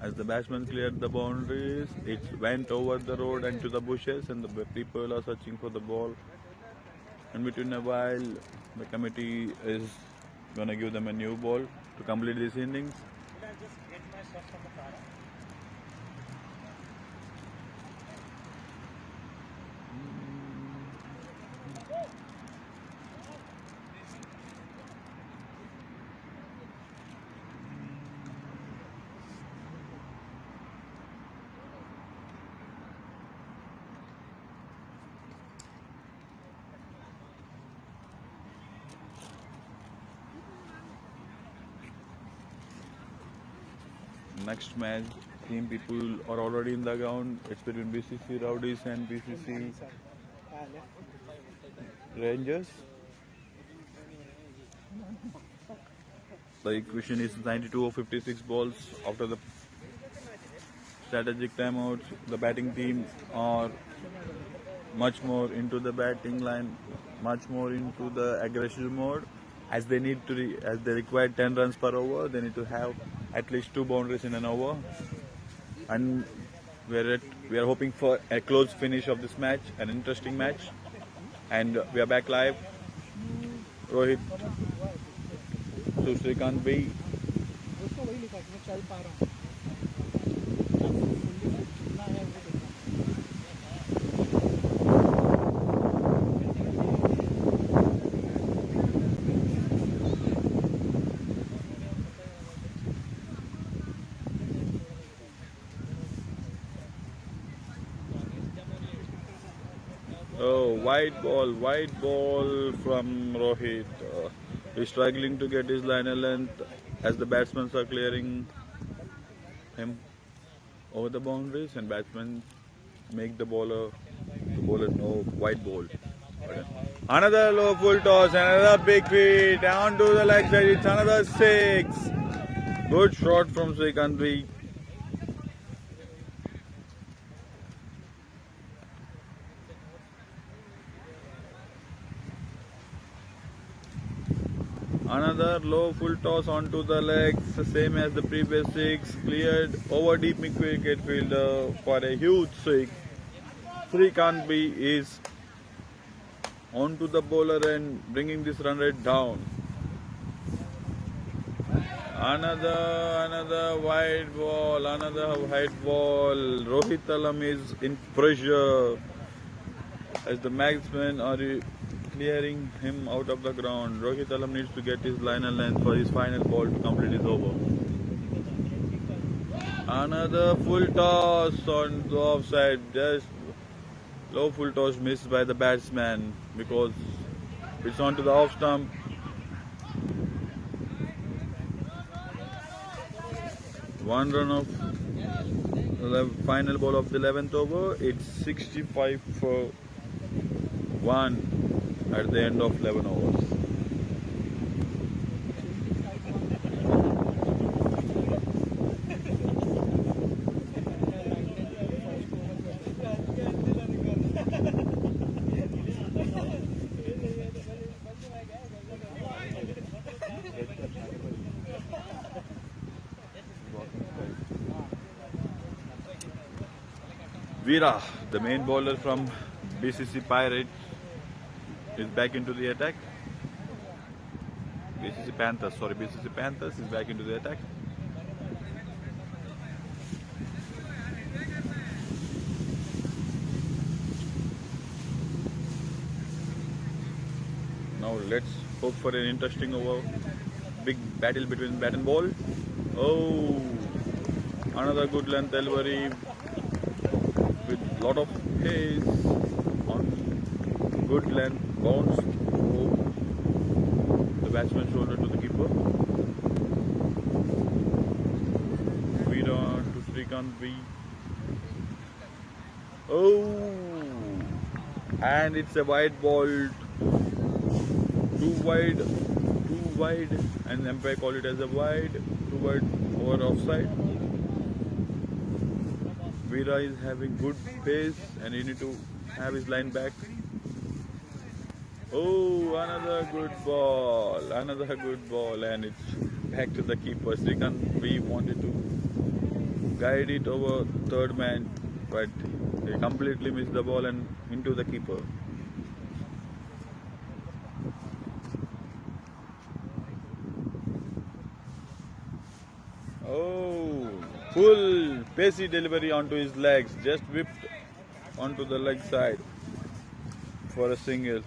As the batsman cleared the boundaries, it went over the road and to the bushes, and the people are searching for the ball. In between a while, the committee is going to give them a new ball to complete this innings. Next match, team people are already in the ground. It's between BCC Rowdies and BCC Rangers. The equation is 92 or 56 balls after the strategic timeouts. The batting team are much more into the batting line, much more into the aggressive mode. As they need to, as they require 10 runs per over, they need to have at least 2 boundaries in an over. And we are hoping for a close finish of this match, an interesting match. And we are back live. Rohit to Shrikant B. Oh, white ball from Rohit. He's struggling to get his liner length as the batsmen are clearing him over the boundaries, and batsmen make the bowler no white ball. Another low full toss, another big feed down to the leg side. It's another 6. Good shot from Shrikant. Another low full toss onto the legs, same as the previous 6, cleared over deep mid-wicket fielder for a huge 6. Shrikant B is onto the bowler and bringing this run rate down. Another white ball, Rohit Alam is in pressure as the batsmen are clearing him out of the ground. Rohit Alam needs to get his liner length for his final ball to complete his over. Another full toss on the offside. Just low full toss missed by the batsman because it's onto the off stump. One run of the final ball of the 11th over. It's 65 for 1 at the end of 11 overs. Veera, the main bowler from BCC Pirates, is back into the attack. BCC Panthers is back into the attack. Now let's hope for an interesting over. Big battle between bat and ball. Oh, another good length delivery with lot of pace on good length bounce. Oh, the batsman shoulder to the keeper. Vida to Srikanth B. Oh, and it's a wide ball. Too wide, and the umpire called it as a wide, too wide over offside. Vida is having good pace and he need to have his line back. Oh, another good ball, and it's back to the keeper. Srikanth B wanted to guide it over third man, but he completely missed the ball and into the keeper. Oh, full pacey delivery onto his legs, just whipped onto the leg side for a single.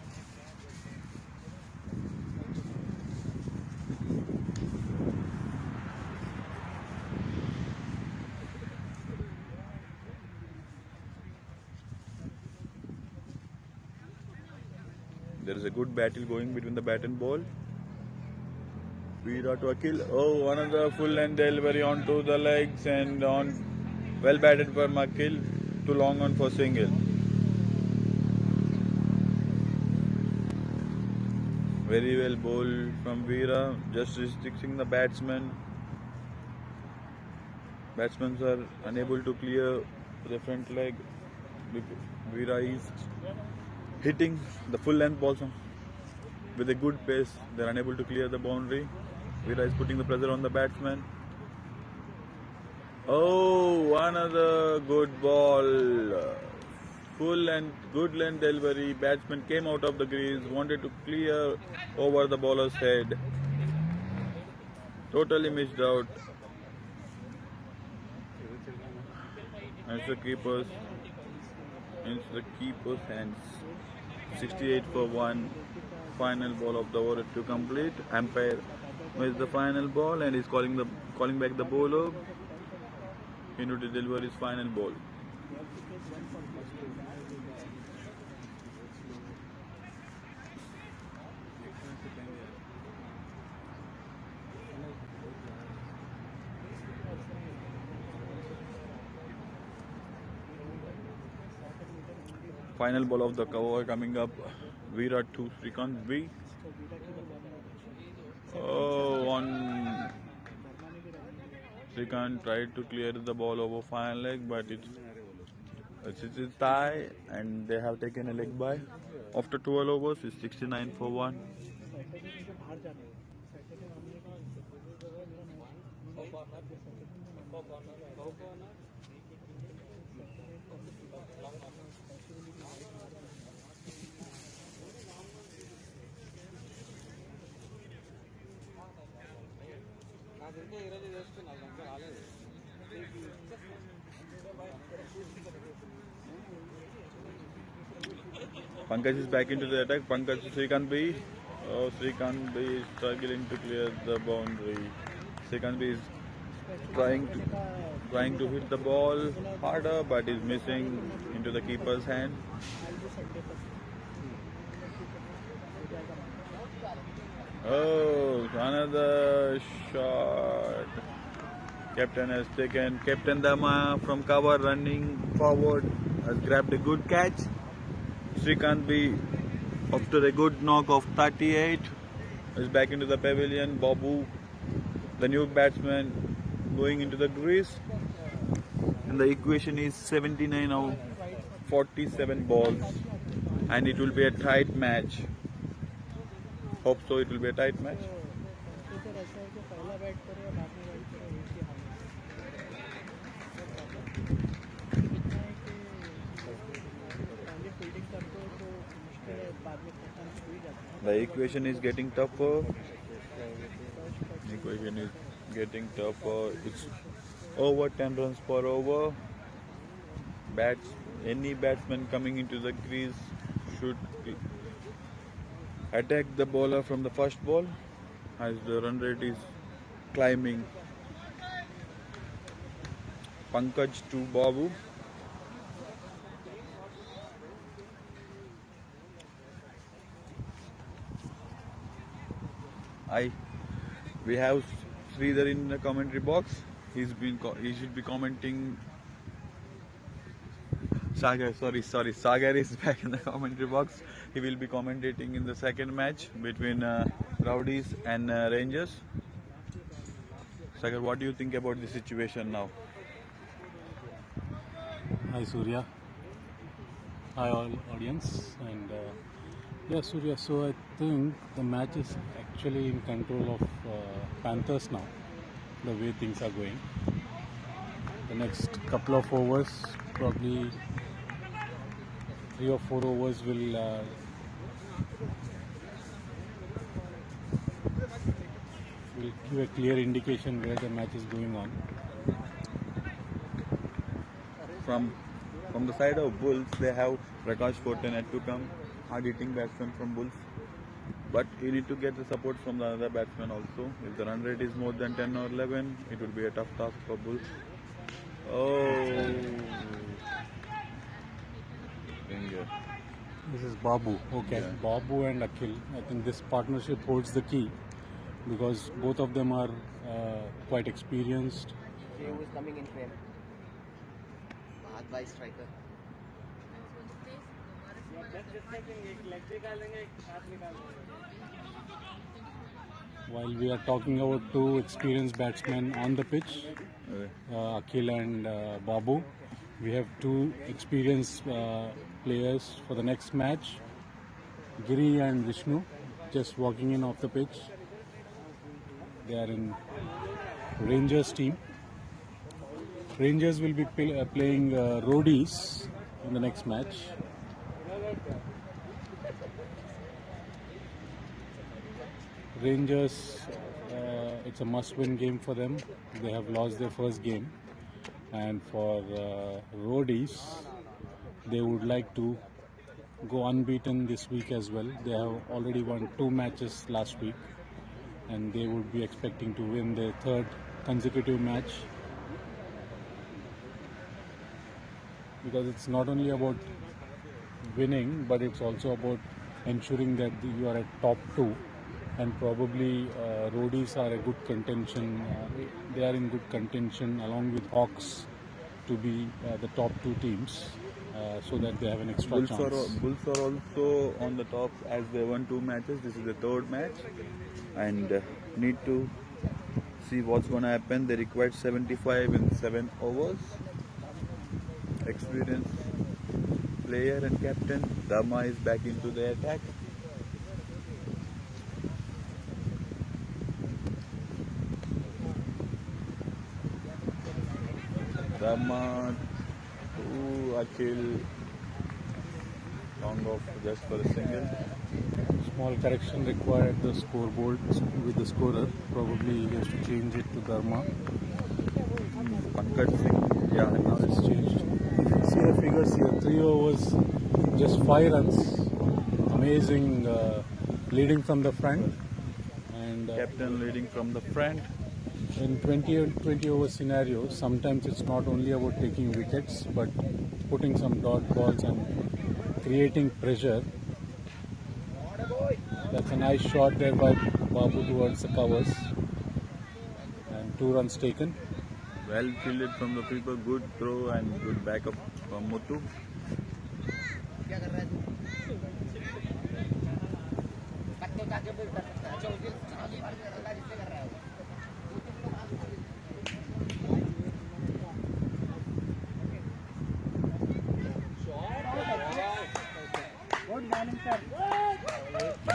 There is a good battle going between the bat and ball. Vida to Akil. Oh, another full length delivery onto the legs and on. Well batted for Akil. Too long on for single. Very well bowled from Veera. Just restricting the batsman. Batsmen are unable to clear the front leg. Veera is hitting the full length balls with a good pace. They are unable to clear the boundary. Veera is putting the pressure on the batsman. Oh, another good ball. Full and good length delivery. Batsman came out of the crease, wanted to clear over the bowler's head. Totally missed out. Into the keeper's hands. 68 for 1. Final ball of the over to complete. Umpire missed the final ball and is calling back the bowler into to deliver his final ball. Final ball of the cover coming up. Veera to Srikanth B. Oh, on Srikanth tried to clear the ball over final leg, but it's a tie and they have taken a leg bye. After 12 overs, it's 69 for 1. Pankaj is back into the attack. Pankaj to Srikanth B. Oh, Srikanth B is struggling to clear the boundary. Srikanth B is trying to hit the ball harder, but is missing into the keeper's hand. Oh, another shot. Captain has taken. Captain Dama from cover running forward has grabbed a good catch. Srikanth B, after a good knock of 38, is back into the pavilion. Babu, the new batsman, going into the crease. And the equation is 79 out 47 balls. And it will be a tight match. Hope so, it will be a tight match. The equation is getting tougher. It's over 10 runs per over. Any batsman coming into the crease should attack the bowler from the first ball as the run rate is climbing. Pankaj to Babu. We have Sridhar in the commentary box. He should be commenting. Sagar is back in the commentary box. He will be commentating in the second match between Rowdies and Rangers. Sagar, what do you think about the situation now? Hi Surya, hi all audience, and yeah Surya, so I think the match is actually in control of Panthers now, the way things are going. The next couple of overs, probably 3 or 4 overs will give a clear indication where the match is going on. From the side of Bulls, they have Prakash Fourteenth to come, hard-hitting batsman from Bulls. But you need to get the support from the other batsmen also. If the run rate is more than 10 or 11, it would be a tough task for Bulls. Oh, finger. This is Babu. Okay, Yeah. Babu and Akhil. I think this partnership holds the key because both of them are quite experienced. Who is coming in frame? Advice striker. While we are talking about two experienced batsmen on the pitch, Okay. Akhil and Babu, we have two experienced players for the next match, Giri and Vishnu, just walking in off the pitch. They are in Rangers team. Rangers will be playing Roadies in the next match. Rangers, it's a must-win game for them. They have lost their first game, and for Roadies, they would like to go unbeaten this week as well. They have already won 2 matches last week, and they would be expecting to win their 3rd consecutive match. Because it's not only about winning, but it's also about ensuring that you are at top 2, and probably Roadies are a good contention. They are in good contention along with Hawks to be the top 2 teams, so that they have an extra Bulls chance. Bulls are also on the top as they won 2 matches. This is the 3rd match, and need to see what's going to happen. They required 75 in 7 overs. Experienced player and captain Dharma is back into the attack. Dharma to Akhil, long off just for a single. Small correction required the scoreboard with the scorer. Probably he has to change it to Dharma. Pankaj Singh, yeah, Now it's changed. If you see the figures here, 3 overs, just 5 runs. Amazing leading from the front. And captain leading from the front. in 20 over scenarios, sometimes it's not only about taking wickets, but putting some dot balls and creating pressure. That's a nice shot there by Babu towards the covers. And 2 runs taken. Well fielded from the people, good throw and good backup from Muthu.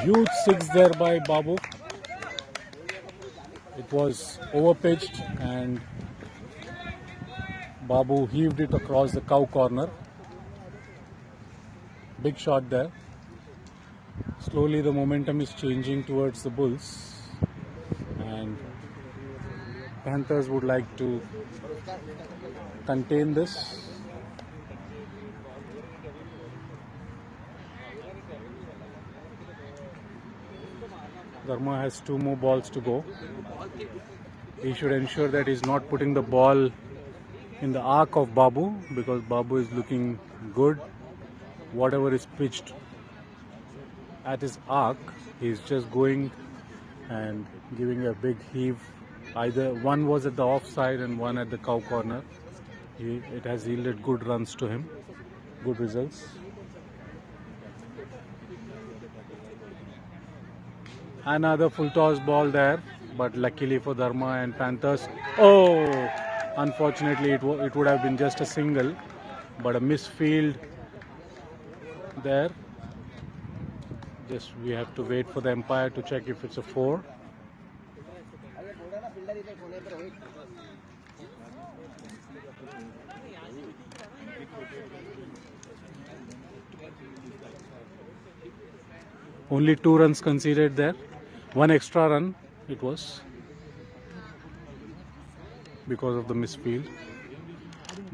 Huge 6 there by Babu. It was overpitched and Babu heaved it across the cow corner. Big shot there. Slowly the momentum is changing towards the Bulls, and Panthers would like to contain this. Dharma has 2 more balls to go. He should ensure that he's not putting the ball in the arc of Babu, because Babu is looking good. Whatever is pitched at his arc, he's just going and giving a big heave. Either one was at the offside and one at the cow corner. It has yielded good runs to him, good results. Another full toss ball there, but luckily for Dharma and Panthers, oh, unfortunately it would have been just a single, but a misfield there. Just we have to wait for the umpire to check if it's a 4. Only 2 runs conceded there. 1 extra run it was because of the misfield.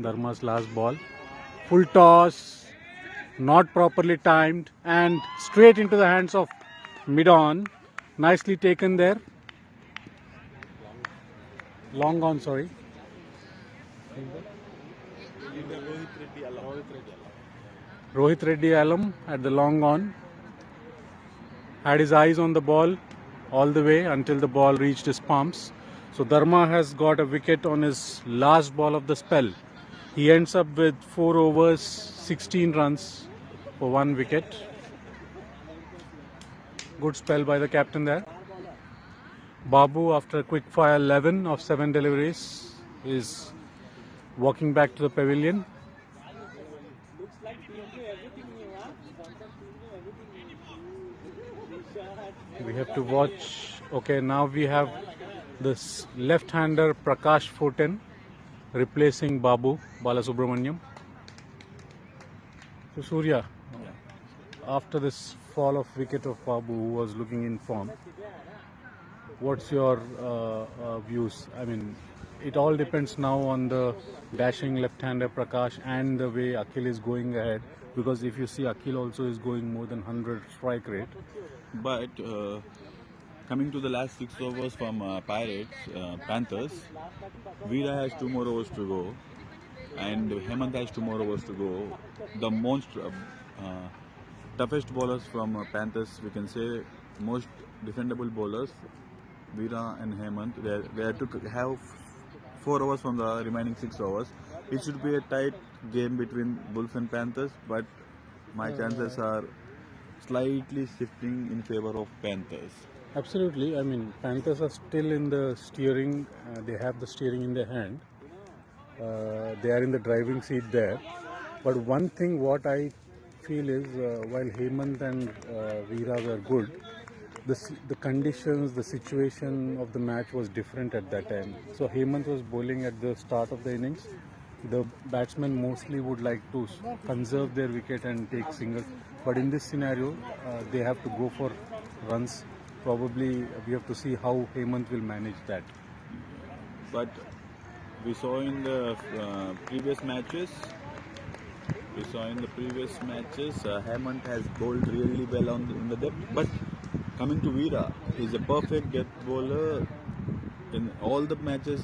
Dharma's last ball. Full toss, not properly timed and straight into the hands of mid-on. Nicely taken there. Long on, sorry. Rohit Reddy Alam at the long on. Had his eyes on the ball all the way until the ball reached his palms. So Dharma has got a wicket on his last ball of the spell. He ends up with 4 overs, 16 runs for 1 wicket. Good spell by the captain there. Babu, after a quick fire 11 of 7 deliveries, is walking back to the pavilion. We have to watch. Okay, now we have this left-hander Prakash Fourteenth replacing Babu Balasubramaniam. So Surya, after this fall of wicket of Babu, who was looking in form, what's your views? I mean, it all depends now on the dashing left-hander Prakash and the way Akhil is going ahead. Because if you see, Akhil also is going more than 100 strike rate. But coming to the last 6 overs from Panthers, Veera has 2 more overs to go, and Hemant has 2 more overs to go. The most toughest bowlers from Panthers, we can say, most defendable bowlers, Veera and Hemant. They have to have 4 overs from the remaining 6 overs. It should be a tight game between Bulls and Panthers, but my chances are slightly shifting in favor of Panthers. Absolutely. I mean, Panthers are still in the steering. They have the steering in their hand. They are in the driving seat there. But one thing what I feel is, while Hemant and Veera were good, the conditions, the situation of the match was different at that time. So Hemant was bowling at the start of the innings. The batsmen mostly would like to conserve their wicket and take singles. But in this scenario, they have to go for runs. Probably we have to see how Hemant will manage that. But we saw in the previous matches, Hemant has bowled really well in the depth. But coming to Veera, he's a perfect depth bowler. In all the matches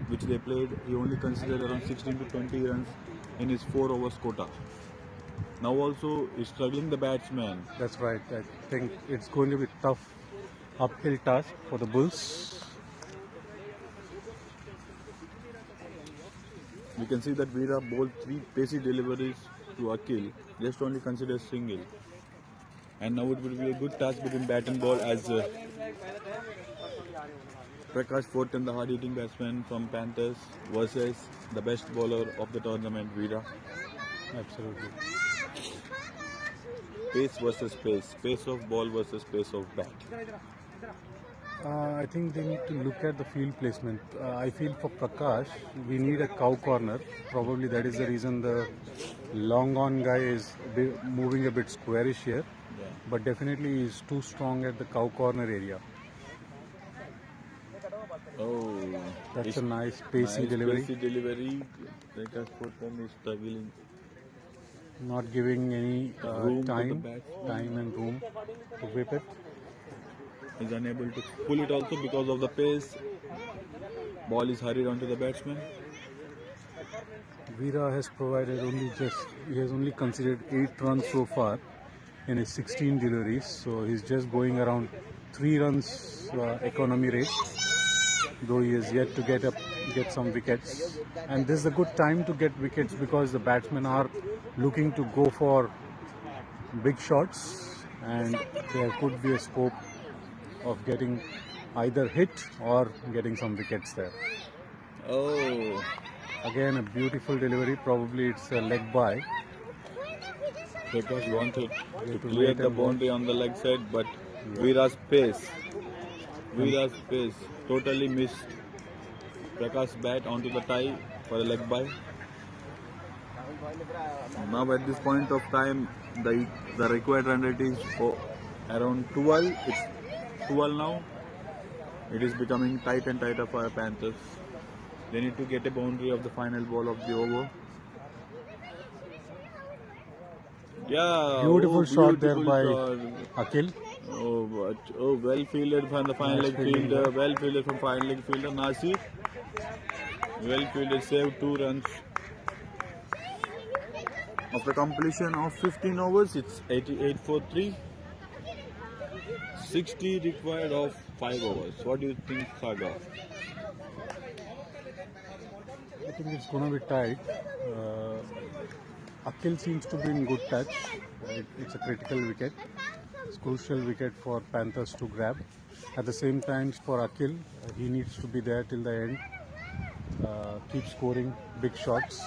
which they played, he only considered around 16 to 20 runs in his 4 overs quota. Now also he's struggling the batsman. That's right. I think it's going to be tough uphill task for the Bulls. We can see that Veera bowled 3 pacey deliveries to Akhil, just only considered single. And now it will be a good task between bat and ball as Prakash Fourteenth, the hard-hitting batsman from Panthers, versus the best bowler of the tournament, Veera. Absolutely. Pace versus pace. Pace of ball versus pace of bat. I think they need to look at the field placement. I feel for Prakash, we need a cow corner. Probably that is the reason the long on guy is moving a bit squarish here. Yeah. But definitely he is too strong at the cow corner area. Oh, That's a nice pacey delivery. Pacey delivery. Prakash Fourteenth is struggling. Not giving any time and room to whip it. Is unable to pull it also because of the pace. Ball is hurried onto the batsman. Veera has provided he has only considered 8 runs so far in his 16 deliveries. So he's just going around 3 runs economy rate, though he is yet to get some wickets. And this is a good time to get wickets because the batsmen are looking to go for big shots, and there could be a scope of getting either hit or getting some wickets there. Oh, Again, a beautiful delivery. Probably it's a leg by. Prakash wanted to to clear wait the and watch. boundary on the leg side, but Veera's pace totally missed Prakash's bat onto the tie for a leg by. Now at this point of time, the required run rate is around 12. It's 12 now. It is becoming tight and tighter for Panthers. They need to get a boundary of the final ball of the over. Yeah, Beautiful shot there beautiful by shot. Akhil. Well fielded from the final Nice leg fielding fielder. Well fielded from final leg fielder Nasir. Well fielded, saved 2 runs. After completion of 15 overs, it's 88 for 3. 60 required of 5 overs. What do you think, Saga? I think it's going to be tight. Akhil seems to be in good touch. It's a critical wicket. It's crucial wicket for Panthers to grab. At the same time, for Akhil, he needs to be there till the end. Keep scoring big shots.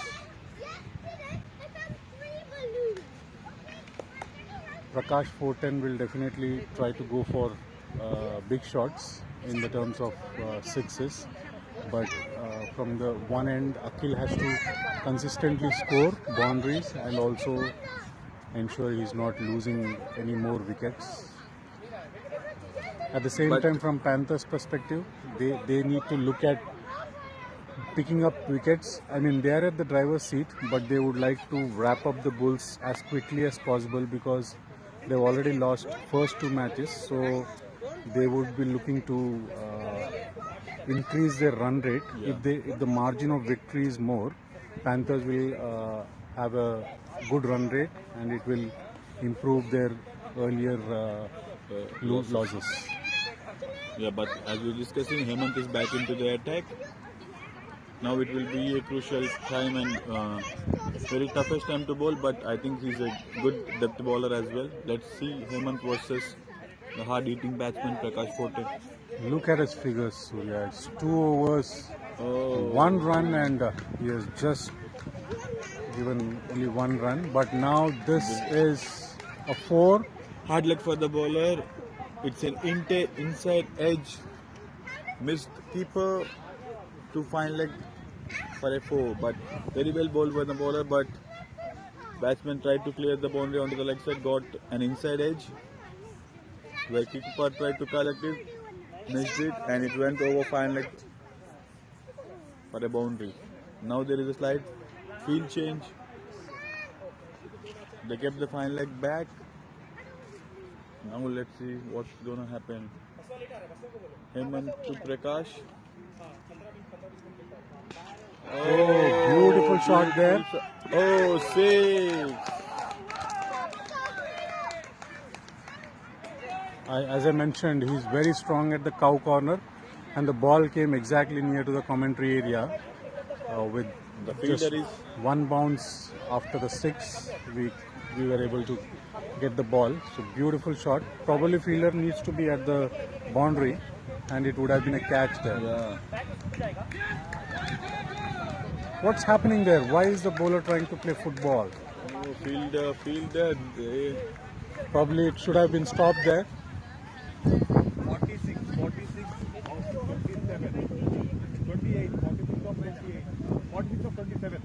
Prakash 410 will definitely try to go for big shots in the terms of sixes. But from the one end, Akhil has to consistently score boundaries and also ensure he's not losing any more wickets. At the same time, from Panthers' perspective, they need to look at picking up wickets. I mean, they are at the driver's seat, but they would like to wrap up the Bulls as quickly as possible because they've already lost first 2 matches. So they would be looking to increase their run rate. If the margin of victory is more, Panthers will have a good run rate and it will improve their earlier losses. Yeah, but as we're discussing, Hemant is back into the attack. Now it will be a crucial time and very toughest time to bowl, but I think he's a good depth bowler as well. Let's see Hemant versus the hard-hitting batsman Prakash Forte. Look at his figures, Surya. It's 2 overs, 1 run, and he has just given only 1 run. But now this is a 4. Hard luck for the bowler. It's an inside edge. Missed keeper to final leg for a 4. But very well bowled by the bowler. But batsman tried to clear the boundary onto the leg side. Got an inside edge. Where keeper tried to collect it. Missed it, and it went over final leg for a boundary. Now there is a slight field change. They kept the final leg back. Now let's see what's gonna happen. Hemant to Prakash. Oh, beautiful shot there. Oh, 6. As I mentioned, he's very strong at the cow corner, and the ball came exactly near to the commentary area with The just fielder is 1 bounce after the 6. We were able to get the ball. So beautiful shot. Probably fielder needs to be at the boundary, and it would have been a catch there. What's happening there? Why is the bowler trying to play football? fielder. Probably it should have been stopped there. 46 of 27, 28, 46 of 28, 46 of 27.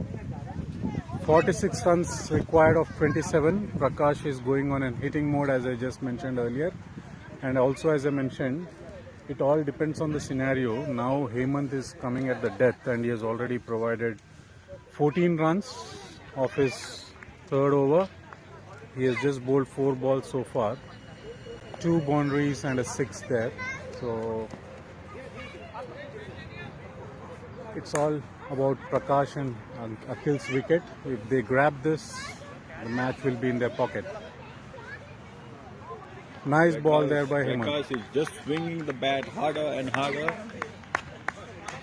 46 runs required of 27. Prakash is going on an hitting mode, as I just mentioned earlier. And also, as I mentioned, it all depends on the scenario. Now Hemant is coming at the death and he has already provided 14 runs of his 3rd over. He has just bowled 4 balls so far. 2 boundaries and a 6 there. So it's all about Prakash and Akhil's wicket. If they grab this, the match will be in their pocket. Nice ball there by Hemant. Prakash is just swinging the bat harder and harder.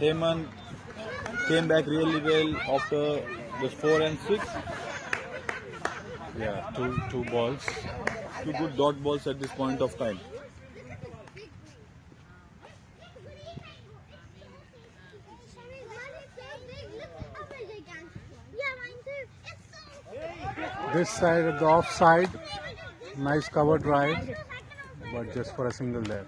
Hemant came back really well after the 4 and 6. Yeah, two balls. Two good dot balls at this point of time. This side of the offside, nice cover drive, but just for a single there.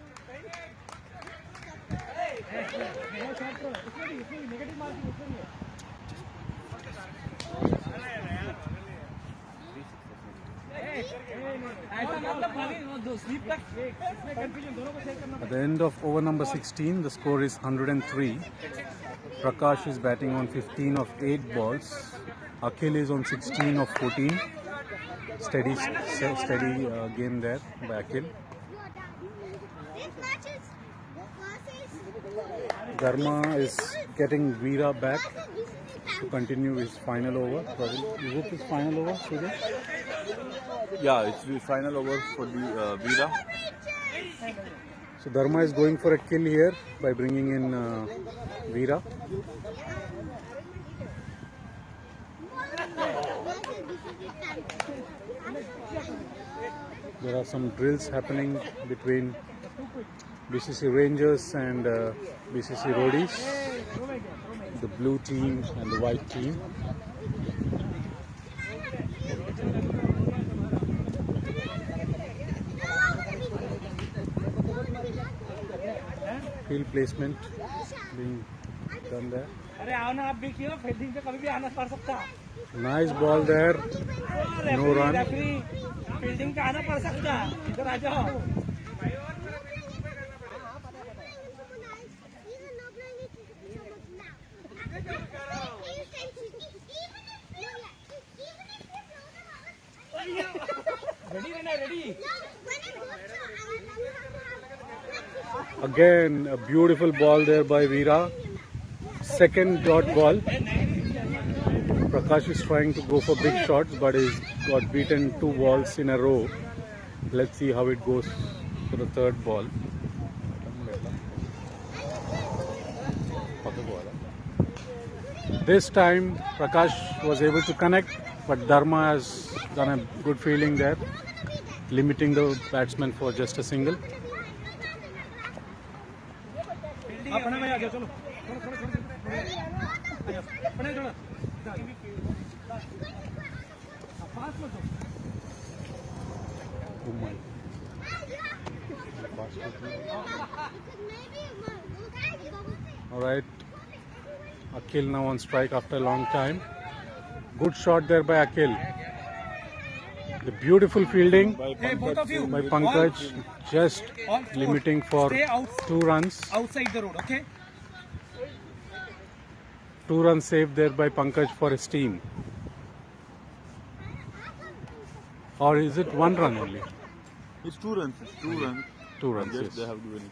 At the end of over number 16, the score is 103. Prakash is batting on 15 of 8 balls. Akhil is on 16 of 14. Steady game there by Akhil. Dharma is getting Veera back to continue his final over. Is it his final over, Surya? Yeah, it's the final over for the Veera. So Dharma is going for a kill here by bringing in Veera. There are some drills happening between BCC Rangers and BCC Roadies, the blue team and the white team. Field placement being done there. Nice ball there. No run. Again, a beautiful ball there by Veera. Second dot ball. Prakash is trying to go for big shots, but he's got beaten 2 balls in a row. Let's see how it goes for the third ball. This time Prakash was able to connect, but Dharma has done a good fielding there, limiting the batsman for just a single. Alright, Akhil now on strike after a long time. Good shot there by Akhil. The beautiful fielding by Pankaj, just limiting for 2 runs. Outside the road, okay? 2 runs saved there by Pankaj for his team. Or is it 1 run only? It's 2 runs. 2 runs. 2 runs, Yes, yes. they have given it.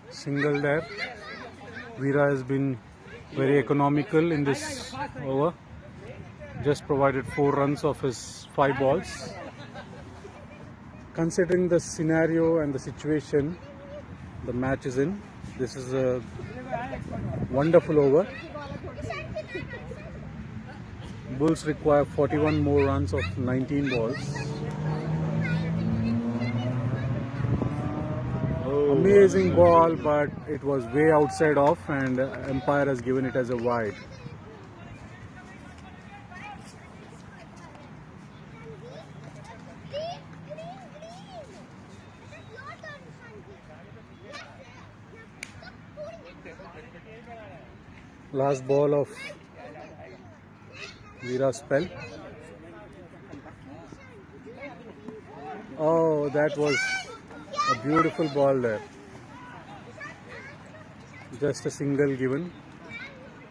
Single there. Veera has been very economical in this over. Just provided 4 runs of his 5 balls. Considering the scenario and the situation the match is in, this is a wonderful over. Bulls require 41 more runs of 19 balls. Amazing ball, but it was way outside off and umpire has given it as a wide. Last ball of Veera's spell. Oh, that was a beautiful ball there. Just a single given.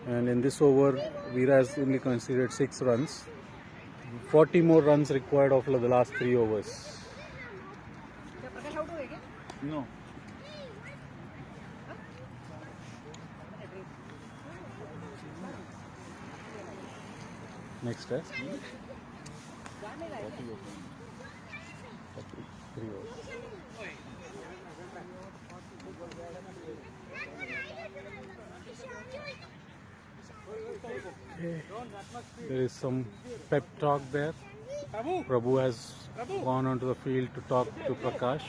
And in this over, Veera has only considered 6 runs. 40 more runs required of the last 3 overs. No. next test. 3 overs. Okay. There is some pep talk there. Prabhu has gone onto the field to talk to Prakash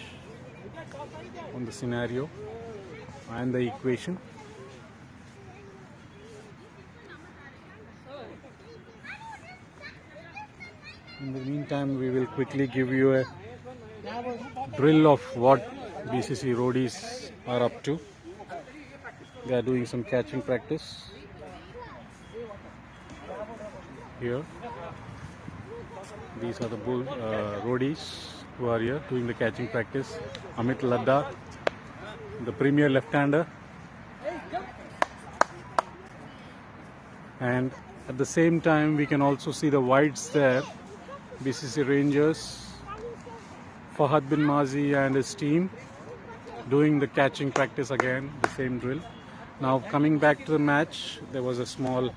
on the scenario and the equation. In the meantime, we will quickly give you a drill of what BCC roadies are up to. They are doing some catching practice here. These are the roadies who are here doing the catching practice. Amit Ladda, the premier left-hander, and at the same time we can also see the wides there. BCC Rangers, Fahad bin Mazi and his team doing the catching practice again, the same drill. Now coming back to the match, there was a small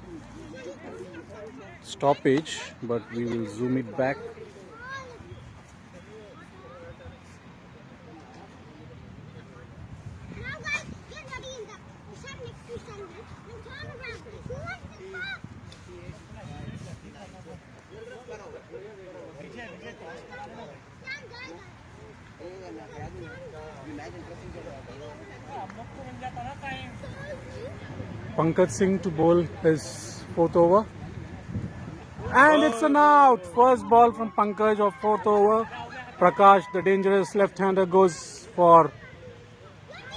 stoppage, but we will zoom it back. Pankaj Singh to bowl his 4th over. And it's an out. First ball from Pankaj of 4th over. Prakash, the dangerous left-hander, goes for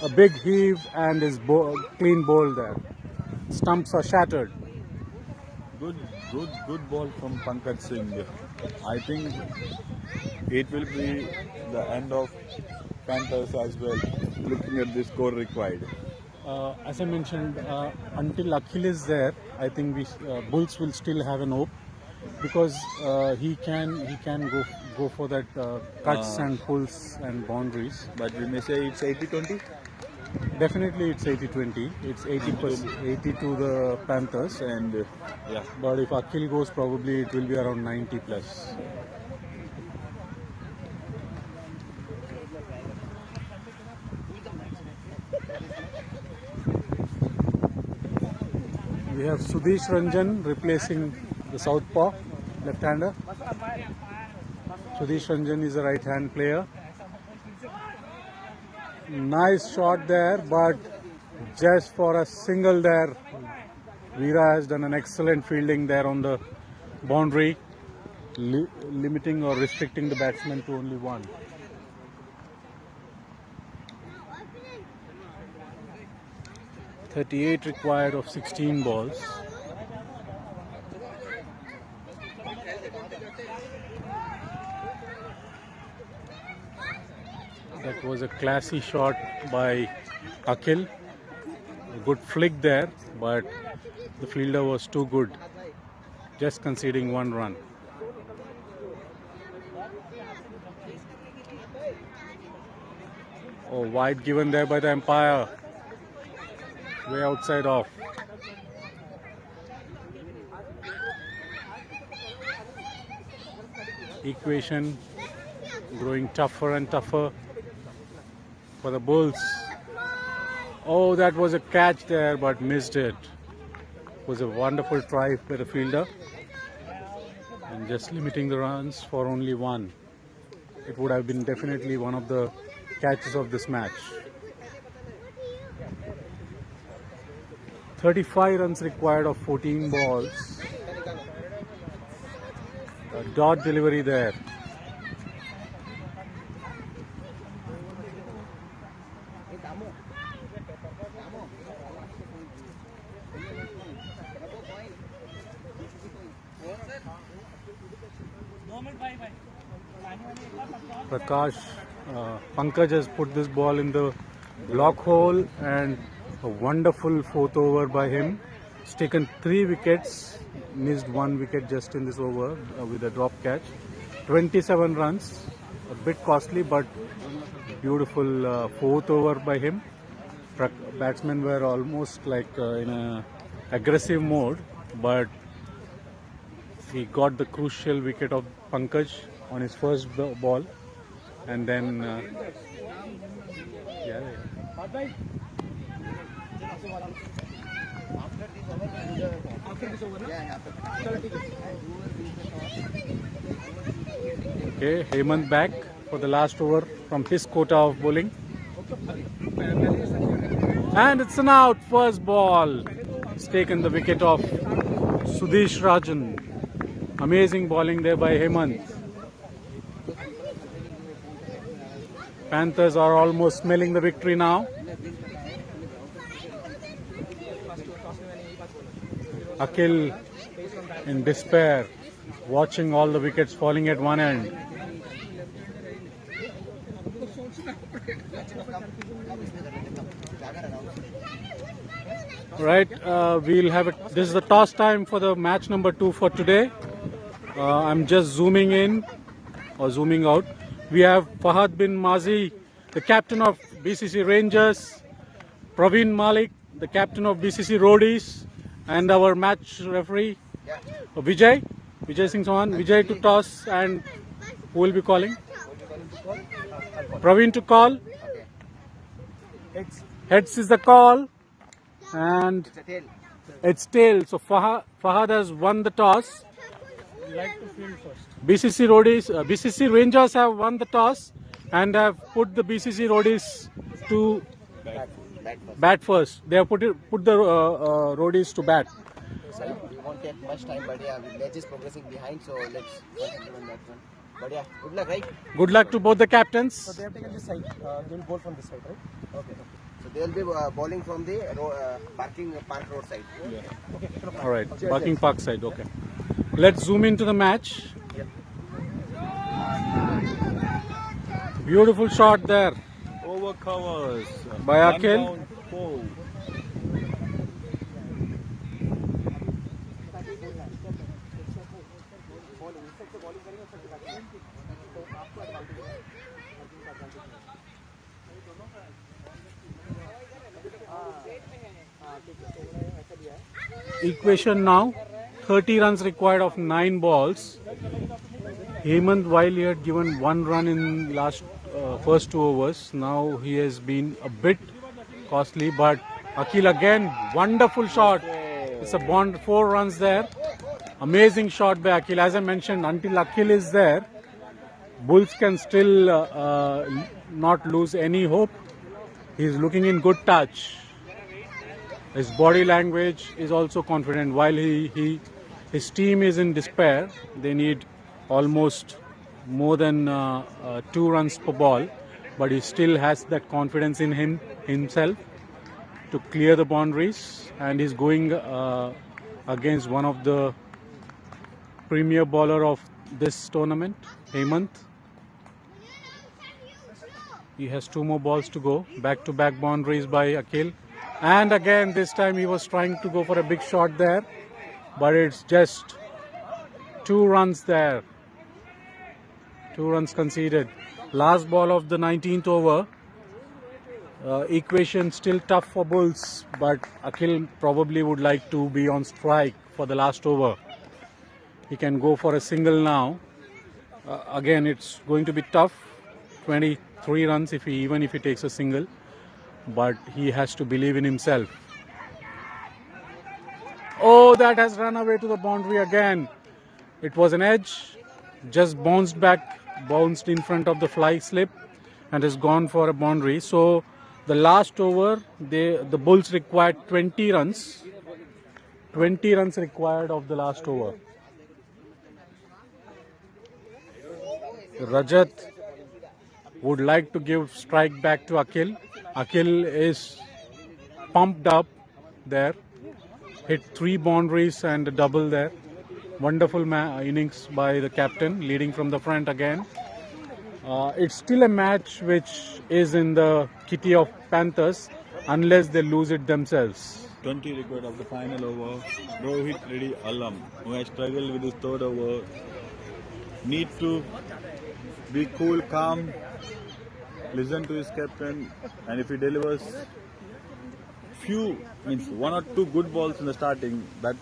a big heave and is clean bowl there. Stumps are shattered. Good ball from Pankaj Singh. I think it will be the end of Panthers as well, looking at the score required. As I mentioned, until Akhil is there, I think we Bulls will still have an hope, because he can go for that cuts and pulls and boundaries. But we may say it's 80-20. Definitely, it's 80-20. It's 80 to the Panthers, and Yeah. but if Akhil goes, probably it will be around 90 plus. We have Sudesh Ranjan replacing the southpaw left-hander. Sudesh Ranjan is a right-hand player. Nice shot there, but just for a single there. Veera has done an excellent fielding there on the boundary, limiting or restricting the batsman to only one. .38 required of 16 balls. That was a classy shot by Akhil. A good flick there, but the fielder was too good, just conceding one run. Oh, wide given there by the umpire. Way outside off. Equation growing tougher and tougher for the Bulls. Oh, that was a catch there, but missed it. It was a wonderful try by the fielder, and just limiting the runs for only one. It would have been definitely one of the catches of this match. 35 runs required of 14 balls. A dot delivery there. Prakash, Pankaj has put this ball in the block hole, and a wonderful 4th over by him. He's taken 3 wickets, missed 1 wicket just in this over with a drop catch. 27 runs, a bit costly, but beautiful 4th over by him. Batsmen were almost like in a aggressive mode, but He got the crucial wicket of Pankaj on his first ball, and then okay, Hemant back for the last over from his quota of bowling. And it's an out, first ball. It's taken the wicket of Sudesh Rajan. Amazing bowling there by Hemant. Panthers are almost smelling the victory now. Akhil in despair, watching all the wickets falling at one end. Right, we'll have it. This is the toss time for the match number 2 for today. I'm just zooming in or zooming out. We have Fahad bin Mazi, the captain of BCC Rangers, Praveen Malik, the captain of BCC Roadies, and our match referee Vijay Singh Chauhan. Vijay to toss, and who will be calling? Praveen to call. Heads is the call, and it's tail. So Fahad has won the toss. Like to field first. BCC Roadies, BCC Rangers have won the toss and have put the BCC Roadies to bat first. They have put the Roadies to bat. We won't take much time, but yeah, the match is progressing behind, so let's concentrate on that one. But yeah, good luck, right? Good luck to both the captains. So they have taken this side. They will bowl from this side, right? Okay. So they will be bowling from the Park Road side. Okay. All right, Barking Park side. Okay. Let's zoom into the match. Beautiful shot there Over covers. by One Akhil. down, 4. Equation now, 30 runs required of 9 balls. Hemant, while he had given 1 run in first 2 overs, now he has been a bit costly, but Akhil again, wonderful shot. It's a bond, 4 runs there. Amazing shot by Akhil. As I mentioned, until Akhil is there, Bulls can still not lose any hope. He's looking in good touch. His body language is also confident. While his team is in despair, they need almost more than 2 runs per ball, but he still has that confidence in himself to clear the boundaries, and he's going against one of the premier bowler of this tournament, Hemant. He has 2 more balls to go. Back-to-back boundaries by Akhil. And again, this time he was trying to go for a big shot there, but it's just 2 runs there. 2 runs conceded. Last ball of the 19th over. Equation still tough for Bulls, but Akhil probably would like to be on strike for the last over. He can go for a single now. Again, it's going to be tough. 23 runs even if he takes a single. But he has to believe in himself. Oh, that has run away to the boundary again. It was an edge, just bounced in front of the fly slip, and has gone for a boundary. So the last over, the Bulls required 20 runs. 20 runs required of the last over. Rajat would like to give strike back to Akhil. Akhil is pumped up there. Hit 3 boundaries and a double there. Wonderful innings by the captain, leading from the front again. It's still a match which is in the kitty of Panthers unless they lose it themselves. 20 required of the final over. Rohit Reddy Alam, who has struggled with his 3rd over, need to be cool, calm, listen to his captain, and if he delivers 1 or 2 good balls in the starting, that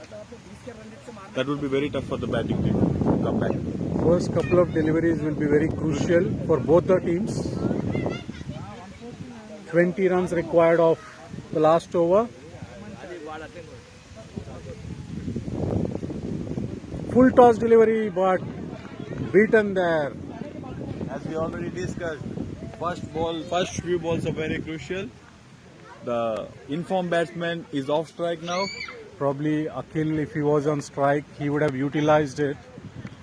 That would be very tough for the batting team to come back. First couple of deliveries will be very crucial for both the teams. 20 runs required of the last over. Full toss delivery, but beaten there. As we already discussed, first few balls are very crucial. The informed batsman is off strike now. Probably Akhil, if he was on strike, he would have utilized it.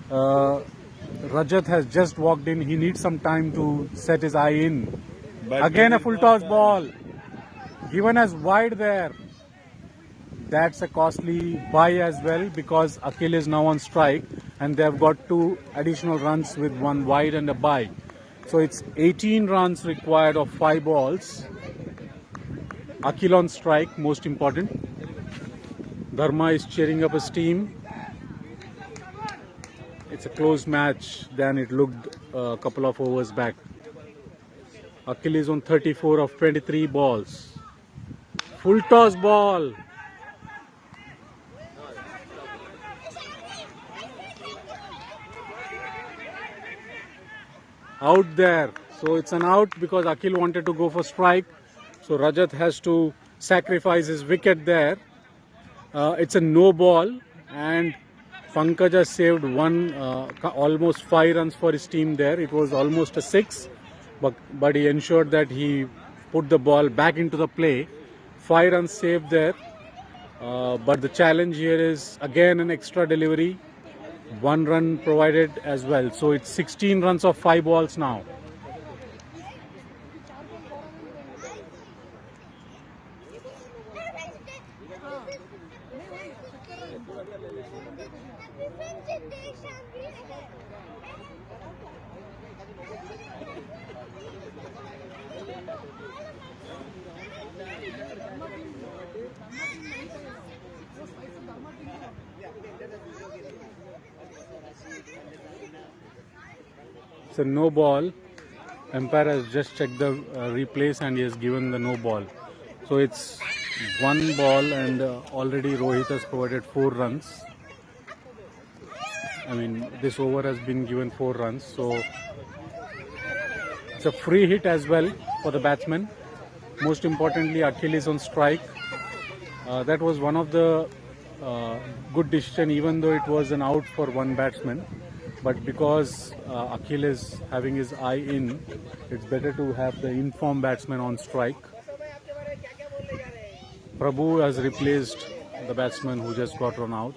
Rajat has just walked in. He needs some time to set his eye in. But Again a full toss ball. Given as wide there. That's a costly buy as well because Akhil is now on strike and they have got 2 additional runs with 1 wide and a bye. So it's 18 runs required of 5 balls. Akhil on strike, most important. Dharma is cheering up his team. It's a close match than it looked a couple of overs back. Akhil is on 34 of 23 balls. Full toss ball. Out there. So it's an out because Akhil wanted to go for strike. So Rajat has to sacrifice his wicket there. It's a no ball and Pankaj has saved almost 5 runs for his team there. It was almost a 6, but he ensured that he put the ball back into the play. 5 runs saved there. But the challenge here is again an extra delivery. 1 run provided as well. So it's 16 runs of 5 balls now. It's a no ball. Umpire has just checked the replays and he has given the no ball. So it's 1 ball and already Rohit has provided 4 runs. I mean, this over has been given 4 runs. So it's a free hit as well for the batsman. Most importantly, Akhil is on strike. That was one of the good decision, even though it was an out for 1 batsman. But because Akhil is having his eye in, it's better to have the informed batsman on strike. Prabhu has replaced the batsman who just got run out.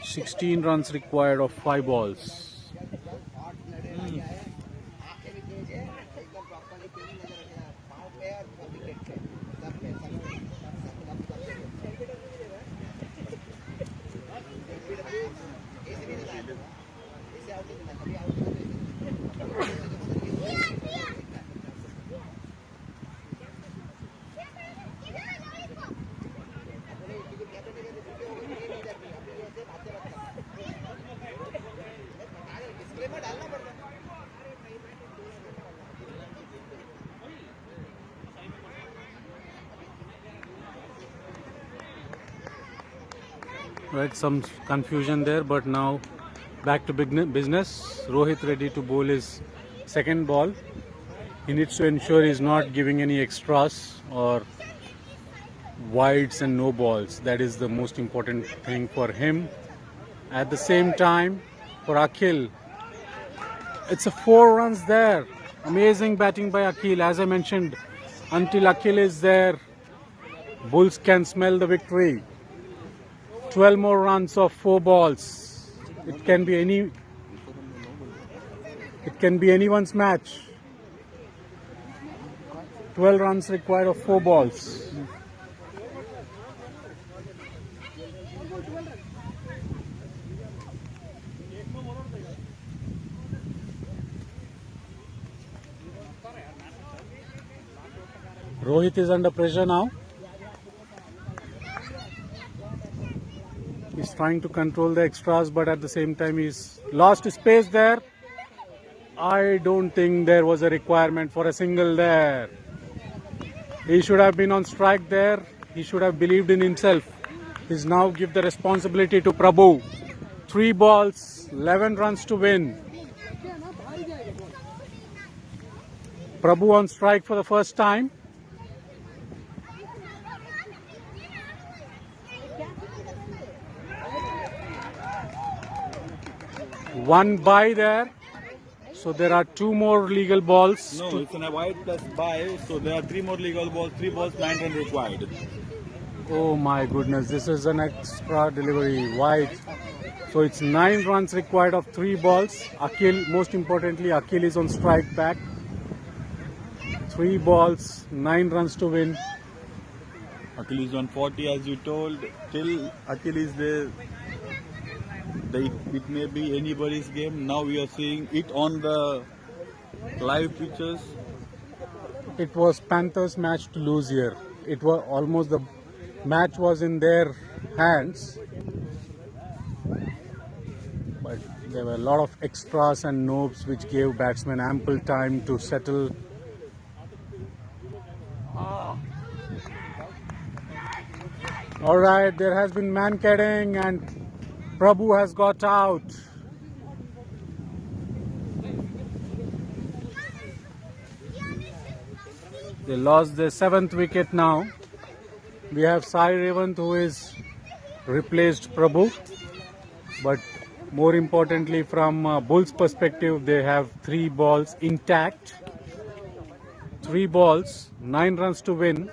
16 runs required of 5 balls. Right, some confusion there, but now back to business. Rohit ready to bowl his second ball. He needs to ensure he's not giving any extras or wides and no balls. That is the most important thing for him. At the same time, for Akhil, it's a 4 runs there. Amazing batting by Akhil. As I mentioned, until Akhil is there, Bulls can smell the victory. 12 more runs of 4 balls. It can be anyone's match. 12 runs required of 4 balls. Rohit is under pressure now. He's trying to control the extras, but at the same time he's lost his space there. I don't think there was a requirement for a single there. He should have been on strike there. He should have believed in himself. He's now give the responsibility to Prabhu. 3 balls, 11 runs to win. Prabhu on strike for the first time. One by there. So there are 2 more legal balls. No, it's a wide plus by, so there are 3 more legal balls, 3 balls, 9 runs required. Oh my goodness, this is an extra delivery, wide. So it's 9 runs required of 3 balls. Akhil, most importantly, Akhil is on strike back. 3 balls, 9 runs to win. Akhil is on 40 as you told. Till Akhil is there, it may be anybody's game. Now we are seeing it on the live pictures. It was Panthers' match to lose here. It was almost the match was in their hands. But there were a lot of extras and nobs which gave batsmen ample time to settle. Alright, there has been man-catting and Prabhu has got out. They lost their 7th wicket now. We have Sai Revant who is replaced Prabhu. But more importantly, from Bulls' perspective, they have 3 balls intact. 3 balls, 9 runs to win.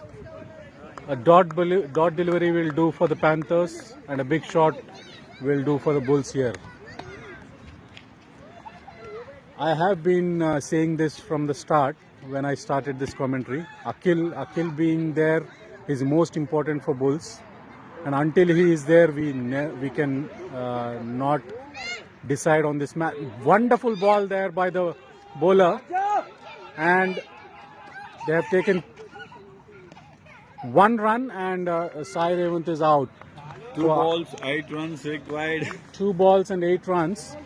A dot delivery will do for the Panthers and a big shot will do for the Bulls here. I have been saying this from the start when I started this commentary. Akhil being there is most important for Bulls, and until he is there, we can not decide on this match. Wonderful ball there by the bowler, and they have taken 1 run, and Sai Revant is out. 2 balls, 8 runs required. 2 balls and 8 runs.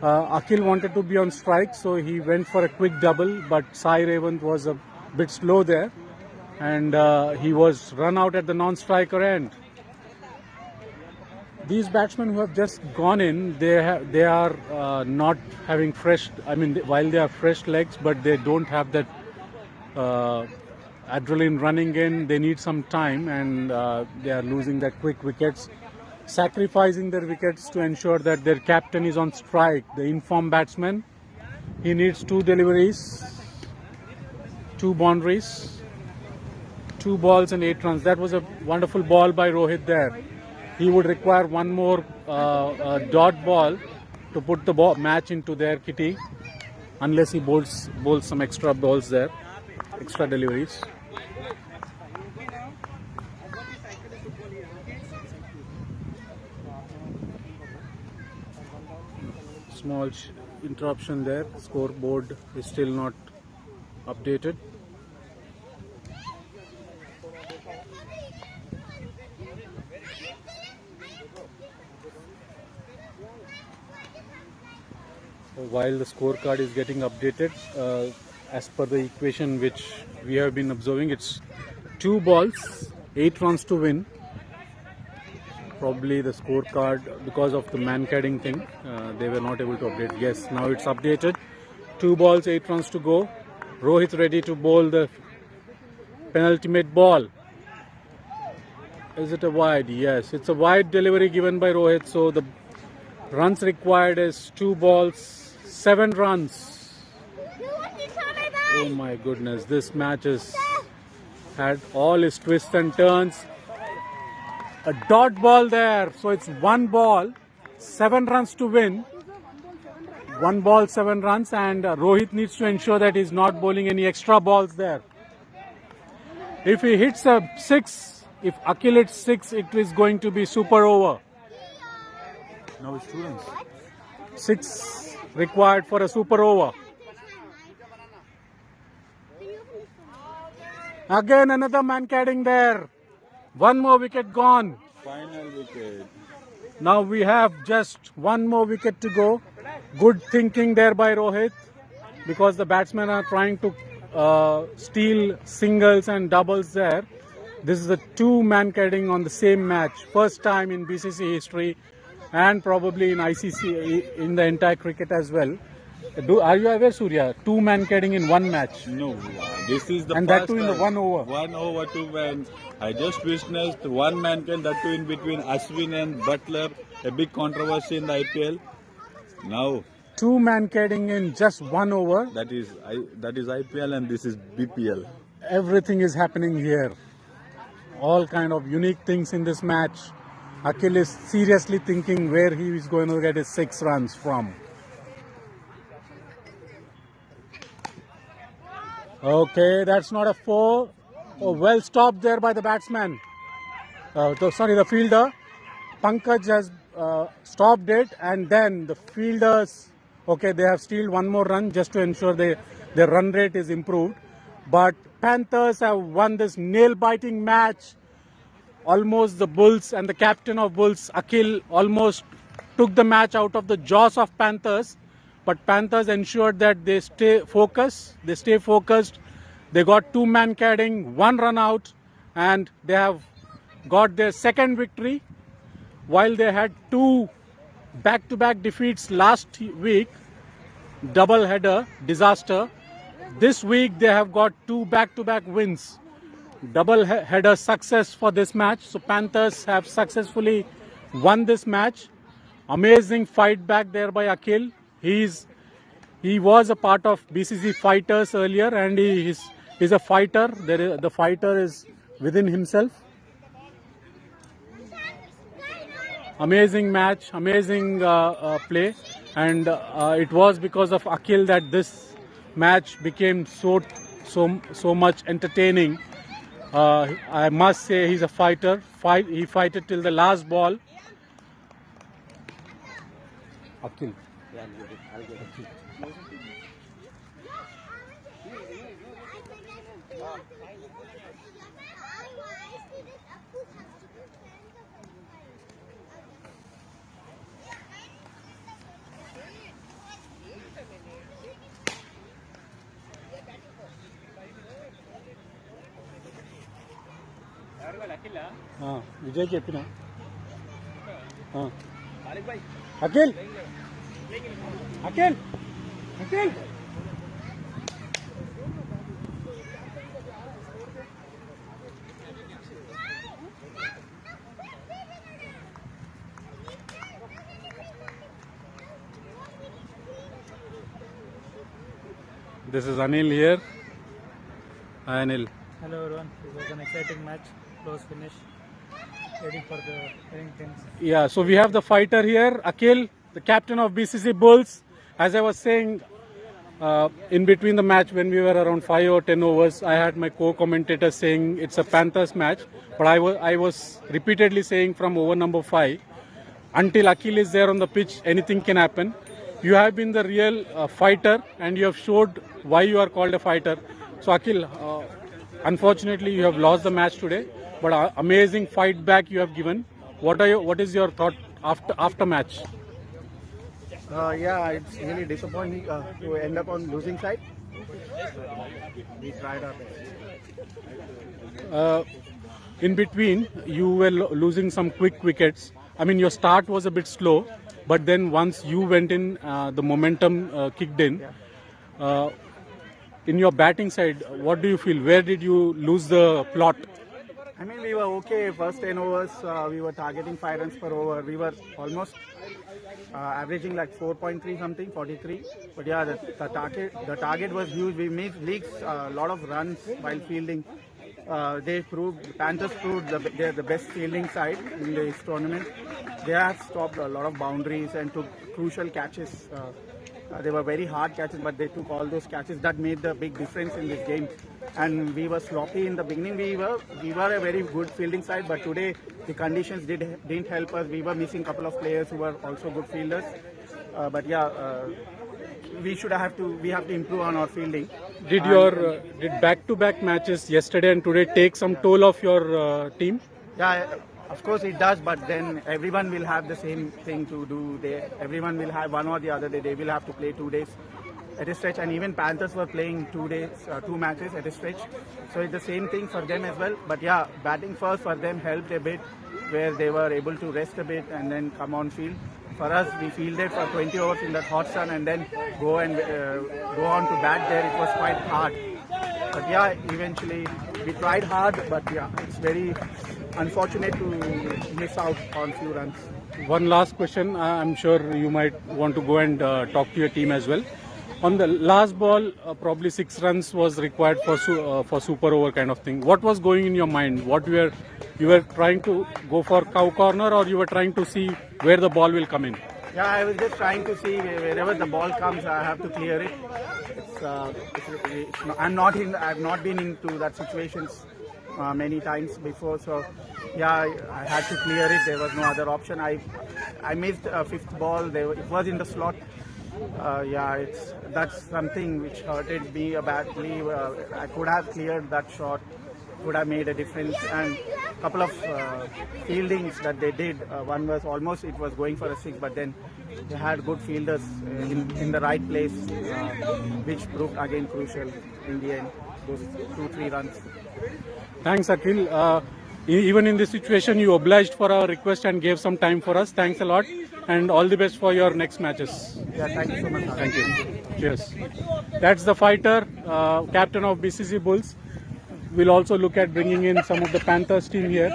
Akhil wanted to be on strike, so he went for a quick double, but Sai Revant was a bit slow there, and he was run out at the non-striker end. These batsmen who have just gone in, they are not having fresh. I mean, while they have fresh legs, but they don't have that adrenaline running in. They need some time, and they are losing their quick wickets, sacrificing their wickets to ensure that their captain is on strike. The informed batsman, he needs 2 deliveries, 2 boundaries, 2 balls and 8 runs. That was a wonderful ball by Rohit there. He would require 1 more dot ball to put the match into their kitty, unless he bowls some extra balls there, extra deliveries. Small interruption there. Scoreboard is still not updated. While the scorecard is getting updated, as per the equation which we have been observing, it's 2 balls, 8 runs to win. Probably the scorecard, because of the man-catting thing, they were not able to update. Yes, now it's updated. 2 balls, 8 runs to go. Rohit ready to bowl the penultimate ball. Is it a wide? Yes, it's a wide delivery given by Rohit. So the runs required is 2 balls, 7 runs. Oh my goodness, this match has had all its twists and turns. A dot ball there, so it's 1 ball, 7 runs to win. 1 ball, 7 runs, and Rohit needs to ensure that he's not bowling any extra balls there. If he hits a 6, if Akhil hits 6, it is going to be super over. Now it's 2 runs. 6 required for a super over. Again another man-catting there. 1 more wicket gone. Final wicket. Now we have just 1 more wicket to go. Good thinking there by Rohit, because the batsmen are trying to steal singles and doubles there. This is a two-man kiting on the same match. First time in BCC history and probably in ICC, in the entire cricket as well. Are you aware, Surya? Two-man kiting in one match. No, this is the And first that too in the time. 1 over. 1 over 2 man. I just witnessed one man can, that too in between Ashwin and Butler. A big controversy in the IPL. Now Two-man kiting in just 1 over. that is IPL and this is BPL. Everything is happening here. All kind of unique things in this match. Akhil is seriously thinking where he is going to get his 6 runs from. Okay, that's not a 4. Oh, well stopped there by the batsman. The fielder. Pankaj has stopped it, and then the fielders, okay, they have stealed one more run just to ensure their run rate is improved. But Panthers have won this nail-biting match. Almost the Bulls and the captain of Bulls, Akhil, almost took the match out of the jaws of Panthers. But Panthers ensured that they stay focused. They got two-man kiting, 1 run out, and they have got their second victory. While they had 2 back-to-back defeats last week, double header, disaster. This week they have got 2 back-to-back wins. Double header success for this match. So Panthers have successfully won this match. Amazing fight back there by Akhil. He was a part of BCC Fighters earlier, and he is a fighter. The fighter is within himself. Amazing match, amazing play, and it was because of Akhil that this match became so much entertaining. I must say he's a fighter. He fighted till the last ball. Akhil. Vijay Kepina. Akhil. This is Anil here. Hi Anil. Hello everyone. It was an exciting match. Close finish. Waiting for the winning teams. Yeah, so we have the fighter here, Akhil, the captain of BCC Bulls. As I was saying, in between the match when we were around 5 or 10 overs, I had my co-commentator saying it's a Panthers match. But I was repeatedly saying from over number 5, until Akhil is there on the pitch, anything can happen. You have been the real fighter, and you have showed why you are called a fighter. So Akhil, unfortunately you have lost the match today, but amazing fight back you have given. What is your thought after match? Yeah, it's really disappointing to end up on losing side. We tried our best. In between, you were losing some quick wickets. I mean, your start was a bit slow, but then once you went in, the momentum kicked in. In your batting side, what do you feel? Where did you lose the plot? I mean, we were okay. First 10 overs, we were targeting 5 runs per over. We were almost averaging like 4.3 something, 43. But yeah, the target was huge. We made leagues a lot of runs while fielding. Panthers proved they're the best fielding side in this tournament. They have stopped a lot of boundaries and took crucial catches. They were very hard catches, but they took all those catches that made the big difference in this game. And we were sloppy in the beginning. We were a very good fielding side, but today the conditions didn't help us. We were missing a couple of players who were also good fielders. But yeah, we have to improve on our fielding. Did back-to-back matches yesterday and today take some toll of your team? Yeah, of course it does, but then everyone will have the same thing to do. Everyone will have one or the other day. They will have to play 2 days. at a stretch, and even Panthers were playing 2 days, 2 matches at a stretch. So it's the same thing for them as well. But yeah, batting first for them helped a bit, where they were able to rest a bit and then come on field. For us, we fielded for 20 overs in that hot sun and then go on to bat there. It was quite hard. But yeah, eventually we tried hard, but yeah, it's very unfortunate to miss out on few runs. One last question. I'm sure you might want to go and talk to your team as well. On the last ball, probably 6 runs was required for super over kind of thing. What was going in your mind? You were trying to go for cow corner, or you were trying to see where the ball will come in? Yeah, I was just trying to see wherever the ball comes, I have to clear it. I've not been into that situations many times before, so yeah, I had to clear it. There was no other option. I missed a 5th ball. It was in the slot. Yeah, that's something which hurted me badly. I could have cleared that shot, would have made a difference. And a couple of fieldings that they did. One was almost, it was going for a 6, but then they had good fielders in the right place, which proved again crucial in the end. Those 2-3 runs. Thanks, Akhil. Even in this situation, you obliged for our request and gave some time for us. Thanks a lot, and all the best for your next matches. Yeah, thank you so much. Thank you. Cheers. That's the fighter, captain of BCC Bulls. We'll also look at bringing in some of the Panthers team here.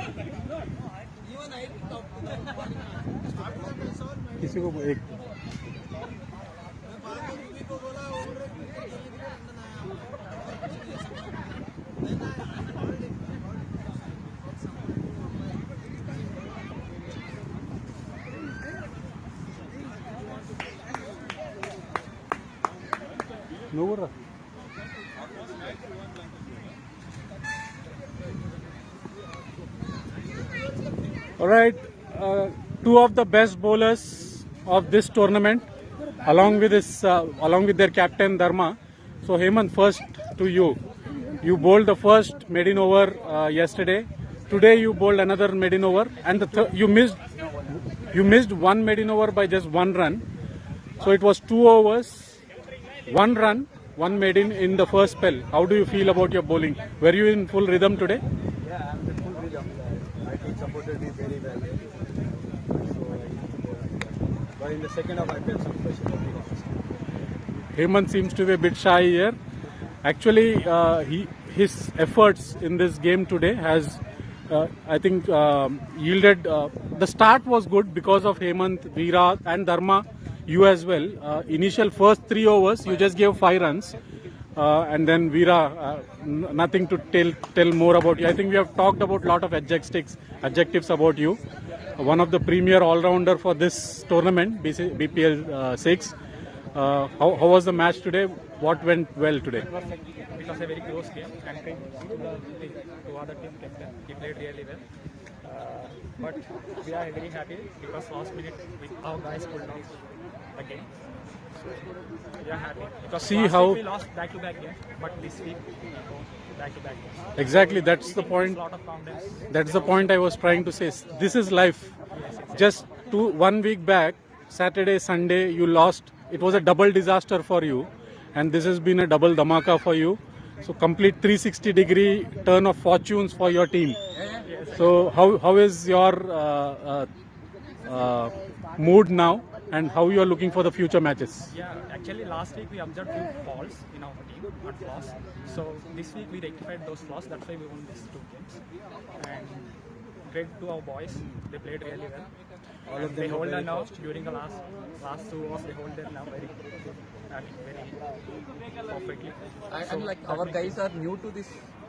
किसी को एक no. All right, 2 of the best bowlers of this tournament, along with their captain Dharma. So Hemant, first to you. You bowled the first maiden over yesterday. Today you bowled another maiden over, and you missed 1 maiden over by just 1 run. So it was 2 overs, 1 run, 1 maiden in the first spell. How do you feel about your bowling? Were you in full rhythm today? Yeah, I'm in full rhythm. My team supported me very well. But in the second half, I felt some pressure. Hemant seems to be a bit shy here. Actually, his efforts in this game today has, I think, yielded. The start was good because of Hemant, Veera, and Dharma. You as well. Initial first 3 overs, you just gave 5 runs, and then Veera, nothing to tell more about you. I think we have talked about a lot of adjectives about you. One of the premier all-rounder for this tournament, BPL 6. How was the match today? What went well today? It was a very close game, and to other team captain, he played really well. But we are very happy because last minute our guys pulled off the game. So we are happy because week we lost back-to-back games, but this week back-to-back games. Exactly, that's the point. That's the point I was trying to say. This is life. Just 1 week back, Saturday, Sunday, you lost. It was a double disaster for you, and this has been a double dhamaka for you. So complete 360-degree turn of fortunes for your team. So how is your mood now, and how you are looking for the future matches? Yeah, actually last week we observed few faults in our team, not flaws. So this week we rectified those flaws. That's why we won these 2 games. And great to our boys. They played really well. All of them they hold them now during the last 2 overs. They hold them now very perfectly. And like our guys are new to this,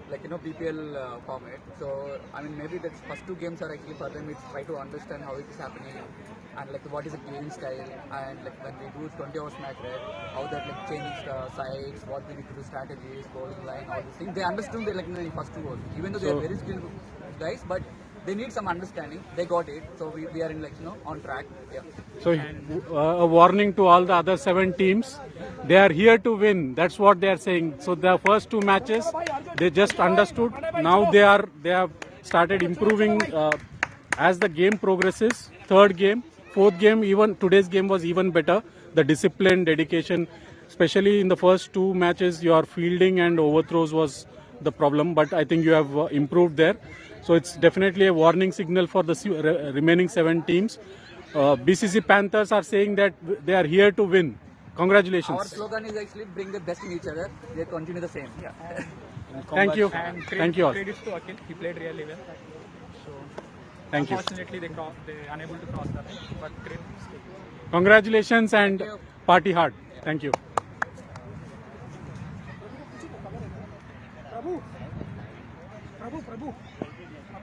BPL format. So I mean, maybe the first 2 games are actually for them. It's try to understand how it is happening, and what is the playing style, and when we do 20 hours match, right, how that changing sides, what we need to do, strategies, bowling line, all these things. They understood in the first 2 overs, even though they are very skilled guys, but they need some understanding. They got it, so we are in on track. Yeah. So a warning to all the other 7 teams. They are here to win. That's what they are saying. So the first 2 matches, they just understood. Now they have started improving as the game progresses. 3rd game, 4th game, even today's game was even better. The discipline, dedication. Especially in the first two matches, your fielding and overthrows was the problem, but I think you have improved there. So it's definitely a warning signal for the remaining 7 teams. BCC Panthers are saying that they are here to win. Congratulations. Our slogan is actually bring the best in each other. They continue the same. Yeah. Thank you. And Thank you all. credits to Akhil. He played really well. So Thank you. unfortunately they unable to cross the line, but credits. Congratulations and party hard. Thank you. Prabhu.